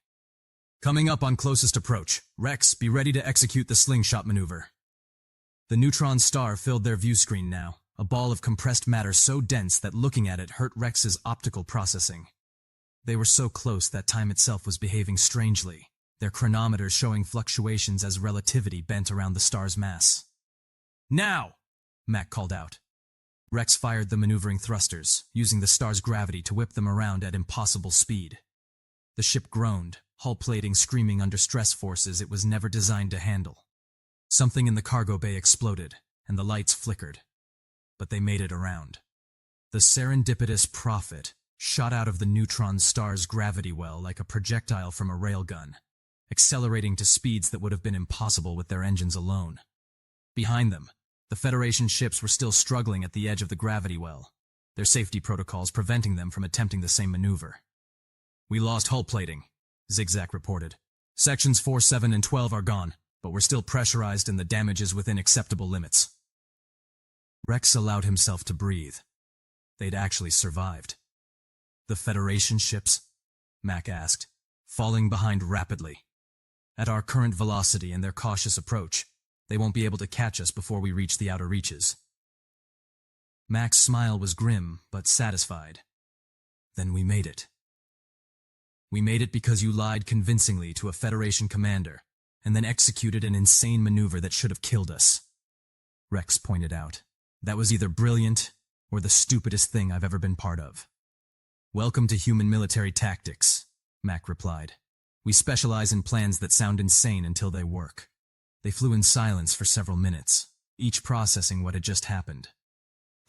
[SPEAKER 1] Coming up on closest approach. Rex, be ready to execute the slingshot maneuver. The neutron star filled their view screen now, a ball of compressed matter so dense that looking at it hurt Rex's optical processing. They were so close that time itself was behaving strangely, their chronometers showing fluctuations as relativity bent around the star's mass. Now! Mac called out. Rex fired the maneuvering thrusters, using the star's gravity to whip them around at impossible speed. The ship groaned, hull plating screaming under stress forces it was never designed to handle. Something in the cargo bay exploded, and the lights flickered. But they made it around. The serendipitous Prophet shot out of the neutron star's gravity well like a projectile from a railgun, accelerating to speeds that would have been impossible with their engines alone. Behind them, the Federation ships were still struggling at the edge of the gravity well, their safety protocols preventing them from attempting the same maneuver. We lost hull plating, Zigzag reported. Sections 4, 7, and 12 are gone, but we're still pressurized and the damage is within acceptable limits. Rex allowed himself to breathe. They'd actually survived. The Federation ships? Mac asked, falling behind rapidly. At our current velocity and their cautious approach, they won't be able to catch us before we reach the outer reaches. Mac's smile was grim, but satisfied. Then we made it. We made it because you lied convincingly to a Federation commander, and then executed an insane maneuver that should have killed us. Rex pointed out. That was either brilliant, or the stupidest thing I've ever been part of. Welcome to human military tactics, Mac replied. We specialize in plans that sound insane until they work. They flew in silence for several minutes, each processing what had just happened.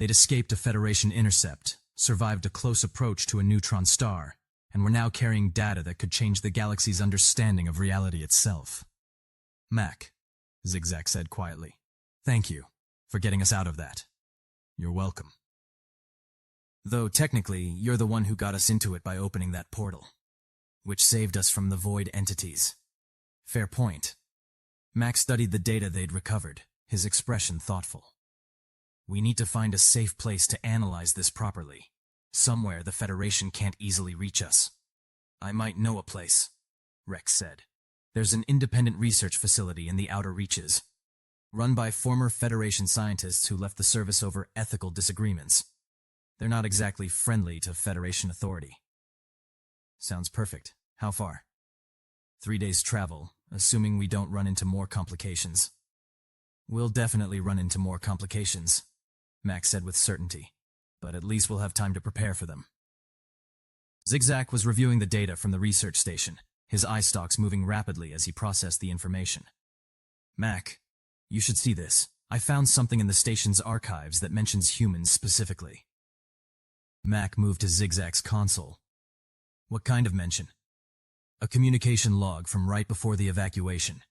[SPEAKER 1] They'd escaped a Federation intercept, survived a close approach to a neutron star, and were now carrying data that could change the galaxy's understanding of reality itself. Mac, Zigzag said quietly. Thank you for getting us out of that. You're welcome. Though technically, you're the one who got us into it by opening that portal, which saved us from the void entities. Fair point. Mac studied the data they'd recovered, his expression thoughtful. We need to find a safe place to analyze this properly. Somewhere the Federation can't easily reach us. I might know a place, Rex said. There's an independent research facility in the outer reaches, run by former Federation scientists who left the service over ethical disagreements. They're not exactly friendly to Federation authority. Sounds perfect. How far? 3 days' travel, assuming we don't run into more complications. We'll definitely run into more complications, Max said with certainty, but at least we'll have time to prepare for them. Zigzag was reviewing the data from the research station, his eye stalks moving rapidly as he processed the information. Mac, you should see this. I found something in the station's archives that mentions humans specifically. Mac moved to Zigzag's console. What kind of mention? A communication log from right before the evacuation.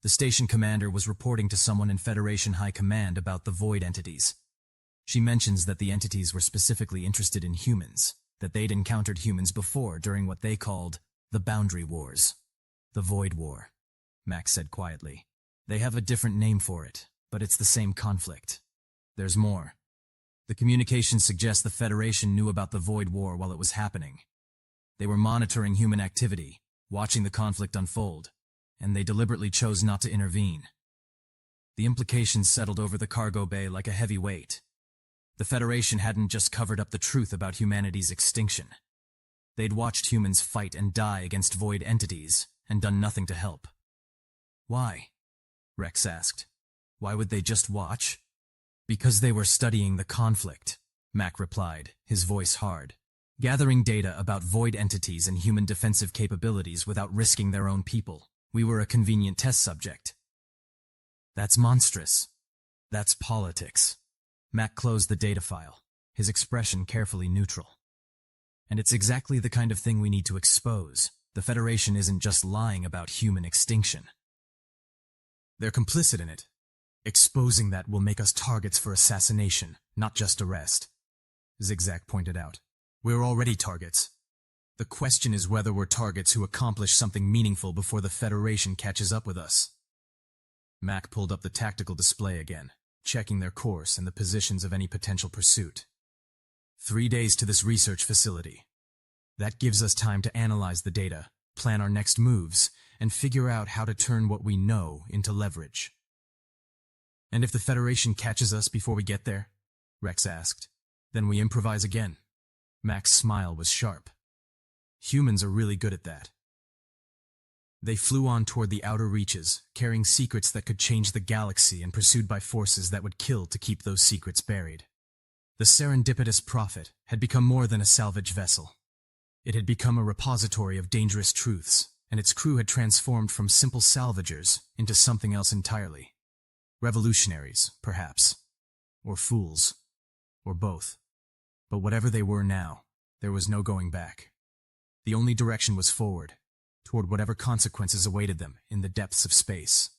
[SPEAKER 1] The station commander was reporting to someone in Federation High Command about the void entities. She mentions that the entities were specifically interested in humans, that they'd encountered humans before during what they called the Boundary Wars. The Void War, Max said quietly. They have a different name for it, but it's the same conflict. There's more. The communications suggest the Federation knew about the Void War while it was happening. They were monitoring human activity, watching the conflict unfold, and they deliberately chose not to intervene. The implications settled over the cargo bay like a heavy weight. The Federation hadn't just covered up the truth about humanity's extinction. They'd watched humans fight and die against void entities, and done nothing to help. Why? Rex asked. Why would they just watch? Because they were studying the conflict, Mac replied, his voice hard. Gathering data about void entities and human defensive capabilities without risking their own people. We were a convenient test subject. That's monstrous. That's politics. Mac closed the data file, his expression carefully neutral. And it's exactly the kind of thing we need to expose. The Federation isn't just lying about human extinction. They're complicit in it. Exposing that will make us targets for assassination, not just arrest, Zigzag pointed out. We're already targets. The question is whether we're targets who accomplish something meaningful before the Federation catches up with us. Mac pulled up the tactical display again, checking their course and the positions of any potential pursuit. 3 days to this research facility. That gives us time to analyze the data, plan our next moves, and figure out how to turn what we know into leverage. And if the Federation catches us before we get there? Rex asked. Then we improvise again. Mac's smile was sharp. Humans are really good at that. They flew on toward the outer reaches, carrying secrets that could change the galaxy and pursued by forces that would kill to keep those secrets buried. The serendipitous Prophet had become more than a salvage vessel. It had become a repository of dangerous truths, and its crew had transformed from simple salvagers into something else entirely. Revolutionaries, perhaps. Or fools. Or both. But whatever they were now, there was no going back. The only direction was forward, toward whatever consequences awaited them in the depths of space.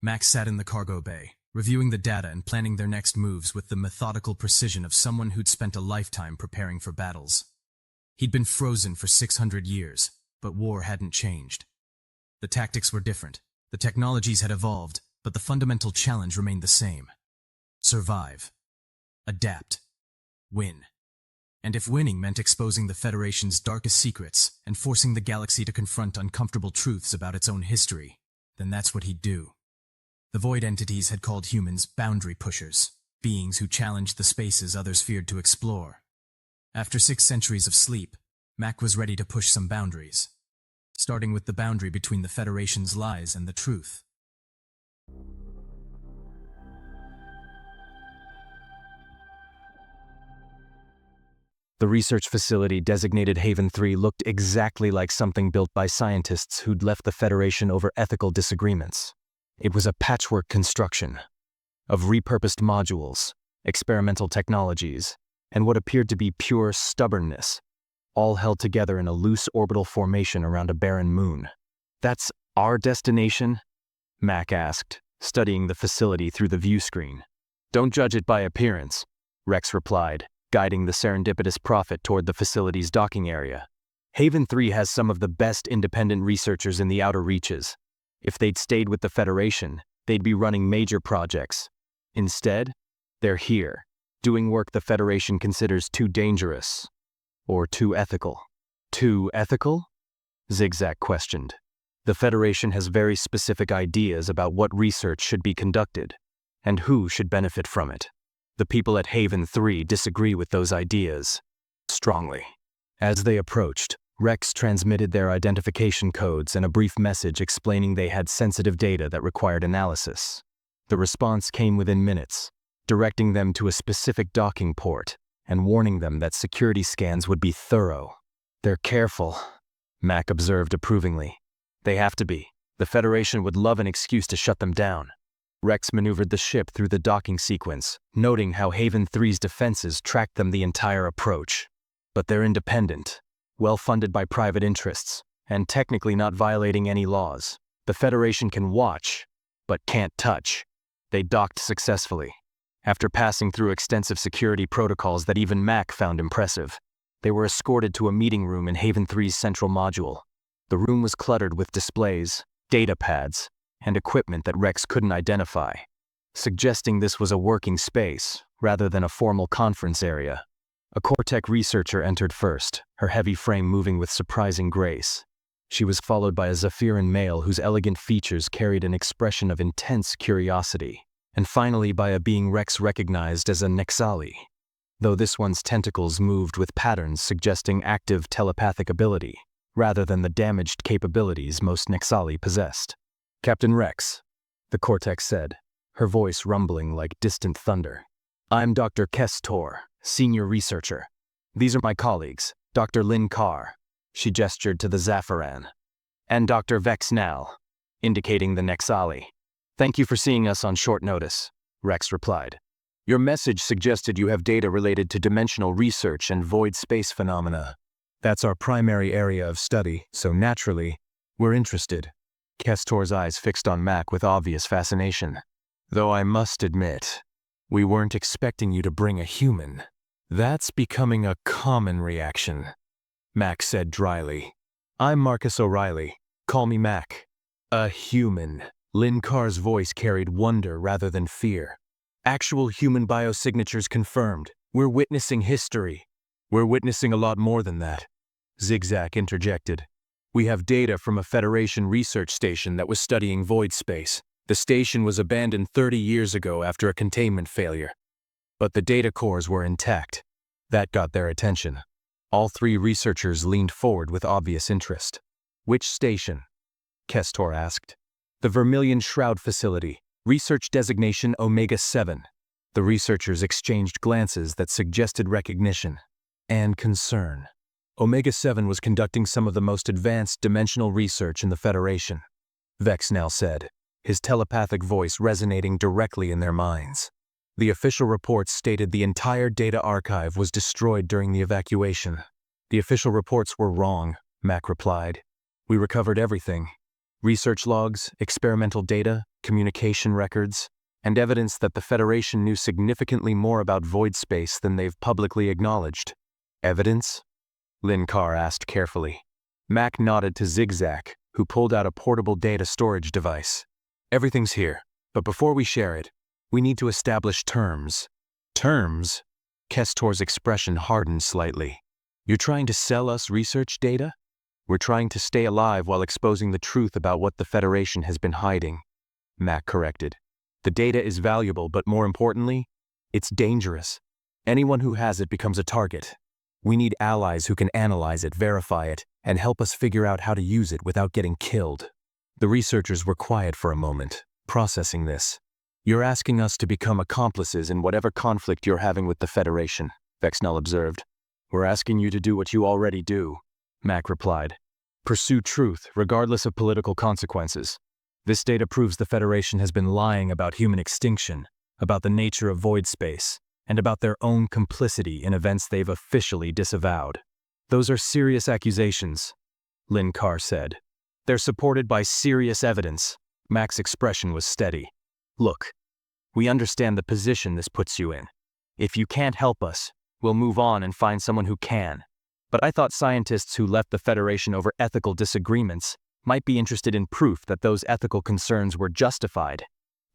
[SPEAKER 1] Max sat in the cargo bay, reviewing the data and planning their next moves with the methodical precision of someone who'd spent a lifetime preparing for battles. He'd been frozen for 600 years, but war hadn't changed. The tactics were different, the technologies had evolved, but the fundamental challenge remained the same. Survive. Adapt. Win. And if winning meant exposing the Federation's darkest secrets and forcing the galaxy to confront uncomfortable truths about its own history, then that's what he'd do. The void entities had called humans boundary pushers, beings who challenged the spaces others feared to explore. After 6 centuries of sleep, Mac was ready to push some boundaries, starting with the boundary between the Federation's lies and the truth.
[SPEAKER 2] The research facility designated Haven 3 looked exactly like something built by scientists who'd left the Federation over ethical disagreements. It was a patchwork construction of repurposed modules, experimental technologies, and what appeared to be pure stubbornness, all held together in a loose orbital formation around a barren moon. "That's our destination?" Mac asked, studying the facility through the view screen. "Don't judge it by appearance," Rex replied, guiding the serendipitous prophet toward the facility's docking area. "Haven 3 has some of the best independent researchers in the outer reaches. If they'd stayed with the Federation, they'd be running major projects. Instead, they're here, doing work the Federation considers too dangerous. Or too ethical." "Too ethical?" Zigzag questioned. "The Federation has very specific ideas about what research should be conducted, and who should benefit from it. The people at Haven 3 disagree with those ideas strongly." As they approached, Rex transmitted their identification codes and a brief message explaining they had sensitive data that required analysis. The response came within minutes, directing them to a specific docking port and warning them that security scans would be thorough. "They're careful," Mac observed approvingly. "They have to be. The Federation would love an excuse to shut them down." Rex maneuvered the ship through the docking sequence, noting how Haven 3's defenses tracked them the entire approach. But they're independent, well-funded by private interests, and technically not violating any laws. The Federation can watch, but can't touch. They docked successfully. After passing through extensive security protocols that even Mac found impressive, they were escorted to a meeting room in Haven 3's central module. The room was cluttered with displays, data pads, and equipment that Rex couldn't identify, suggesting this was a working space rather than a formal conference area. A Cortec researcher entered first, her heavy frame moving with surprising grace. She was followed by a Zephyran male whose elegant features carried an expression of intense curiosity, and finally by a being Rex recognized as a Nexali, though this one's tentacles moved with patterns suggesting active telepathic ability, rather than the damaged capabilities most Nexali possessed. "Captain Rex," the Cortex said, her voice rumbling like distant thunder. "I'm Dr. Kestor, senior researcher. These are my colleagues, Dr. Lin Carr," she gestured to the Zephyran, "and Dr. Vexnal," indicating the Nexali. "Thank you for seeing us on short notice," Rex replied. "Your message suggested you have data related to dimensional research and void space phenomena. That's our primary area of study, so naturally, we're interested." Kestor's eyes fixed on Mac with obvious fascination. "Though I must admit, we weren't expecting you to bring a human." "That's becoming a common reaction," Mac said dryly. "I'm Marcus O'Reilly. Call me Mac." "A human." Lin Carr's voice carried wonder rather than fear. "Actual human biosignatures confirmed. We're witnessing history." "We're witnessing a lot more than that," Zigzag interjected. "We have data from a Federation research station that was studying void space. The station was abandoned 30 years ago after a containment failure. But the data cores were intact." That got their attention. All three researchers leaned forward with obvious interest. "Which station?" Kestor asked. "The Vermilion Shroud Facility, research designation Omega-7. The researchers exchanged glances that suggested recognition and concern. Omega-7 was conducting some of the most advanced dimensional research in the Federation, Vexnal said, his telepathic voice resonating directly in their minds. The official reports stated the entire data archive was destroyed during the evacuation. "The official reports were wrong," Mac replied. "We recovered everything. Research logs, experimental data, communication records, and evidence that the Federation knew significantly more about void space than they've publicly acknowledged." "Evidence?" Lin Carr asked carefully. Mac nodded to Zigzag, who pulled out a portable data storage device. "Everything's here, but before we share it, we need to establish terms." "Terms?" Kestor's expression hardened slightly. "You're trying to sell us research data?" "We're trying to stay alive while exposing the truth about what the Federation has been hiding," Mac corrected. "The data is valuable, but more importantly, it's dangerous. Anyone who has it becomes a target. We need allies who can analyze it, verify it, and help us figure out how to use it without getting killed." The researchers were quiet for a moment, processing this. "You're asking us to become accomplices in whatever conflict you're having with the Federation," Vexnal observed. "We're asking you to do what you already do," Mac replied. "Pursue truth, regardless of political consequences. This data proves the Federation has been lying about human extinction, about the nature of void space, and about their own complicity in events they've officially disavowed. Those are serious accusations, Lin Carr said. They're supported by serious evidence. Mac's expression was steady. Look, we understand the position this puts you in. If you can't help us, we'll move on and find someone who can. But I thought scientists who left the Federation over ethical disagreements might be interested in proof that those ethical concerns were justified.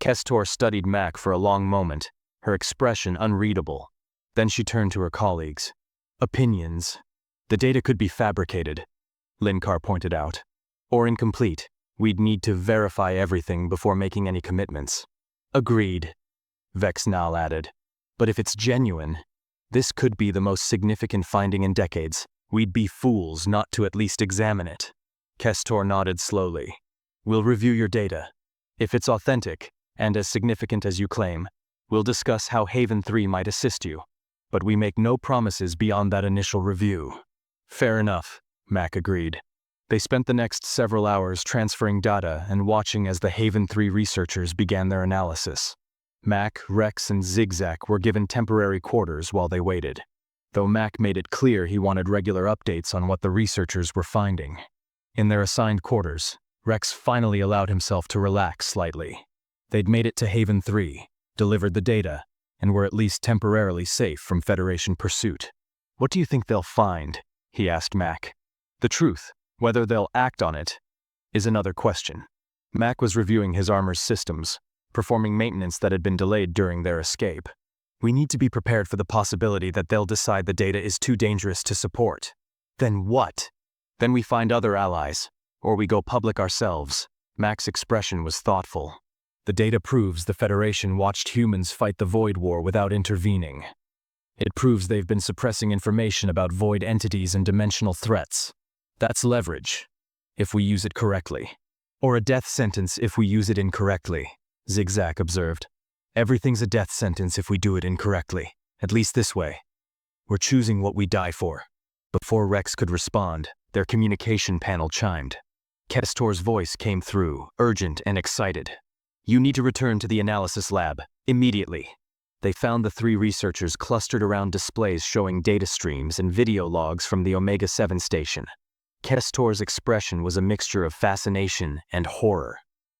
[SPEAKER 2] Kestor studied Mac for a long moment, her expression unreadable. Then she turned to her colleagues. Opinions. The data could be fabricated, Lin Carr pointed out. Or incomplete. We'd need to verify everything before making any commitments. Agreed, Vexnal added. But if it's genuine, this could be the most significant finding in decades. We'd be fools not to at least examine it. Kestor nodded slowly. We'll review your data. If it's authentic, and as significant as you claim, we'll discuss how Haven 3 might assist you. But we make no promises beyond that initial review. Fair enough, Mac agreed. They spent the next several hours transferring data and watching as the Haven 3 researchers began their analysis. Mac, Rex, and Zigzag were given temporary quarters while they waited, though Mac made it clear he wanted regular updates on what the researchers were finding. In their assigned quarters, Rex finally allowed himself to relax slightly. They'd made it to Haven 3, delivered the data, and were at least temporarily safe from Federation pursuit. What do you think they'll find? He asked Mac. The truth, whether they'll act on it, is another question. Mac was reviewing his armor's systems, performing maintenance that had been delayed during their escape. We need to be prepared for the possibility that they'll decide the data is too dangerous to support. Then what? Then we find other allies, or we go public ourselves. Mac's expression was thoughtful. The data proves the Federation watched humans fight the Void War without intervening. It proves they've been suppressing information about void entities and dimensional threats. That's leverage, if we use it correctly. Or a death sentence if we use it incorrectly, Zigzag observed. Everything's a death sentence if we do it incorrectly, at least this way. We're choosing what we die for. Before Rex could respond, their communication panel chimed. Kestor's voice came through, urgent and excited. You need to return to the analysis lab, immediately. They found the 3 researchers clustered around displays showing data streams and video logs from the Omega-7 station. Kestor's expression was a mixture of fascination and horror.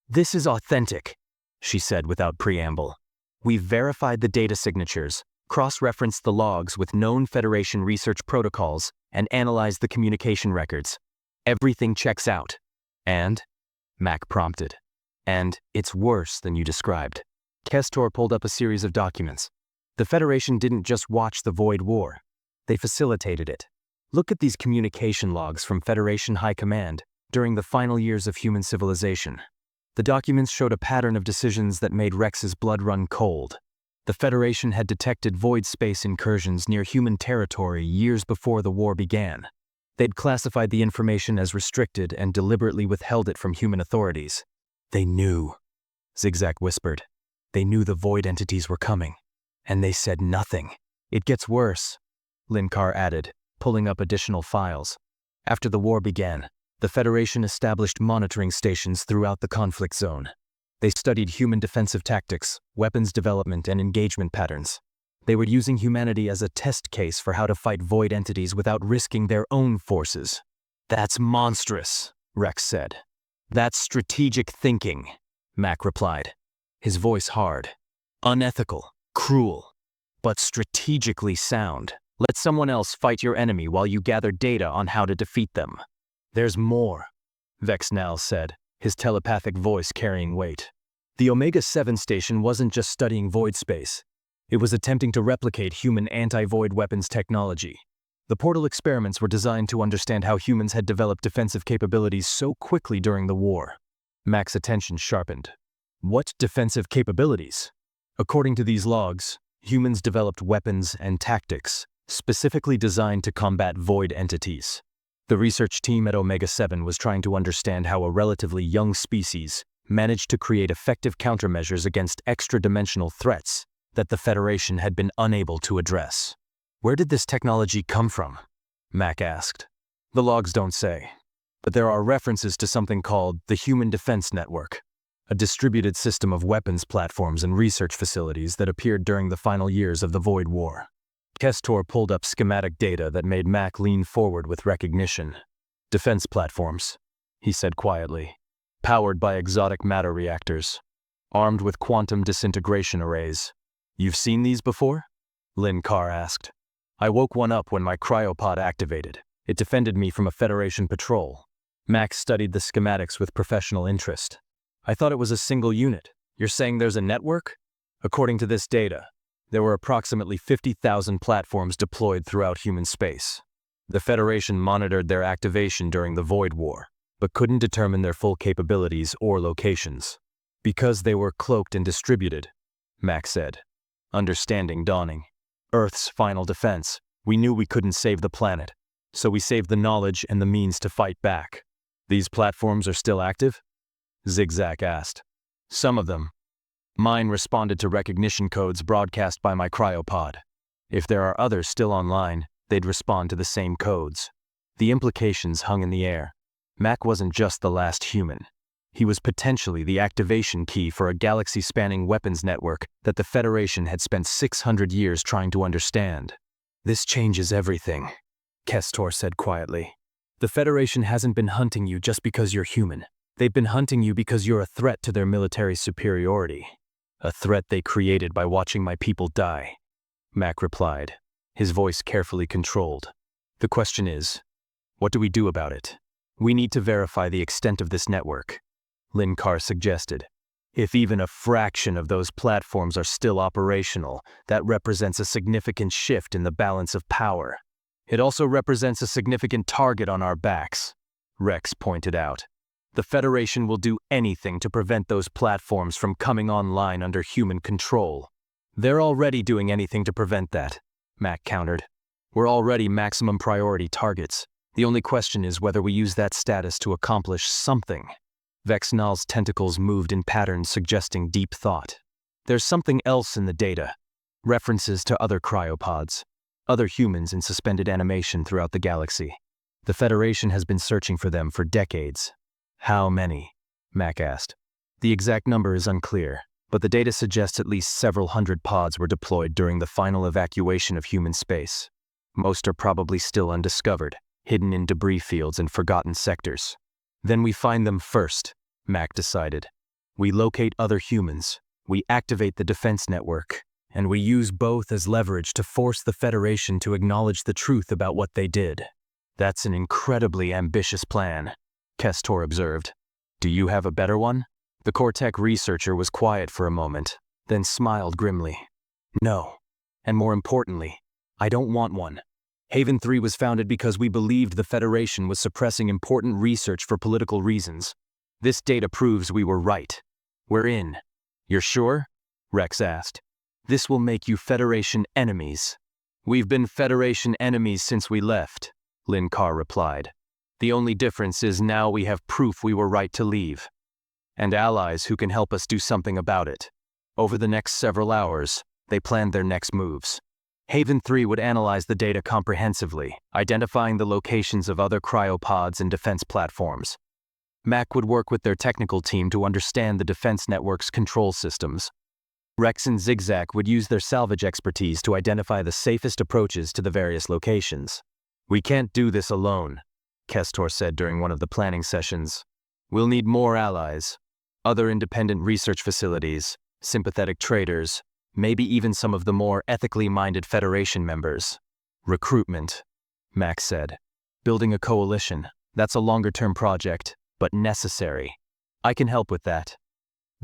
[SPEAKER 2] This is authentic, she said without preamble. We've verified the data signatures, cross-referenced the logs with known Federation research protocols, and analyzed the communication records. Everything checks out. And? Mac prompted. And it's worse than you described. Kestor pulled up a series of documents. The Federation didn't just watch the Void War. They facilitated it. Look at these communication logs from Federation High Command during the final years of human civilization. The documents showed a pattern of decisions that made Rex's blood run cold. The Federation had detected void space incursions near human territory years before the war began. They'd classified the information as restricted and deliberately withheld it from human authorities. They knew, Zigzag whispered. They knew the void entities were coming. And they said nothing. It gets worse, Lin Carr added, pulling up additional files. After the war began, the Federation established monitoring stations throughout the conflict zone. They studied human defensive tactics, weapons development, and engagement patterns. They were using humanity as a test case for how to fight void entities without risking their own forces. That's monstrous, Rex said. That's strategic thinking, Mac replied, his voice hard. Unethical, cruel, but strategically sound. Let someone else fight your enemy while you gather data on how to defeat them. There's more, Vexnal said, his telepathic voice carrying weight. The Omega-7 station wasn't just studying void space. It was attempting to replicate human anti-void weapons technology. The portal experiments were designed to understand how humans had developed defensive capabilities so quickly during the war. Mac's attention sharpened. What defensive capabilities? According to these logs, humans developed weapons and tactics specifically designed to combat void entities. The research team at Omega-7 was trying to understand how a relatively young species managed to create effective countermeasures against extra-dimensional threats that the Federation had been unable to address. Where did this technology come from? Mac asked. The logs don't say, but there are references to something called the Human Defense Network,
[SPEAKER 1] a distributed system of weapons platforms and research facilities that appeared during the final years of the Void War. Kestor pulled up schematic data that made Mac lean forward with recognition. Defense platforms, he said quietly, powered by exotic matter reactors, armed with quantum disintegration arrays. You've seen these before? Lin Carr asked. I woke one up when my cryopod activated. It defended me from a Federation patrol. Max studied the schematics with professional interest. I thought it was a single unit. You're saying there's a network? According to this data, there were approximately 50,000 platforms deployed throughout human space. The Federation monitored their activation during the Void War, but couldn't determine their full capabilities or locations. Because they were cloaked and distributed, Max said, understanding dawning. Earth's final defense. We knew we couldn't save the planet, so we saved the knowledge and the means to fight back. These platforms are still active? Zigzag asked. Some of them. Mine responded to recognition codes broadcast by my cryopod. If there are others still online, they'd respond to the same codes. The implications hung in the air. Mac wasn't just the last human. He was potentially the activation key for a galaxy-spanning weapons network that the Federation had spent 600 years trying to understand. This changes everything, Kestor said quietly. The Federation hasn't been hunting you just because you're human. They've been hunting you because you're a threat to their military superiority. A threat they created by watching my people die, Mac replied, his voice carefully controlled. The question is, what do we do about it? We need to verify the extent of this network, Lin Carr suggested. If even a fraction of those platforms are still operational, that represents a significant shift in the balance of power. It also represents a significant target on our backs, Rex pointed out. The Federation will do anything to prevent those platforms from coming online under human control. They're already doing anything to prevent that, Mac countered. We're already maximum priority targets. The only question is whether we use that status to accomplish something. Vexnal's tentacles moved in patterns suggesting deep thought. There's something else in the data. References to other cryopods. Other humans in suspended animation throughout the galaxy. The Federation has been searching for them for decades. How many? Mac asked. The exact number is unclear, but the data suggests at least several hundred pods were deployed during the final evacuation of human space. Most are probably still undiscovered, hidden in debris fields and forgotten sectors. Then we find them first, Mac decided. We locate other humans, we activate the defense network, and we use both as leverage to force the Federation to acknowledge the truth about what they did. That's an incredibly ambitious plan, Kestor observed. Do you have a better one? The Cortec researcher was quiet for a moment, then smiled grimly. No. And more importantly, I don't want one. Haven 3 was founded because we believed the Federation was suppressing important research for political reasons. This data proves we were right. We're in. You're sure? Rex asked. This will make you Federation enemies. We've been Federation enemies since we left, Lin Carr replied. The only difference is now we have proof we were right to leave. And allies who can help us do something about it. Over the next several hours, they planned their next moves. Haven 3 would analyze the data comprehensively, identifying the locations of other cryopods and defense platforms. Mac would work with their technical team to understand the defense network's control systems. Rex and Zigzag would use their salvage expertise to identify the safest approaches to the various locations. We can't do this alone, Kestor said during one of the planning sessions. We'll need more allies, other independent research facilities, sympathetic traders, maybe even some of the more ethically minded Federation members. Recruitment, Max said. Building a coalition, that's a longer-term project, but necessary. I can help with that,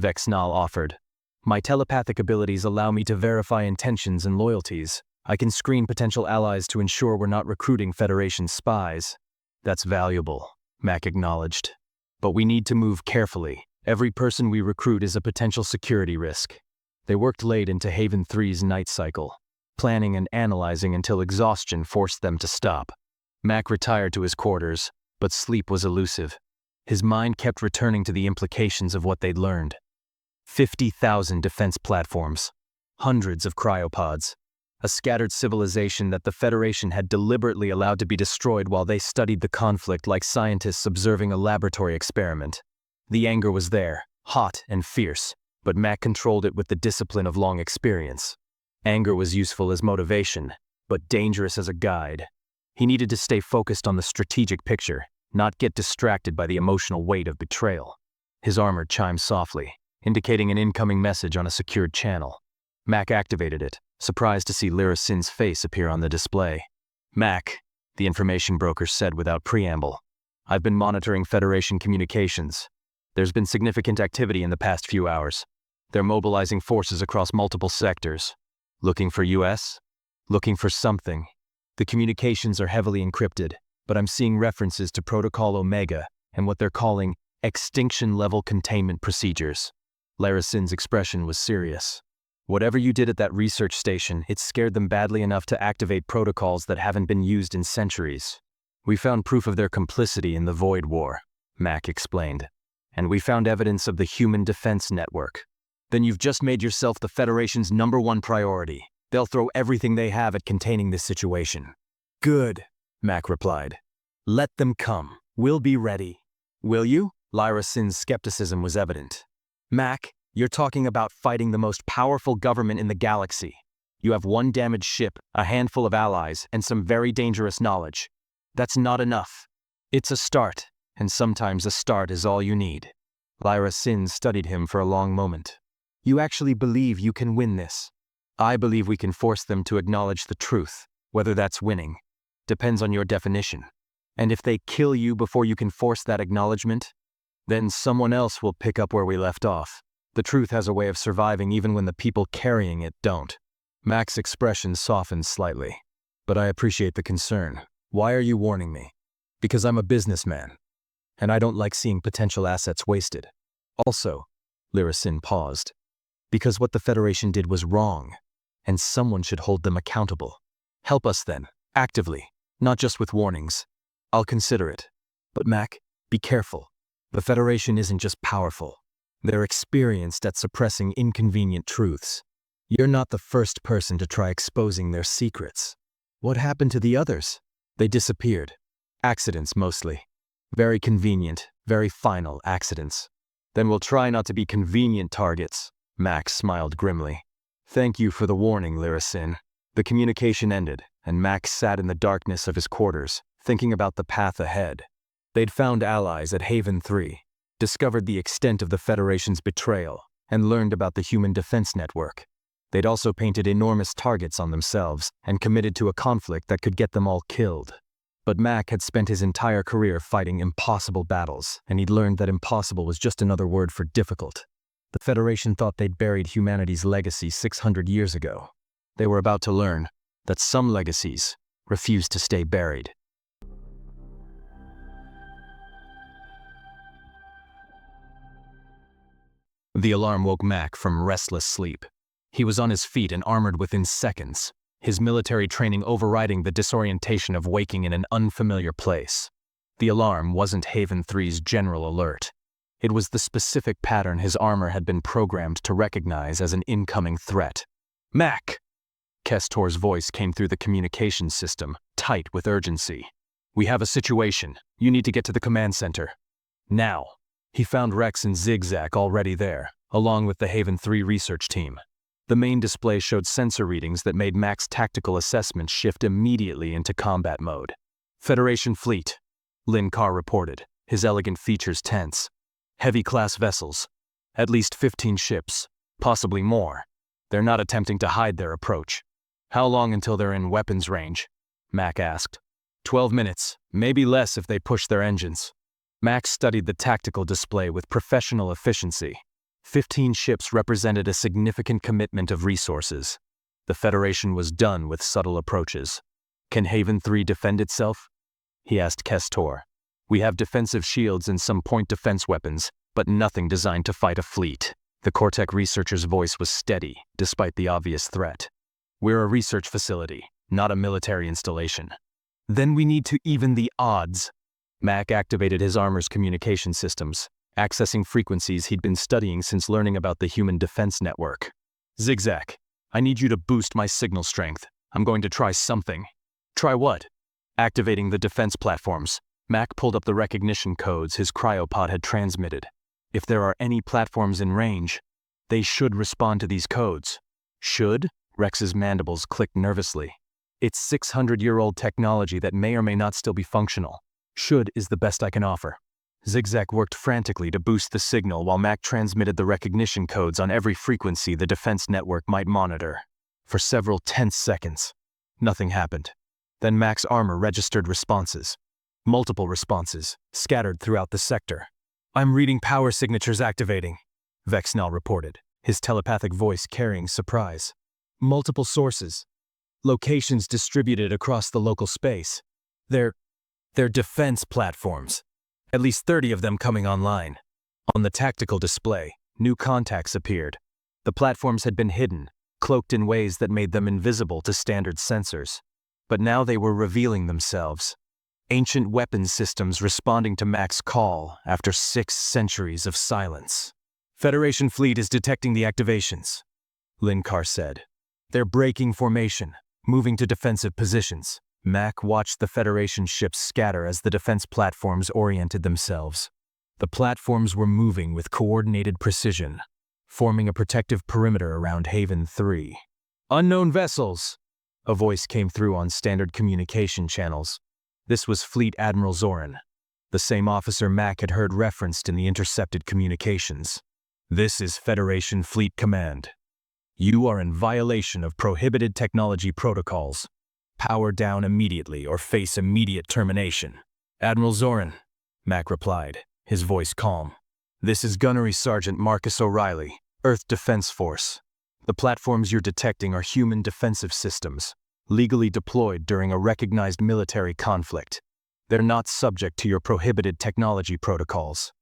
[SPEAKER 1] Vexnal offered. My telepathic abilities allow me to verify intentions and loyalties. I can screen potential allies to ensure we're not recruiting Federation spies. That's valuable, Mac acknowledged. But we need to move carefully. Every person we recruit is a potential security risk. They worked late into Haven 3's night cycle, planning and analyzing until exhaustion forced them to stop. Mac retired to his quarters, but sleep was elusive. His mind kept returning to the implications of what they'd learned. 50,000 defense platforms, hundreds of cryopods, a scattered civilization that the Federation had deliberately allowed to be destroyed while they studied the conflict like scientists observing a laboratory experiment. The anger was there,
[SPEAKER 2] hot and fierce, but Mac controlled it with the discipline of long experience. Anger was useful as motivation, but dangerous as a guide. He needed to stay focused on the strategic picture, not get distracted by the emotional weight of betrayal. His armor chimed softly, indicating an incoming message on a secured channel. Mac activated it, surprised to see Lyra Sin's face appear on the display. "Mac," the information broker said without preamble, "I've been monitoring Federation communications. There's been significant activity in the past few hours. They're mobilizing forces across multiple sectors. Looking for US? Looking for something. The communications are heavily encrypted, but I'm seeing references to Protocol Omega and what they're calling extinction-level containment procedures." Lyra Sin's expression was serious. "Whatever you did at that research station, it scared them badly enough to activate protocols that haven't been used in centuries. We found proof of their complicity in the Void War," Mac explained. "And we found evidence of the Human Defense Network." "Then you've just made yourself the Federation's #1 priority. They'll throw everything they have at containing this situation." "Good," Mac replied. "Let them come. We'll be ready." "Will you?" Lyra Sin's skepticism was evident. "Mac, you're talking about fighting the most powerful government in the galaxy. You have one damaged ship, a handful of allies, and some very dangerous knowledge. That's not enough. It's a start, and sometimes a start is all you need." Lyra Sin studied him for a long moment. "You actually believe you can win this?" "I believe we can force them to acknowledge the truth. Whether that's winning depends on your definition. And if they kill you before you can force that acknowledgement, then someone else will pick up where we left off. The truth has a way of surviving even when the people carrying it don't." Mac's expression softened slightly. "But I appreciate the concern. Why are you warning me?" "Because I'm a businessman, and I don't like seeing potential assets wasted. Also," Lyra Sin paused, "because what the Federation did was wrong, and someone should hold them accountable. Help us then, actively, not just with warnings. I'll consider it. But Mac, be careful. The Federation isn't just powerful. They're experienced at suppressing inconvenient truths. You're not the first person to try exposing their secrets." "What happened to the others?" "They disappeared. Accidents mostly. Very convenient, very final accidents." "Then we'll try not to be convenient targets." Mac smiled grimly. "Thank you for the warning, Lyra Sin." The communication ended, and Mac sat in the darkness of his quarters, thinking about the path ahead. They'd found allies at Haven 3, discovered the extent of the Federation's betrayal, and learned about the Human Defense Network. They'd also painted enormous targets on themselves and committed to a conflict that could get them all killed. But Mac had spent his entire career fighting impossible battles, and he'd learned that impossible was just another word for difficult. The Federation thought they'd buried humanity's legacy 600 years ago. They were about to learn that some legacies refuse to stay buried. The alarm woke Mac from restless sleep. He was on his feet and armored within seconds, his military training overriding the disorientation of waking in an unfamiliar place. The alarm wasn't Haven 3's general alert. It was the specific pattern his armor had been programmed to recognize as an incoming threat. "Mac!" Kestor's voice came through the communications system, tight with urgency. "We have a situation. You need to get to the command center. Now." He found Rex and Zigzag already there, along with the Haven 3 research team. The main display showed sensor readings that made Mac's tactical assessment shift immediately into combat mode. "Federation fleet," Lin Carr reported, his elegant features tense. "Heavy-class vessels. At least 15 ships, possibly more. They're not attempting to hide their approach." "How long until they're in weapons range?" Mac asked. 12 minutes, maybe less if they push their engines." Mac studied the tactical display with professional efficiency. 15 ships represented a significant commitment of resources. The Federation was done with subtle approaches. "Can Haven 3 defend itself?" he asked Kestor. "We have defensive shields and some point defense weapons, but nothing designed to fight a fleet." The Cortec researcher's voice was steady, despite the obvious threat. "We're a research facility, not a military installation." "Then we need to even the odds." Mac activated his armor's communication systems, accessing frequencies he'd been studying since learning about the Human Defense Network. "Zigzag, I need you to boost my signal strength. I'm going to try something." "Try what?" "Activating the defense platforms." Mac pulled up the recognition codes his cryopod had transmitted. If there are any platforms in range, they should respond to these codes. Should? Rex's mandibles clicked nervously. It's 600-year-old technology that may or may not still be functional. Should is the best I can offer. Zigzag worked frantically to boost the signal while Mac transmitted the recognition codes on every frequency the defense network might monitor. For several tense seconds, nothing happened. Then Mac's armor registered responses. Multiple responses, scattered throughout the sector. "I'm reading power signatures activating," Vexnell reported, his telepathic voice carrying surprise. "Multiple sources. Locations distributed across the local space. They're defense platforms. At least 30 of them coming online." On the tactical display, new contacts appeared. The platforms had been hidden, cloaked in ways that made them invisible to standard sensors. But now they were revealing themselves. Ancient weapons systems responding to Mac's call after 6 centuries of silence. "Federation fleet is detecting the activations," Linkar said. "They're breaking formation, moving to defensive positions." Mac watched the Federation ships scatter as the defense platforms oriented themselves. The platforms were moving with coordinated precision, forming a protective perimeter around Haven 3. "Unknown vessels," a voice came through on standard communication channels. This was Fleet Admiral Zoran, the same officer Mac had heard referenced in the intercepted communications. "This is Federation Fleet Command. You are in violation of prohibited technology protocols. Power down immediately or face immediate termination." "Admiral Zoran," Mac replied, his voice calm. "This is Gunnery Sergeant Marcus O'Reilly, Earth Defense Force. The platforms you're detecting are human defensive systems, legally deployed during a recognized military conflict. They're not subject to your prohibited technology protocols."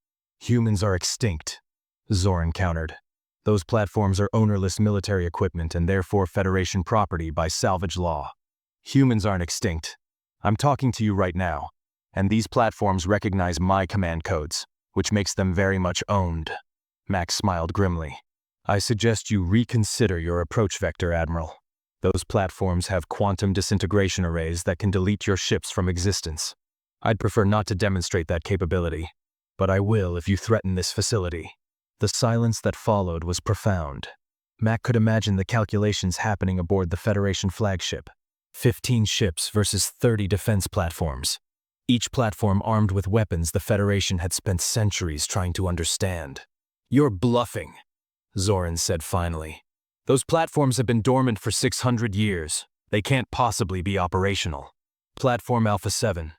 [SPEAKER 2] "Humans are extinct," Zoran countered. "Those platforms are ownerless military equipment and therefore Federation property by salvage law. Humans aren't extinct. I'm talking to you right now, and these platforms recognize my command codes, which makes them very much owned." Max smiled grimly. "I suggest you reconsider your approach vector, Admiral. Those platforms have quantum disintegration arrays that can delete your ships from existence. I'd prefer not to demonstrate that capability, but I will if you threaten this facility." The silence that followed was profound. Mac could imagine the calculations happening aboard the Federation flagship. 15 ships versus 30 defense platforms. Each platform armed with weapons the Federation had spent centuries trying to understand. "You're bluffing," Zoran said finally. "Those platforms have been dormant for 600 years. They can't possibly be operational." "Platform Alpha 7,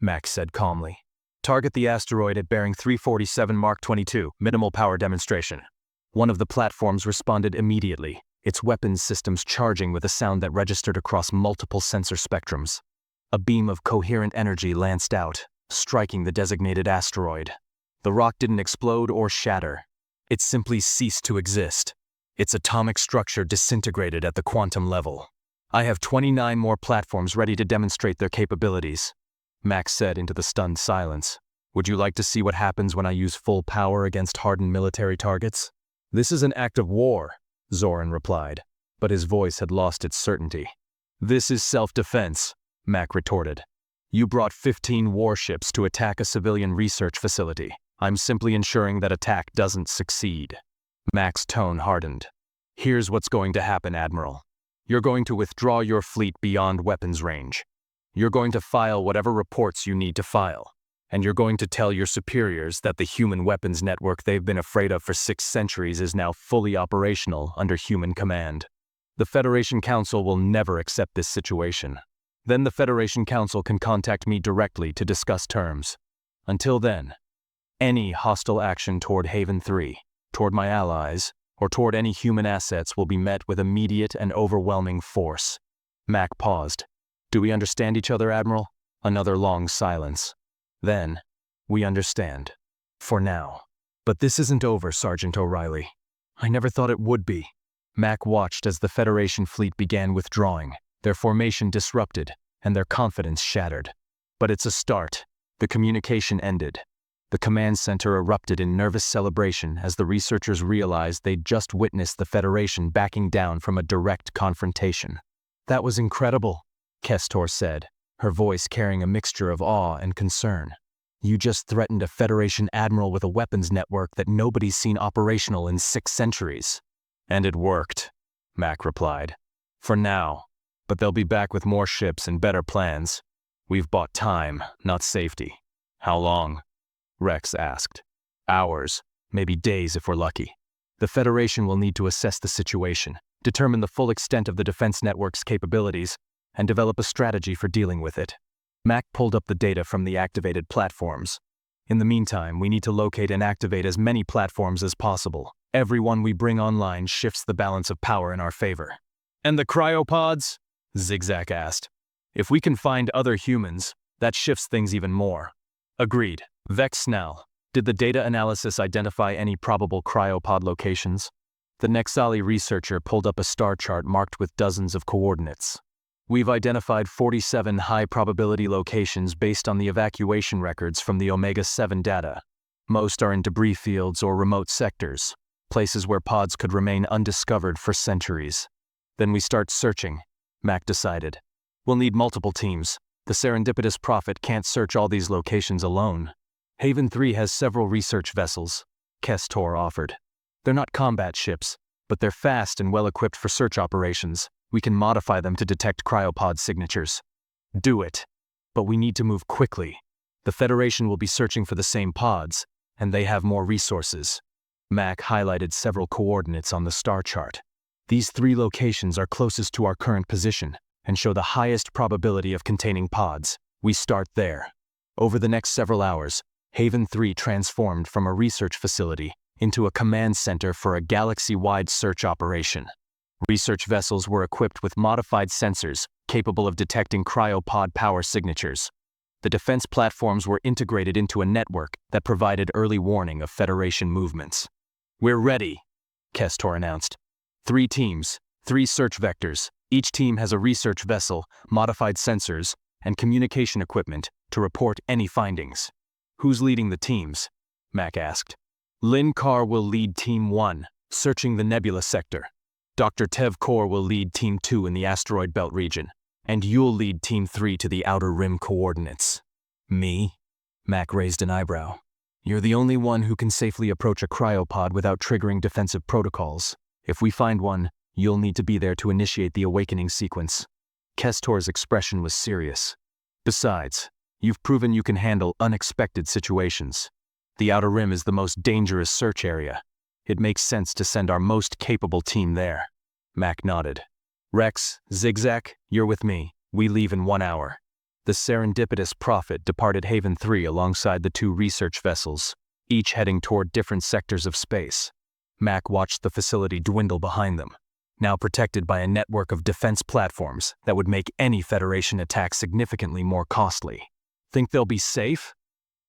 [SPEAKER 2] Max said calmly. "Target the asteroid at bearing 347 Mark 22, minimal power demonstration." One of the platforms responded immediately, its weapons systems charging with a sound that registered across multiple sensor spectrums. A beam of coherent energy lanced out, striking the designated asteroid. The rock didn't explode or shatter. It simply ceased to exist. Its atomic structure disintegrated at the quantum level. "I have 29 more platforms ready to demonstrate their capabilities," Max said into the stunned silence. "Would you like to see what happens when I use full power against hardened military targets?" "This is an act of war," Zoran replied, but his voice had lost its certainty. "This is self-defense," Mac retorted. "You brought 15 warships to attack a civilian research facility. I'm simply ensuring that attack doesn't succeed." Mac's tone hardened. "Here's what's going to happen, Admiral. You're going to withdraw your fleet beyond weapons range. You're going to file whatever reports you need to file. And you're going to tell your superiors that the human weapons network they've been afraid of for 6 centuries is now fully operational under human command. The Federation Council will never accept this situation. Then the Federation Council can contact me directly to discuss terms. Until then, any hostile action toward Haven 3, toward my allies, or toward any human assets will be met with immediate and overwhelming force." Mac paused. "Do we understand each other, Admiral?" Another long silence. Then, "We understand. For now. But this isn't over, Sergeant O'Reilly. I never thought it would be." Mac watched as the Federation fleet began withdrawing, their formation disrupted, and their confidence shattered. But it's a start. The communication ended. The command center erupted in nervous celebration as the researchers realized they'd just witnessed the Federation backing down from a direct confrontation. "That was incredible," Kestor said, her voice carrying a mixture of awe and concern. You just threatened a Federation admiral with a weapons network that nobody's seen operational in 6 centuries.
[SPEAKER 1] And it worked, Mac replied. For now. But they'll be back with more ships and better plans. We've bought time, not safety. How long? Rex asked. Hours, maybe days if we're lucky. The Federation will need to assess the situation, determine the full extent of the defense network's capabilities, and develop a strategy for dealing with it. Mac pulled up the data from the activated platforms. In the meantime, we need to locate and activate as many platforms as possible. Every one we bring online shifts the balance of power in our favor. And the cryopods? Zigzag asked. If we can find other humans, that shifts things even more. Agreed. Vex Snell. Did the data analysis identify any probable cryopod locations? The Nexali researcher pulled up a star chart marked with dozens of coordinates. We've identified 47 high-probability locations based on the evacuation records from the Omega-7 data. Most are in debris fields or remote sectors, places where pods could remain undiscovered for centuries. Then we start searching, Mac decided. We'll need multiple teams. The serendipitous prophet can't search all these locations alone. Haven 3 has several research vessels, Kestor offered. They're not combat ships, but they're fast and well-equipped for search operations. We can modify them to detect cryopod signatures. Do it. But we need to move quickly. The Federation will be searching for the same pods, and they have more resources. Mac highlighted several coordinates on the star chart. These 3 locations are closest to our current position and show the highest probability of containing pods. We start there. Over the next several hours, Haven 3 transformed from a research facility into a command center for a galaxy-wide search operation. Research vessels were equipped with modified sensors capable of detecting cryopod power signatures. The defense platforms were integrated into a network that provided early warning of Federation movements. We're ready, Kestor announced. 3 teams, 3 search vectors. Each team has a research vessel, modified sensors, and communication equipment to report any findings. Who's leading the teams? Mac asked. Lin Carr will lead Team 1, searching the nebula sector. Dr. Tev Kor will lead Team 2 in the asteroid belt region, and you'll lead Team 3 to the outer rim coordinates. Me? Mac raised an eyebrow. You're the only one who can safely approach a cryopod without triggering defensive protocols. If we find one, you'll need to be there to initiate the awakening sequence. Kestor's expression was serious. Besides, you've proven you can handle unexpected situations. The outer rim is the most dangerous search area. It makes sense to send our most capable team there. Mac nodded. Rex, Zigzag, you're with me. We leave in 1 hour. The serendipitous prophet departed Haven 3 alongside the 2 research vessels, each heading toward different sectors of space. Mac watched the facility dwindle behind them, now protected by a network of defense platforms that would make any Federation attack significantly more costly. Think they'll be safe?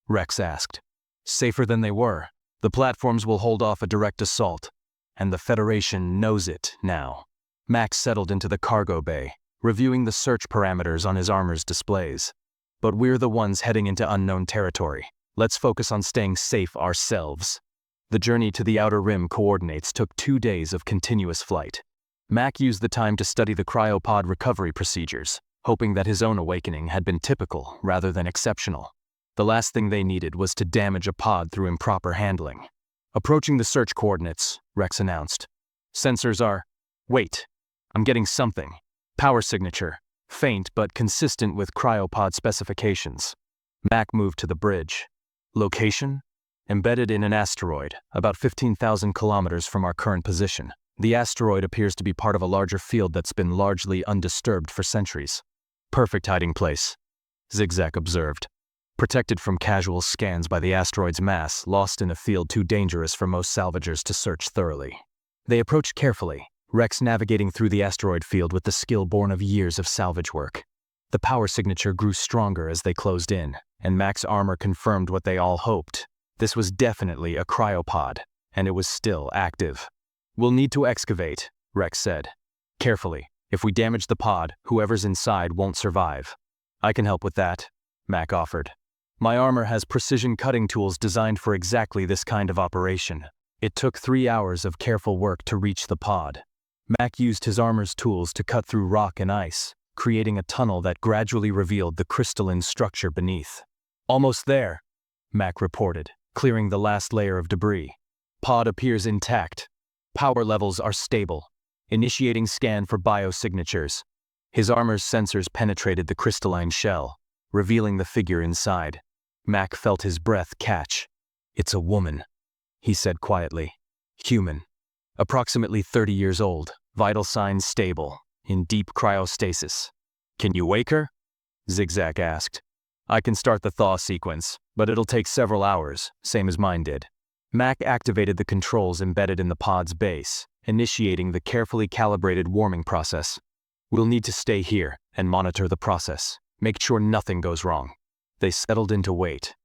[SPEAKER 1] Rex asked. Safer than they were. The platforms will hold off a direct assault, and the Federation knows it now. Max settled into the cargo bay, reviewing the search parameters on his armor's displays. But we're the ones heading into unknown territory. Let's focus on staying safe ourselves. The journey to the outer rim coordinates took 2 days of continuous flight. Mac used the time to study the cryopod recovery procedures, hoping that his own awakening had been typical rather than exceptional. The last thing they needed was to damage a pod through improper handling. Approaching the search coordinates, Rex announced. Sensors are... Wait, I'm getting something. Power signature. Faint but consistent with cryopod specifications. Mac moved to the bridge. Location? Embedded in an asteroid, about 15,000 kilometers from our current position. The asteroid appears to be part of a larger field that's been largely undisturbed for centuries. Perfect hiding place, Zigzag observed. Protected from casual scans by the asteroid's mass, lost in a field too dangerous for most salvagers to search thoroughly. They approached carefully, Rex navigating through the asteroid field with the skill born of years of salvage work. The power signature grew stronger as they closed in, and Mac's armor confirmed what they all hoped. This was definitely a cryopod, and it was still active. We'll need to excavate, Rex said. Carefully. If we damage the pod, whoever's inside won't survive. I can help with that, Mac offered. My armor has precision cutting tools designed for exactly this kind of operation. It took 3 hours of careful work to reach the pod. Mac used his armor's tools to cut through rock and ice, creating a tunnel that gradually revealed the crystalline structure beneath. Almost there,
[SPEAKER 2] Mac reported, clearing the last layer of debris. Pod appears intact. Power levels are stable. Initiating scan for biosignatures. His armor's sensors penetrated the crystalline shell, revealing the figure inside. Mac felt his breath catch. "It's a woman," he said quietly. "Human. Approximately 30 years old, vital signs stable, in deep cryostasis." "Can you wake her?" Zigzag asked. "I can start the thaw sequence, but it'll take several hours, same as mine did." Mac activated the controls embedded in the pod's base, initiating the carefully calibrated warming process. "We'll need to stay here and monitor the process. Make sure nothing goes wrong." They settled into wait,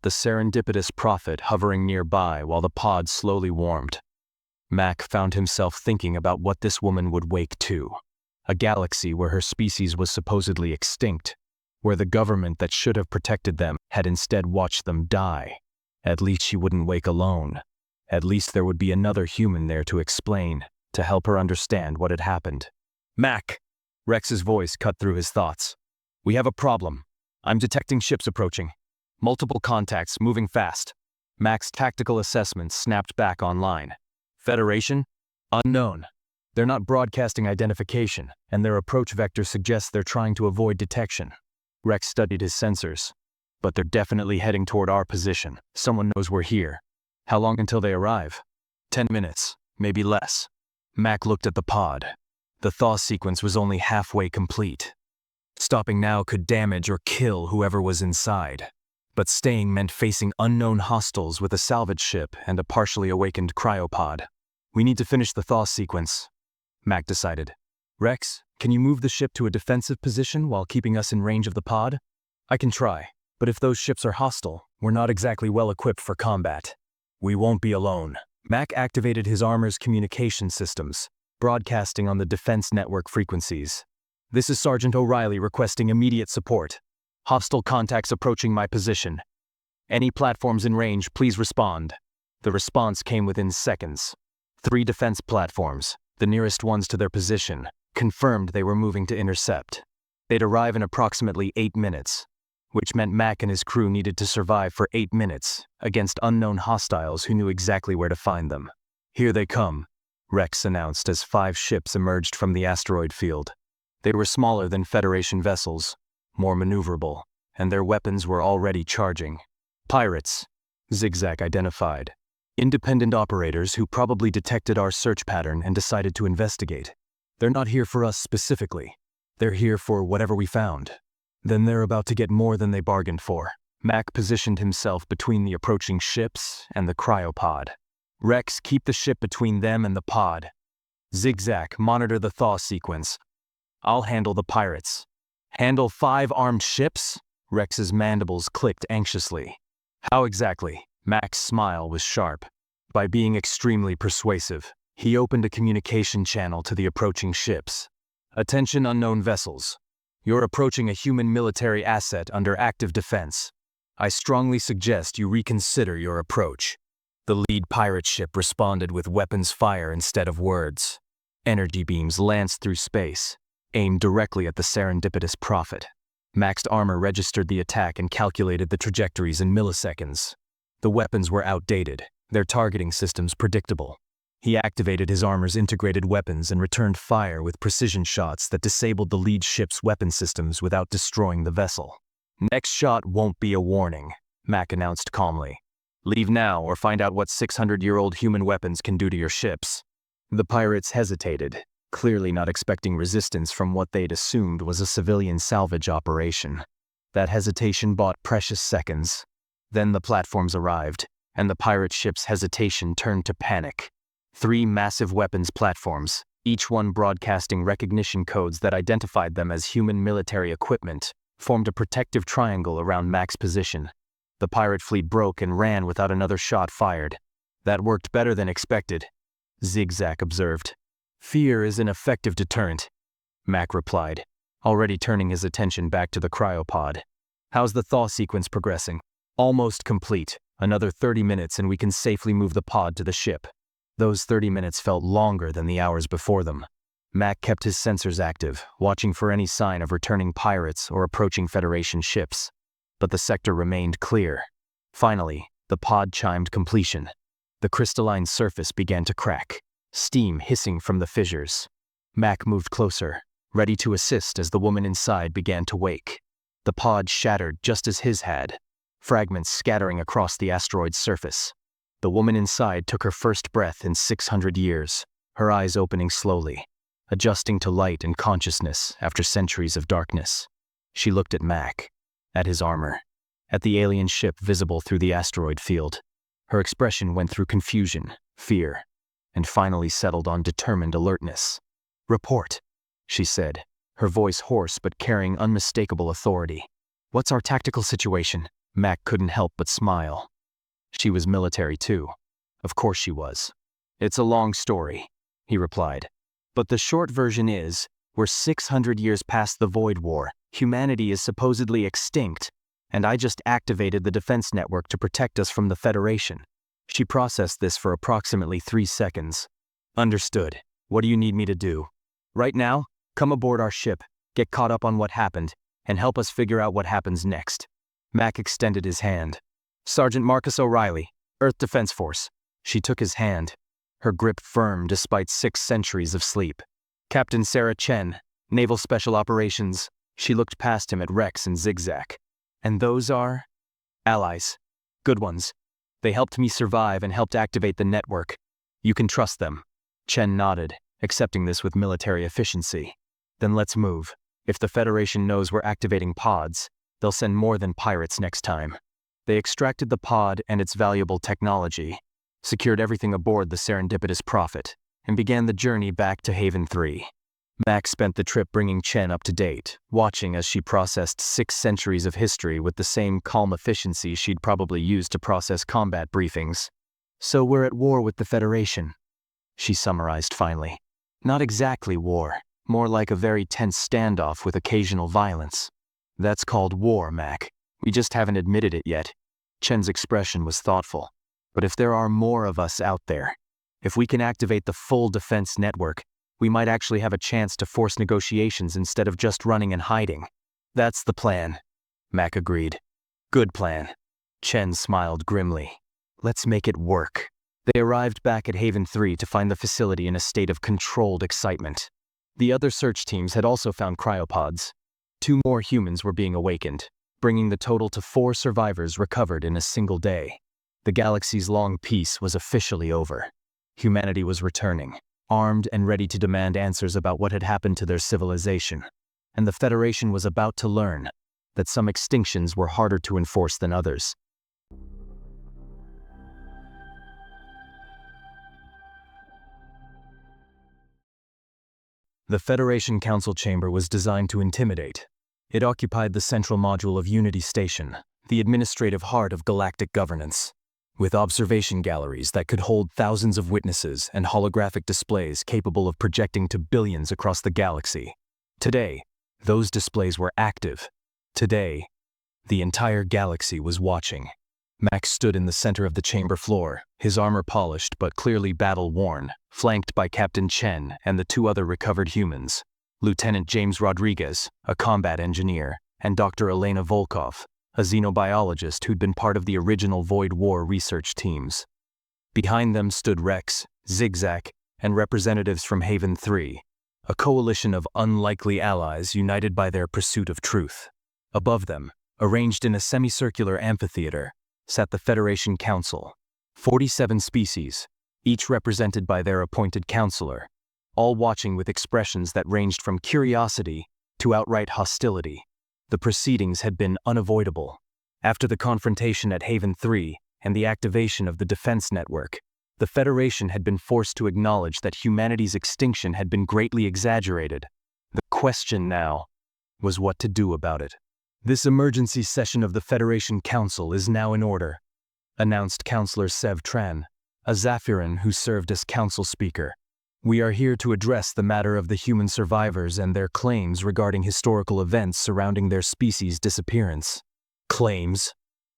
[SPEAKER 2] the serendipitous prophet hovering nearby while the pod slowly warmed. Mac found himself thinking about what this woman would wake to. A galaxy where her species was supposedly extinct, where the government that should have protected them had instead watched them die. At least she wouldn't wake alone. At least there would be another human there to explain, to help her understand what had happened. "Mac!" Rex's voice cut through his thoughts. "We have a problem. I'm detecting ships approaching. Multiple contacts, moving fast." Mac's tactical assessment snapped back online. "Federation? Unknown. They're not broadcasting identification, and their approach vector suggests they're trying to avoid detection." Rex studied his sensors. "But they're definitely heading toward our position. Someone knows we're here. How long until they arrive?" 10 minutes, maybe less." Mac looked at the pod. The thaw sequence was only halfway complete. Stopping now could damage or kill whoever was inside. But staying meant facing unknown hostiles with a salvage ship and a partially awakened cryopod. "We need to finish the thaw sequence," Mac decided. "Rex, can you move the ship to a defensive position while keeping us in range of the pod?" "I can try, but if those ships are hostile, we're not exactly well equipped for combat." "We won't be alone." Mac activated his armor's communication systems, broadcasting on the defense network frequencies. "This is Sergeant O'Reilly requesting immediate support. Hostile contacts approaching my position. Any platforms in range, please respond." The response came within seconds. 3 defense platforms, the nearest ones to their position, confirmed they were moving to intercept. They'd arrive in approximately 8 minutes, which meant Mac and his crew needed to survive for 8 minutes against unknown hostiles who knew exactly where to find them. "Here they come," Rex announced as 5 ships emerged from the asteroid field. They were smaller than Federation vessels, more maneuverable, and their weapons were already charging. "Pirates," Zigzag identified. "Independent operators who probably detected our search pattern and decided to investigate. They're not here for us specifically. They're here for whatever we found. Then they're about to get more than they bargained for." Mac positioned himself between the approaching ships and the cryopod. "Rex, keep the ship between them and the pod. Zigzag, monitor the thaw sequence. I'll handle the pirates." "Handle 5 armed ships?" Rex's mandibles clicked anxiously. "How exactly?" Mac's smile was sharp. By being extremely persuasive, he opened a communication channel to the approaching ships. "Attention unknown vessels. You're approaching a human military asset under active defense. I strongly suggest you reconsider your approach." The lead pirate ship responded with weapons fire instead of words. Energy beams lanced through space, aimed directly at the serendipitous prophet. Mac's armor registered the attack and calculated the trajectories in milliseconds. The weapons were outdated, their targeting systems predictable. He activated his armor's integrated weapons and returned fire with precision shots that disabled the lead ship's weapon systems without destroying the vessel. "Next shot won't be a warning," Mac announced calmly. "Leave now or find out what 600-year-old human weapons can do to your ships." The pirates hesitated, clearly not expecting resistance from what they'd assumed was a civilian salvage operation. That hesitation bought precious seconds. Then the platforms arrived, and the pirate ship's hesitation turned to panic. 3 massive weapons platforms, each one broadcasting recognition codes that identified them as human military equipment, formed a protective triangle around Mac's position. The pirate fleet broke and ran without another shot fired. "That worked better than expected," Zigzag observed. "Fear is an effective deterrent," Mac replied, already turning his attention back to the cryopod. "How's the thaw sequence progressing?" "Almost complete. Another 30 minutes and we can safely move the pod to the ship." Those 30 minutes felt longer than the hours before them. Mac kept his sensors active, watching for any sign of returning pirates or approaching Federation ships. But the sector remained clear. Finally, the pod chimed completion. The crystalline surface began to crack, steam hissing from the fissures. Mac moved closer, ready to assist as the woman inside began to wake. The pod shattered just as his had, fragments scattering across the asteroid's surface. The woman inside took her first breath in 600 years, her eyes opening slowly, adjusting to light and consciousness after centuries of darkness. She looked at Mac, at his armor, at the alien ship visible through the asteroid field. Her expression went through confusion, fear, and finally settled on determined alertness. "Report," she said, her voice hoarse but carrying unmistakable authority. "What's our tactical situation?" Mac couldn't help but smile. She was military too. Of course she was. "It's a long story," he replied. "But the short version is, we're 600 years past the Void War, humanity is supposedly extinct, and I just activated the defense network to protect us from the Federation." She processed this for approximately 3 seconds. "Understood. What do you need me to do?" "Right now, come aboard our ship, get caught up on what happened, and help us figure out what happens next." Mac extended his hand. "Sergeant Marcus O'Reilly, Earth Defense Force." She took his hand, her grip firm despite 6 centuries of sleep. "Captain Sarah Chen, Naval Special Operations." She looked past him at Rex and Zigzag. "And those are?" "Allies. Good ones. They helped me survive and helped activate the network. You can trust them." Chen nodded, accepting this with military efficiency. "Then let's move. If the Federation knows we're activating pods, they'll send more than pirates next time." They extracted the pod and its valuable technology, secured everything aboard the serendipitous Prophet, and began the journey back to Haven 3. Mac spent the trip bringing Chen up to date, watching as she processed 6 centuries of history with the same calm efficiency she'd probably used to process combat briefings. "So we're at war with the Federation," she summarized finally. "Not exactly war, more like a very tense standoff with occasional violence." "That's called war, Mac. We just haven't admitted it yet." Chen's expression was thoughtful. "But if there are more of us out there, if we can activate the full defense network, we might actually have a chance to force negotiations instead of just running and hiding." "That's the plan," Mac agreed. "Good plan." Chen smiled grimly. "Let's make it work." They arrived back at Haven 3 to find the facility in a state of controlled excitement. The other search teams had also found cryopods. 2 more humans were being awakened, bringing the total to 4 survivors recovered in a single day. The galaxy's long peace was officially over. Humanity was returning, armed and ready to demand answers about what had happened to their civilization. And the Federation was about to learn that some extinctions were harder to enforce than others. The Federation Council chamber was designed to intimidate. It occupied the central module of Unity Station, the administrative heart of galactic governance, with observation galleries that could hold thousands of witnesses and holographic displays capable of projecting to billions across the galaxy. Today, those displays were active. Today, the entire galaxy was watching. Max stood in the center of the chamber floor, his armor polished but clearly battle-worn, flanked by Captain Chen and the 2 other recovered humans, Lieutenant James Rodriguez, a combat engineer, and Dr. Elena Volkov, a xenobiologist who'd been part of the original Void War research teams. Behind them stood Rex, Zigzag, and representatives from Haven 3, a coalition of unlikely allies united by their pursuit of truth. Above them, arranged in a semicircular amphitheater, sat the Federation Council, 47 species, each represented by their appointed counselor, all watching with expressions that ranged from curiosity to outright hostility. The proceedings had been unavoidable. After the confrontation at Haven 3 and the activation of the defense network, the Federation had been forced to acknowledge that humanity's extinction had been greatly exaggerated. The question now was what to do about it. "This emergency session of the Federation Council is now in order," announced Councillor Sev Tran, a Zaphiran who served as council speaker. "We are here to address the matter of the human survivors and their claims regarding historical events surrounding their species' disappearance." "Claims?"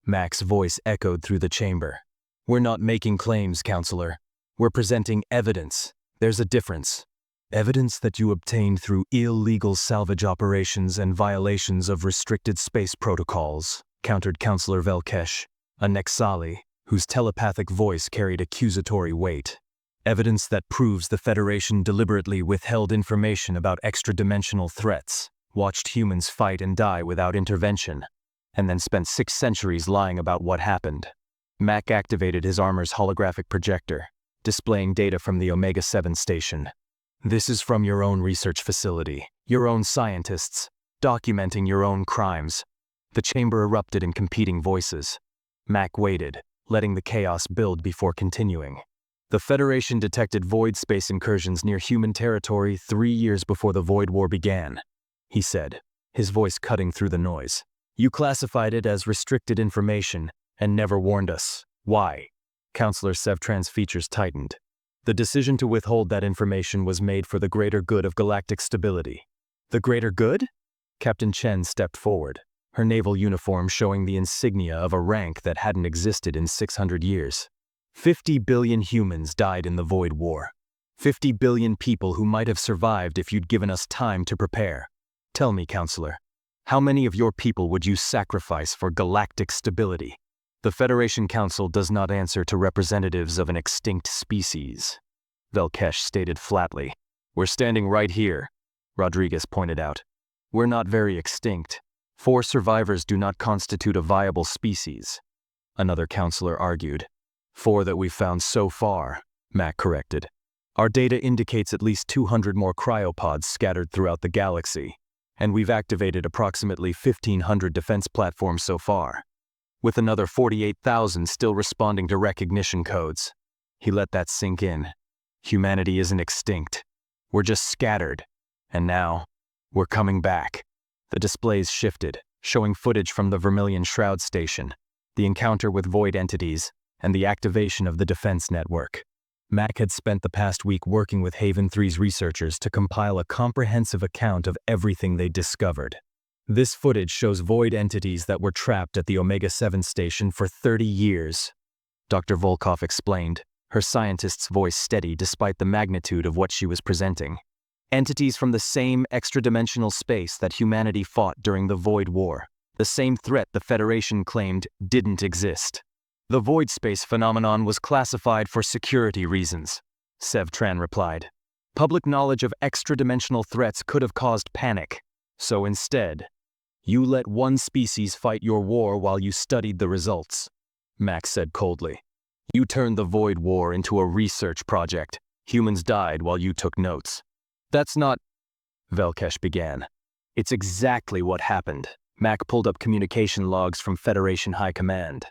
[SPEAKER 2] Mac's voice echoed through the chamber. "We're not making claims, Counselor. We're presenting evidence. There's a difference. Evidence that you obtained through illegal salvage operations and violations of restricted space protocols," countered Counselor Velkesh.
[SPEAKER 1] a Nexali, whose telepathic voice carried accusatory weight. Evidence that proves the Federation deliberately withheld information about extra-dimensional threats, watched humans fight and die without intervention, and then spent 6 centuries lying about what happened. Mac activated his armor's holographic projector, displaying data from the Omega-7 station. This is from your own research facility, your own scientists, documenting your own crimes. The chamber erupted in competing voices. Mac waited, letting the chaos build before continuing. The Federation detected void space incursions near human territory 3 years before the Void War began, he said, his voice cutting through the noise. You classified it as restricted information and never warned us. Why? Counselor Sevtran's features tightened. The decision to withhold that information was made for the greater good of galactic stability. The greater good? Captain Chen stepped forward, her naval uniform showing the insignia of a rank that hadn't existed in 600 years. 50 billion humans died in the Void War. 50 billion people who might have survived if you'd given us time to prepare. Tell me, Counselor, how many of your people would you sacrifice for galactic stability? The Federation Council does not answer to representatives of an extinct species, Velkesh stated flatly. We're standing right here, Rodriguez pointed out. We're not very extinct. 4 survivors do not constitute a viable species, another counselor argued. 4 that we've found so far, Mac corrected. Our data indicates at least 200 more cryopods scattered throughout the galaxy, and we've activated approximately 1,500 defense platforms so far, with another 48,000 still responding to recognition codes. He let that sink in. Humanity isn't extinct. We're just scattered. And now, we're coming back. The displays shifted, showing footage from the Vermilion Shroud Station, the encounter with void entities, and the activation of the defense network. Mac had spent the past week working with Haven 3's researchers to compile a comprehensive account of everything they'd discovered. This footage shows void entities that were trapped at the Omega-7 station for 30 years, Dr. Volkov explained, her scientist's voice steady despite the magnitude of what she was presenting. Entities from the same extra-dimensional space that humanity fought during the Void War, the same threat the Federation claimed didn't exist. The void space phenomenon was classified for security reasons, Sevtran replied. Public knowledge of extra-dimensional threats could have caused panic, so instead, you let one species fight your war while you studied the results, Max said coldly. You turned the Void War into a research project. Humans died while you took notes. That's not, Velkesh began. It's exactly what happened. Mac pulled up communication logs from Federation High Command.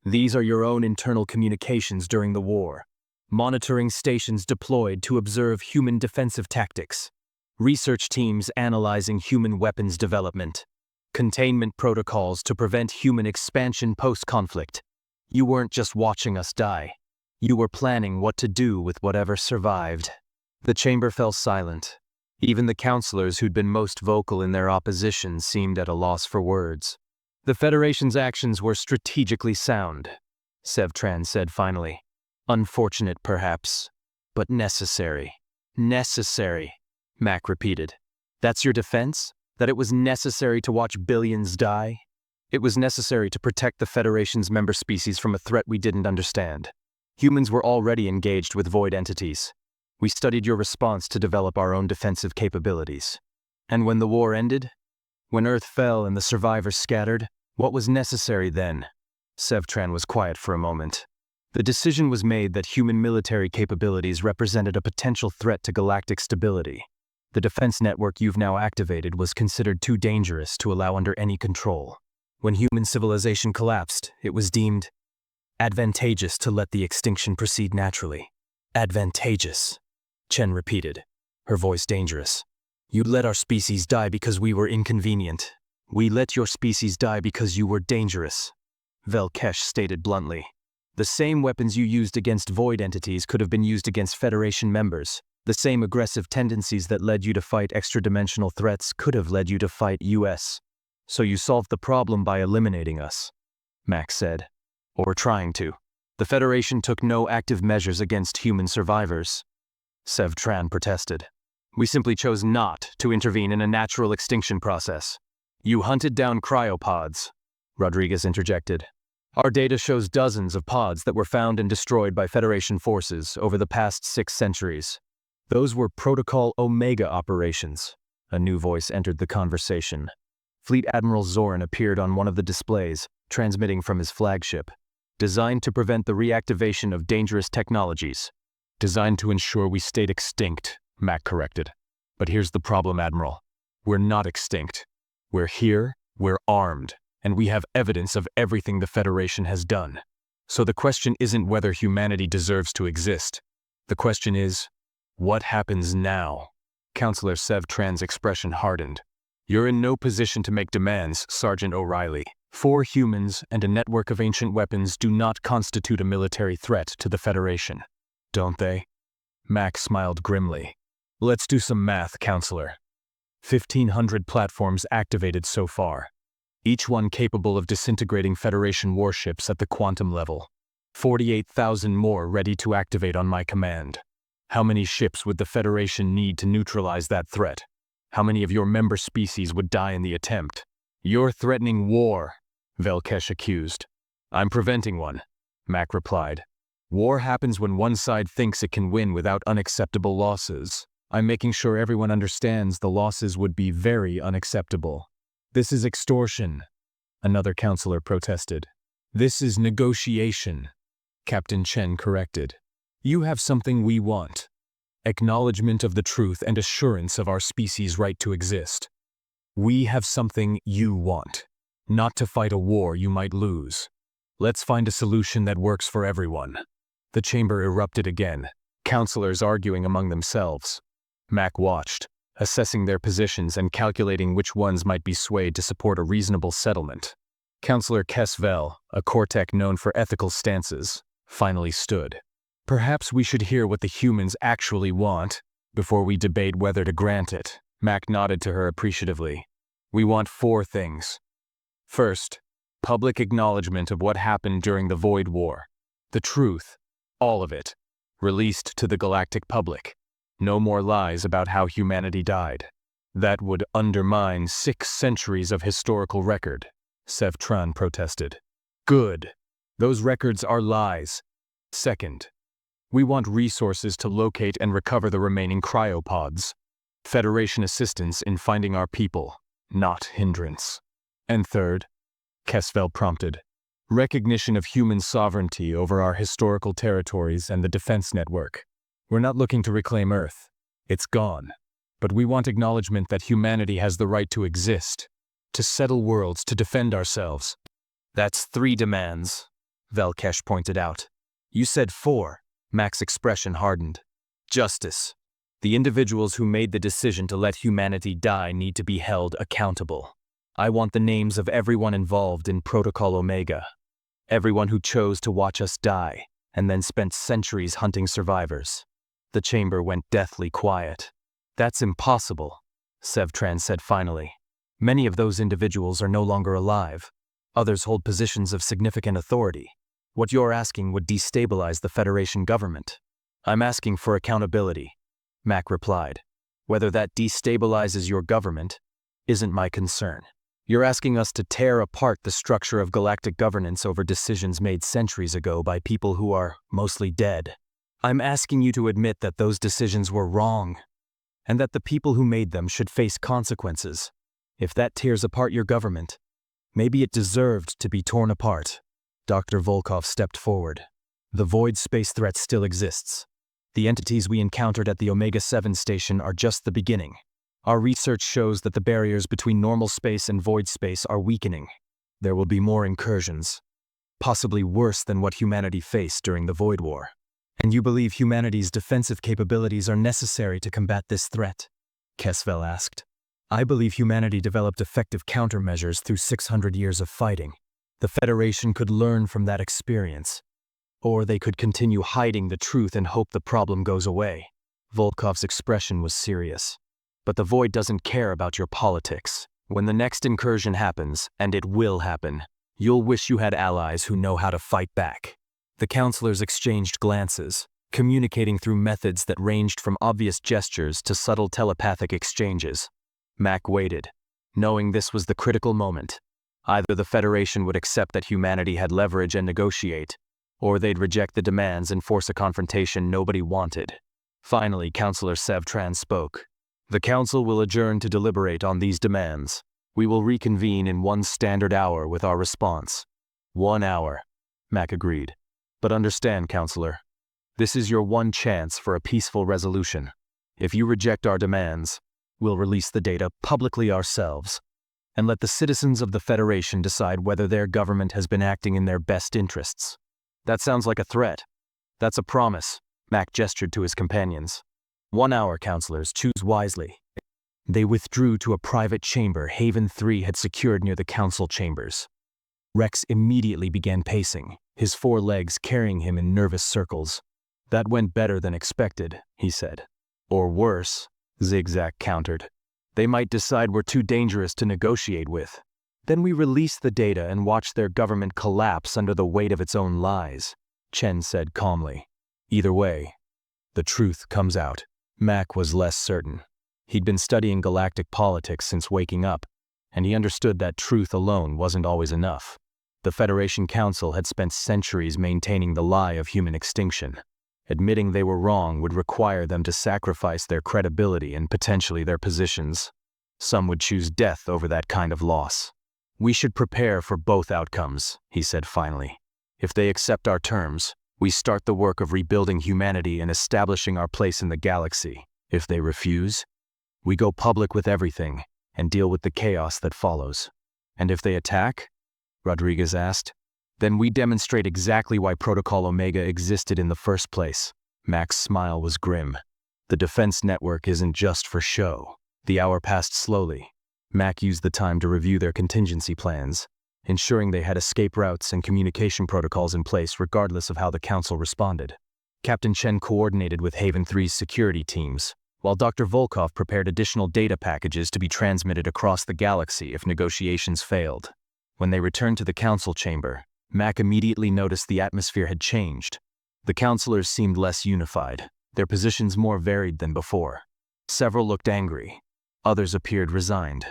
[SPEAKER 1] These are your own internal communications during the war. Monitoring stations deployed to observe human defensive tactics. Research teams analyzing human weapons development. Containment protocols to prevent human expansion post-conflict. You weren't just watching us die. You were planning what to do with whatever survived. The chamber fell silent. Even the counselors who'd been most vocal in their opposition seemed at a loss for words. The Federation's actions were strategically sound, Sevtran said finally. Unfortunate, perhaps, but necessary. Necessary, Mac repeated. That's your defense? That it was necessary to watch billions die? It was necessary to protect the Federation's member species from a threat we didn't understand. Humans were already engaged with void entities. We studied your response to develop our own defensive capabilities. And when the war ended? When Earth fell and the survivors scattered, what was necessary then? Sevtran was quiet for a moment. The decision was made that human military capabilities represented a potential threat to galactic stability. The defense network you've now activated was considered too dangerous to allow under any control. When human civilization collapsed, it was deemed advantageous to let the extinction proceed naturally. Advantageous, Chen repeated, her voice dangerous. You let our species die because we were inconvenient. We let your species die because you were dangerous, Velkesh stated bluntly. The same weapons you used against void entities could have been used against Federation members. The same aggressive tendencies that led you to fight extra-dimensional threats could have led you to fight US. So you solved the problem by eliminating us, Max said. Or trying to. The Federation took no active measures against human survivors, Sevtran protested. We simply chose not to intervene in a natural extinction process. You hunted down cryopods, Rodriguez interjected.
[SPEAKER 2] Our data shows dozens of pods that were found and destroyed by Federation forces over the past 6 centuries. Those were Protocol Omega operations. A new voice entered the conversation. Fleet Admiral Zoran appeared on one of the displays, transmitting from his flagship. Designed to prevent the reactivation of dangerous technologies. Designed to ensure we stayed extinct, Mac corrected. But here's the problem, Admiral. We're not extinct. We're here, we're armed, and we have evidence of everything the Federation has done. So the question isn't whether humanity deserves to exist. The question is, what happens now? Counselor Sev Tran's expression hardened. You're in no position to make demands, Sergeant O'Reilly. 4 humans and a network of ancient weapons do not constitute a military threat to the Federation, don't they? Mac smiled grimly. Let's do some math, Counselor. 1,500 platforms activated so far, each one capable of disintegrating Federation warships at the quantum level. 48,000 more ready to activate on my command. How many ships would the Federation need to neutralize that threat? How many of your member species would die in the attempt? You're threatening war, Velkesh accused. I'm preventing one, Mac replied. War happens when one side thinks it can win without unacceptable losses. I'm making sure everyone understands the losses would be very unacceptable. This is extortion, another counselor protested. This is negotiation, Captain Chen corrected. You have something we want. Acknowledgement of the truth and assurance of our species' right to exist. We have something you want. Not to fight a war you might lose. Let's find a solution that works for everyone. The chamber erupted again, counselors arguing among themselves. Mac watched, assessing their positions and calculating which ones might be swayed to support a reasonable settlement. Counselor Kesvel, a Cortec known for ethical stances, finally stood. Perhaps we should hear what the humans actually want before we debate whether to grant it. Mac nodded to her appreciatively. We want 4 things. First, public acknowledgement of what happened during the Void War. The truth, all of it, released to the galactic public. No more lies about how humanity died. That would undermine 6 centuries of historical record, Sev Tran protested. Good. Those records are lies. Second, we want resources to locate and recover the remaining cryopods. Federation assistance in finding our people, not hindrance. And third, Kesvel prompted, recognition of human sovereignty over our historical territories and the defense network. We're not looking to reclaim Earth. It's gone. But we want acknowledgement that humanity has the right to exist, to settle worlds, to defend ourselves. That's 3 demands, Velkesh pointed out. You said 4. Mac's expression hardened. Justice. The individuals who made the decision to let humanity die need to be held accountable. I want the names of everyone involved in Protocol Omega. Everyone who chose to watch us die, and then spent centuries hunting survivors. The chamber went deathly quiet. That's impossible, Sev Tran said finally. Many of those individuals are no longer alive. Others hold positions of significant authority. What you're asking would destabilize the Federation government. I'm asking for accountability, Mac replied. Whether that destabilizes your government isn't my concern. You're asking us to tear apart the structure of galactic governance over decisions made centuries ago by people who are mostly dead. I'm asking you to admit that those decisions were wrong, and that the people who made them should face consequences. If that tears apart your government, maybe it deserved to be torn apart. Dr. Volkov stepped forward. The void space threat still exists. The entities we encountered at the Omega-7 station are just the beginning. Our research shows that the barriers between normal space and void space are weakening. There will be more incursions, possibly worse than what humanity faced during the Void War. And you believe humanity's defensive capabilities are necessary to combat this threat? Kesvel asked. I believe humanity developed effective countermeasures through 600 years of fighting. The Federation could learn from that experience. Or they could continue hiding the truth and hope the problem goes away. Volkov's expression was serious. But the Void doesn't care about your politics. When the next incursion happens, and it will happen, you'll wish you had allies who know how to fight back. The counselors exchanged glances, communicating through methods that ranged from obvious gestures to subtle telepathic exchanges. Mac waited, knowing this was the critical moment. Either the Federation would accept that humanity had leverage and negotiate, or they'd reject the demands and force a confrontation nobody wanted. Finally, Councillor Sevtran spoke. The Council will adjourn to deliberate on these demands. We will reconvene in 1 standard hour with our response. 1 hour, Mac agreed. But understand, Councillor, this is your one chance for a peaceful resolution. If you reject our demands, we'll release the data publicly ourselves, and let the citizens of the Federation decide whether their government has been acting in their best interests. That sounds like a threat. That's a promise, Mac gestured to his companions. 1 hour, councillors, choose wisely. They withdrew to a private chamber Haven 3 had secured near the council chambers. Rex immediately began pacing, his 4 legs carrying him in nervous circles. That went better than expected, he said. Or worse, Zigzag countered. They might decide we're too dangerous to negotiate with. Then we release the data and watch their government collapse under the weight of its own lies, Chen said calmly. Either way, the truth comes out. Mac was less certain. He'd been studying galactic politics since waking up, and he understood that truth alone wasn't always enough. The Federation Council had spent centuries maintaining the lie of human extinction. Admitting they were wrong would require them to sacrifice their credibility and potentially their positions. Some would choose death over that kind of loss. We should prepare for both outcomes, he said finally. If they accept our terms, we start the work of rebuilding humanity and establishing our place in the galaxy. If they refuse, we go public with everything and deal with the chaos that follows. And if they attack? Rodriguez asked. Then we demonstrate exactly why Protocol Omega existed in the first place. Mac's smile was grim. The defense network isn't just for show. The hour passed slowly. Mac used the time to review their contingency plans, ensuring they had escape routes and communication protocols in place regardless of how the Council responded. Captain Chen coordinated with Haven 3's security teams, while Dr. Volkov prepared additional data packages to be transmitted across the galaxy if negotiations failed. When they returned to the Council chamber, Mac immediately noticed the atmosphere had changed. The councillors seemed less unified, their positions more varied than before. Several looked angry. Others appeared resigned.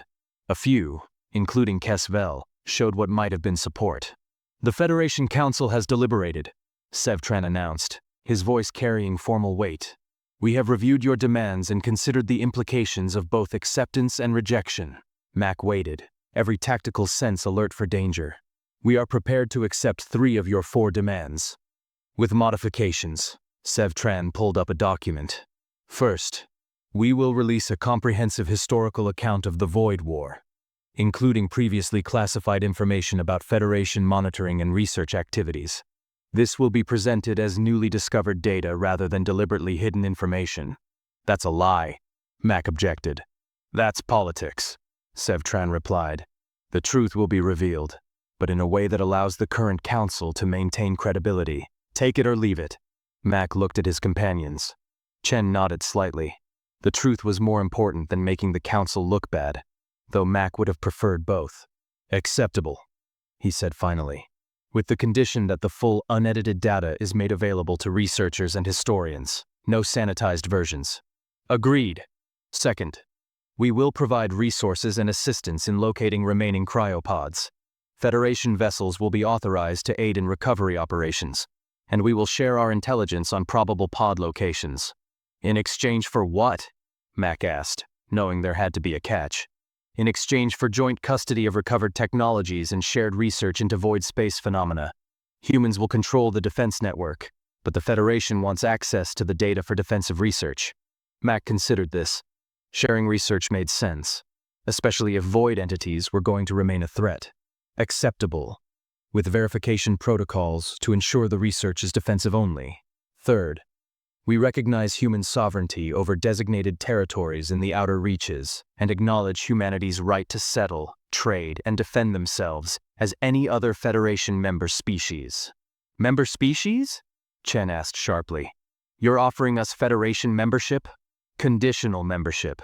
[SPEAKER 2] A few, including Kesvel, showed what might have been support. The Federation Council has deliberated, Sevtran announced, his voice carrying formal weight. We have reviewed your demands and considered the implications of both acceptance and rejection. Mac waited, every tactical sense alert for danger. We are prepared to accept 3 of your 4 demands. With modifications, Sevtran pulled up a document. First, we will release a comprehensive historical account of the Void War, including previously classified information about Federation monitoring and research activities. This will be presented as newly discovered data rather than deliberately hidden information. That's a lie, Mac objected. That's politics, Sevtran replied. The truth will be revealed, but in a way that allows the current council to maintain credibility. Take it or leave it. Mac looked at his companions. Chen nodded slightly. The truth was more important than making the council look bad, though Mac would have preferred both. Acceptable, he said finally, with the condition that the full unedited data is made available to researchers and historians, no sanitized versions. Agreed. Second, we will provide resources and assistance in locating remaining cryopods. Federation vessels will be authorized to aid in recovery operations, and we will share our intelligence on probable pod locations. In exchange for what? Mac asked, knowing there had to be a catch. In exchange for joint custody of recovered technologies and shared research into void space phenomena. Humans will control the defense network, but the Federation wants access to the data for defensive research. Mac considered this. Sharing research made sense, especially if void entities were going to remain a threat. Acceptable, with verification protocols to ensure the research is defensive only. Third, we recognize human sovereignty over designated territories in the outer reaches and acknowledge humanity's right to settle, trade, and defend themselves as any other Federation member species. Member species? Chen asked sharply. You're offering us Federation membership? Conditional membership,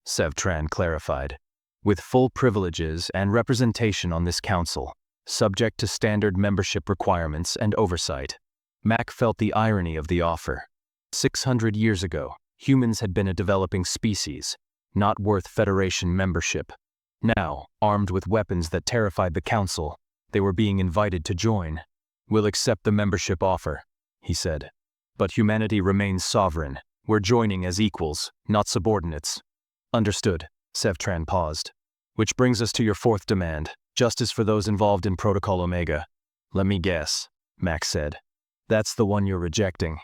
[SPEAKER 2] Sevtran clarified. With full privileges and representation on this council, subject to standard membership requirements and oversight. Mac felt the irony of the offer. 600 years ago, humans had been a developing species, not worth Federation membership. Now, armed with weapons that terrified the Council, they were being invited to join. "We'll accept the membership offer," he said. "But humanity remains sovereign. We're joining as equals, not subordinates." "Understood," Sevtran paused. "Which brings us to your fourth demand, justice for those involved in Protocol Omega." "Let me guess," Max said. "That's the one you're rejecting."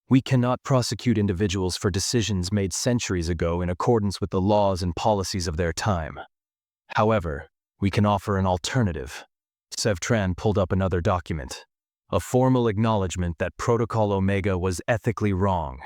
[SPEAKER 2] "We cannot prosecute individuals for decisions made centuries ago in accordance with the laws and policies of their time. However, we can offer an alternative." Sevtran pulled up another document. A formal acknowledgement that Protocol Omega was ethically wrong,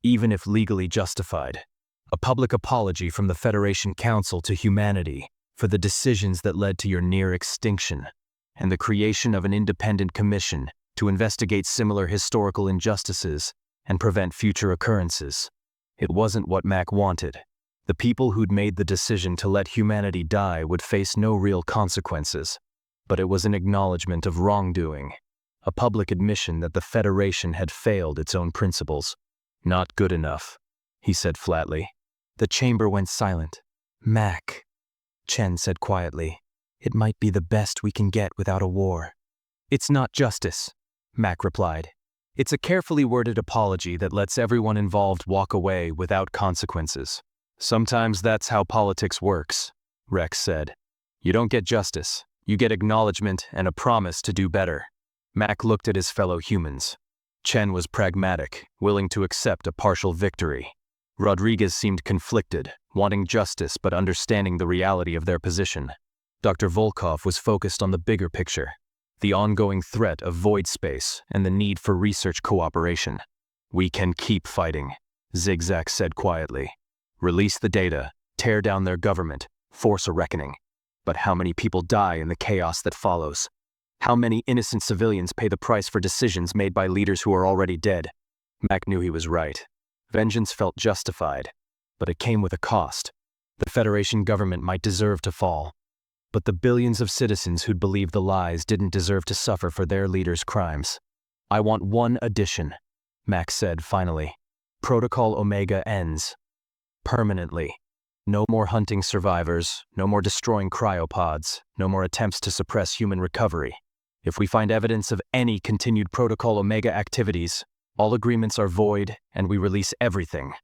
[SPEAKER 2] even if legally justified. A public apology from the Federation Council to humanity for the decisions that led to your near extinction, and the creation of an independent commission to investigate similar historical injustices and prevent future occurrences. It wasn't what Mac wanted. The people who'd made the decision to let humanity die would face no real consequences, but it was an acknowledgement of wrongdoing, a public admission that the Federation had failed its own principles. "Not good enough," he said flatly. The chamber went silent. "Mac," Chen said quietly, "it might be the best we can get without a war." "It's not justice," Mac replied. "It's a carefully worded apology that lets everyone involved walk away without consequences." "Sometimes that's how politics works," Rex said. "You don't get justice. You get acknowledgement and a promise to do better." Mac looked at his fellow humans. Chen was pragmatic, willing to accept a partial victory. Rodriguez seemed conflicted, wanting justice but understanding the reality of their position. Dr. Volkov was focused on the bigger picture, the ongoing threat of void space and the need for research cooperation. "We can keep fighting," Zigzag said quietly. "Release the data, tear down their government, force a reckoning. But how many people die in the chaos that follows? How many innocent civilians pay the price for decisions made by leaders who are already dead?" Mac knew he was right. Vengeance felt justified, but it came with a cost. The Federation government might deserve to fall, but the billions of citizens who'd believed the lies didn't deserve to suffer for their leaders' crimes. "I want one addition," Max said finally. "Protocol Omega ends. Permanently. No more hunting survivors, no more destroying cryopods, no more attempts to suppress human recovery. If we find evidence of any continued Protocol Omega activities, all agreements are void and we release everything."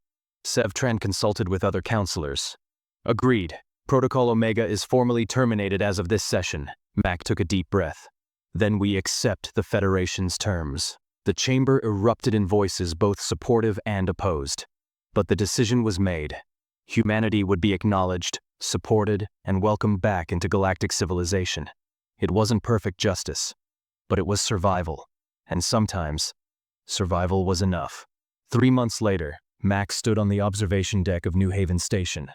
[SPEAKER 2] Sevtran consulted with other counselors. "Agreed. Protocol Omega is formally terminated as of this session." Mac took a deep breath. "Then we accept the Federation's terms." The chamber erupted in voices both supportive and opposed. But the decision was made. Humanity would be acknowledged, supported, and welcomed back into galactic civilization. It wasn't perfect justice, but it was survival. And sometimes, survival was enough. 3 months later, Max stood on the observation deck of New Haven Station,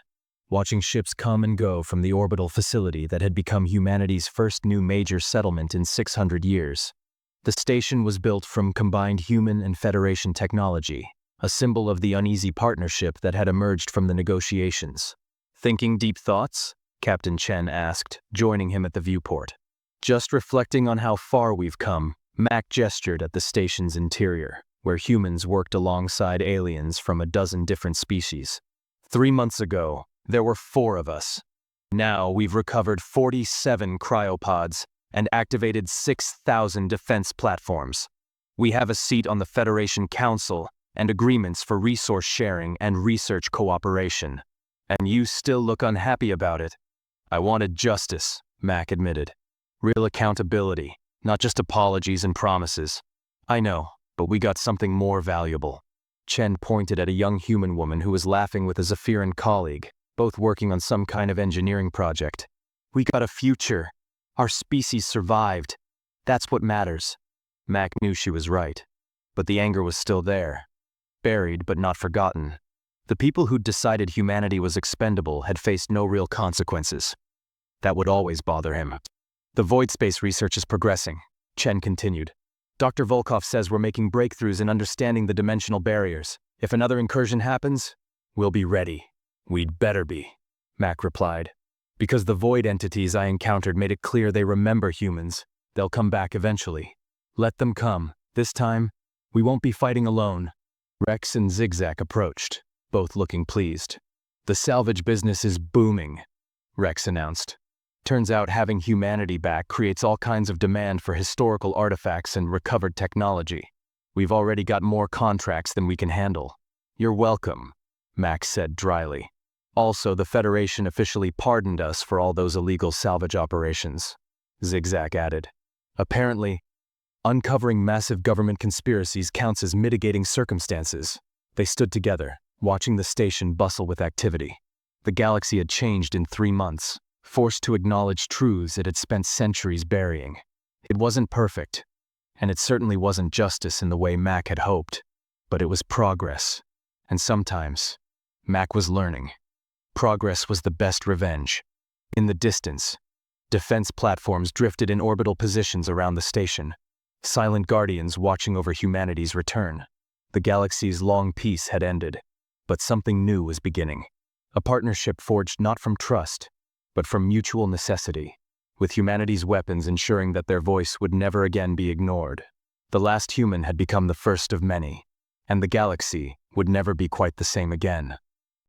[SPEAKER 2] watching ships come and go from the orbital facility that had become humanity's first new major settlement in 600 years. The station was built from combined human and Federation technology, a symbol of the uneasy partnership that had emerged from the negotiations. "Thinking deep thoughts?" Captain Chen asked, joining him at the viewport. "Just reflecting on how far we've come," Mac gestured at the station's interior, where humans worked alongside aliens from a dozen different species. 3 months ago, there were 4 of us. Now we've recovered 47 cryopods and activated 6,000 defense platforms. We have a seat on the Federation Council and agreements for resource sharing and research cooperation. And you still look unhappy about it. "I wanted justice," Mac admitted. "Real accountability, not just apologies and promises." "I know, but we got something more valuable." Chen pointed at a young human woman who was laughing with a Zephyran colleague, both working on some kind of engineering project. "We got a future. Our species survived. That's what matters." Mac knew she was right, but the anger was still there. Buried but not forgotten. The people who'd decided humanity was expendable had faced no real consequences. That would always bother him. "The void space research is progressing," Chen continued. "Dr. Volkov says we're making breakthroughs in understanding the dimensional barriers. If another incursion happens, we'll be ready." "We'd better be," Mac replied. "Because the void entities I encountered made it clear they remember humans. They'll come back eventually. Let them come. This time, we won't be fighting alone." Rex and Zigzag approached, both looking pleased. "The salvage business is booming," Rex announced. Turns out having humanity back creates all kinds of demand for historical artifacts and recovered technology. We've already got more contracts than we can handle. You're welcome, Max said dryly. Also, the Federation officially pardoned us for all those illegal salvage operations, Zigzag added. Apparently, uncovering massive government conspiracies counts as mitigating circumstances. They stood together, watching the station bustle with activity. The galaxy had changed in 3 months, forced to acknowledge truths it had spent centuries burying. It wasn't perfect, and it certainly wasn't justice in the way Mac had hoped, but it was progress. And sometimes, Mac was learning. Progress was the best revenge. In the distance, defense platforms drifted in orbital positions around the station, silent guardians watching over humanity's return. The galaxy's long peace had ended, but something new was beginning. A partnership forged not from trust, but from mutual necessity, with humanity's weapons ensuring that their voice would never again be ignored. The last human had become the first of many, and the galaxy would never be quite the same again.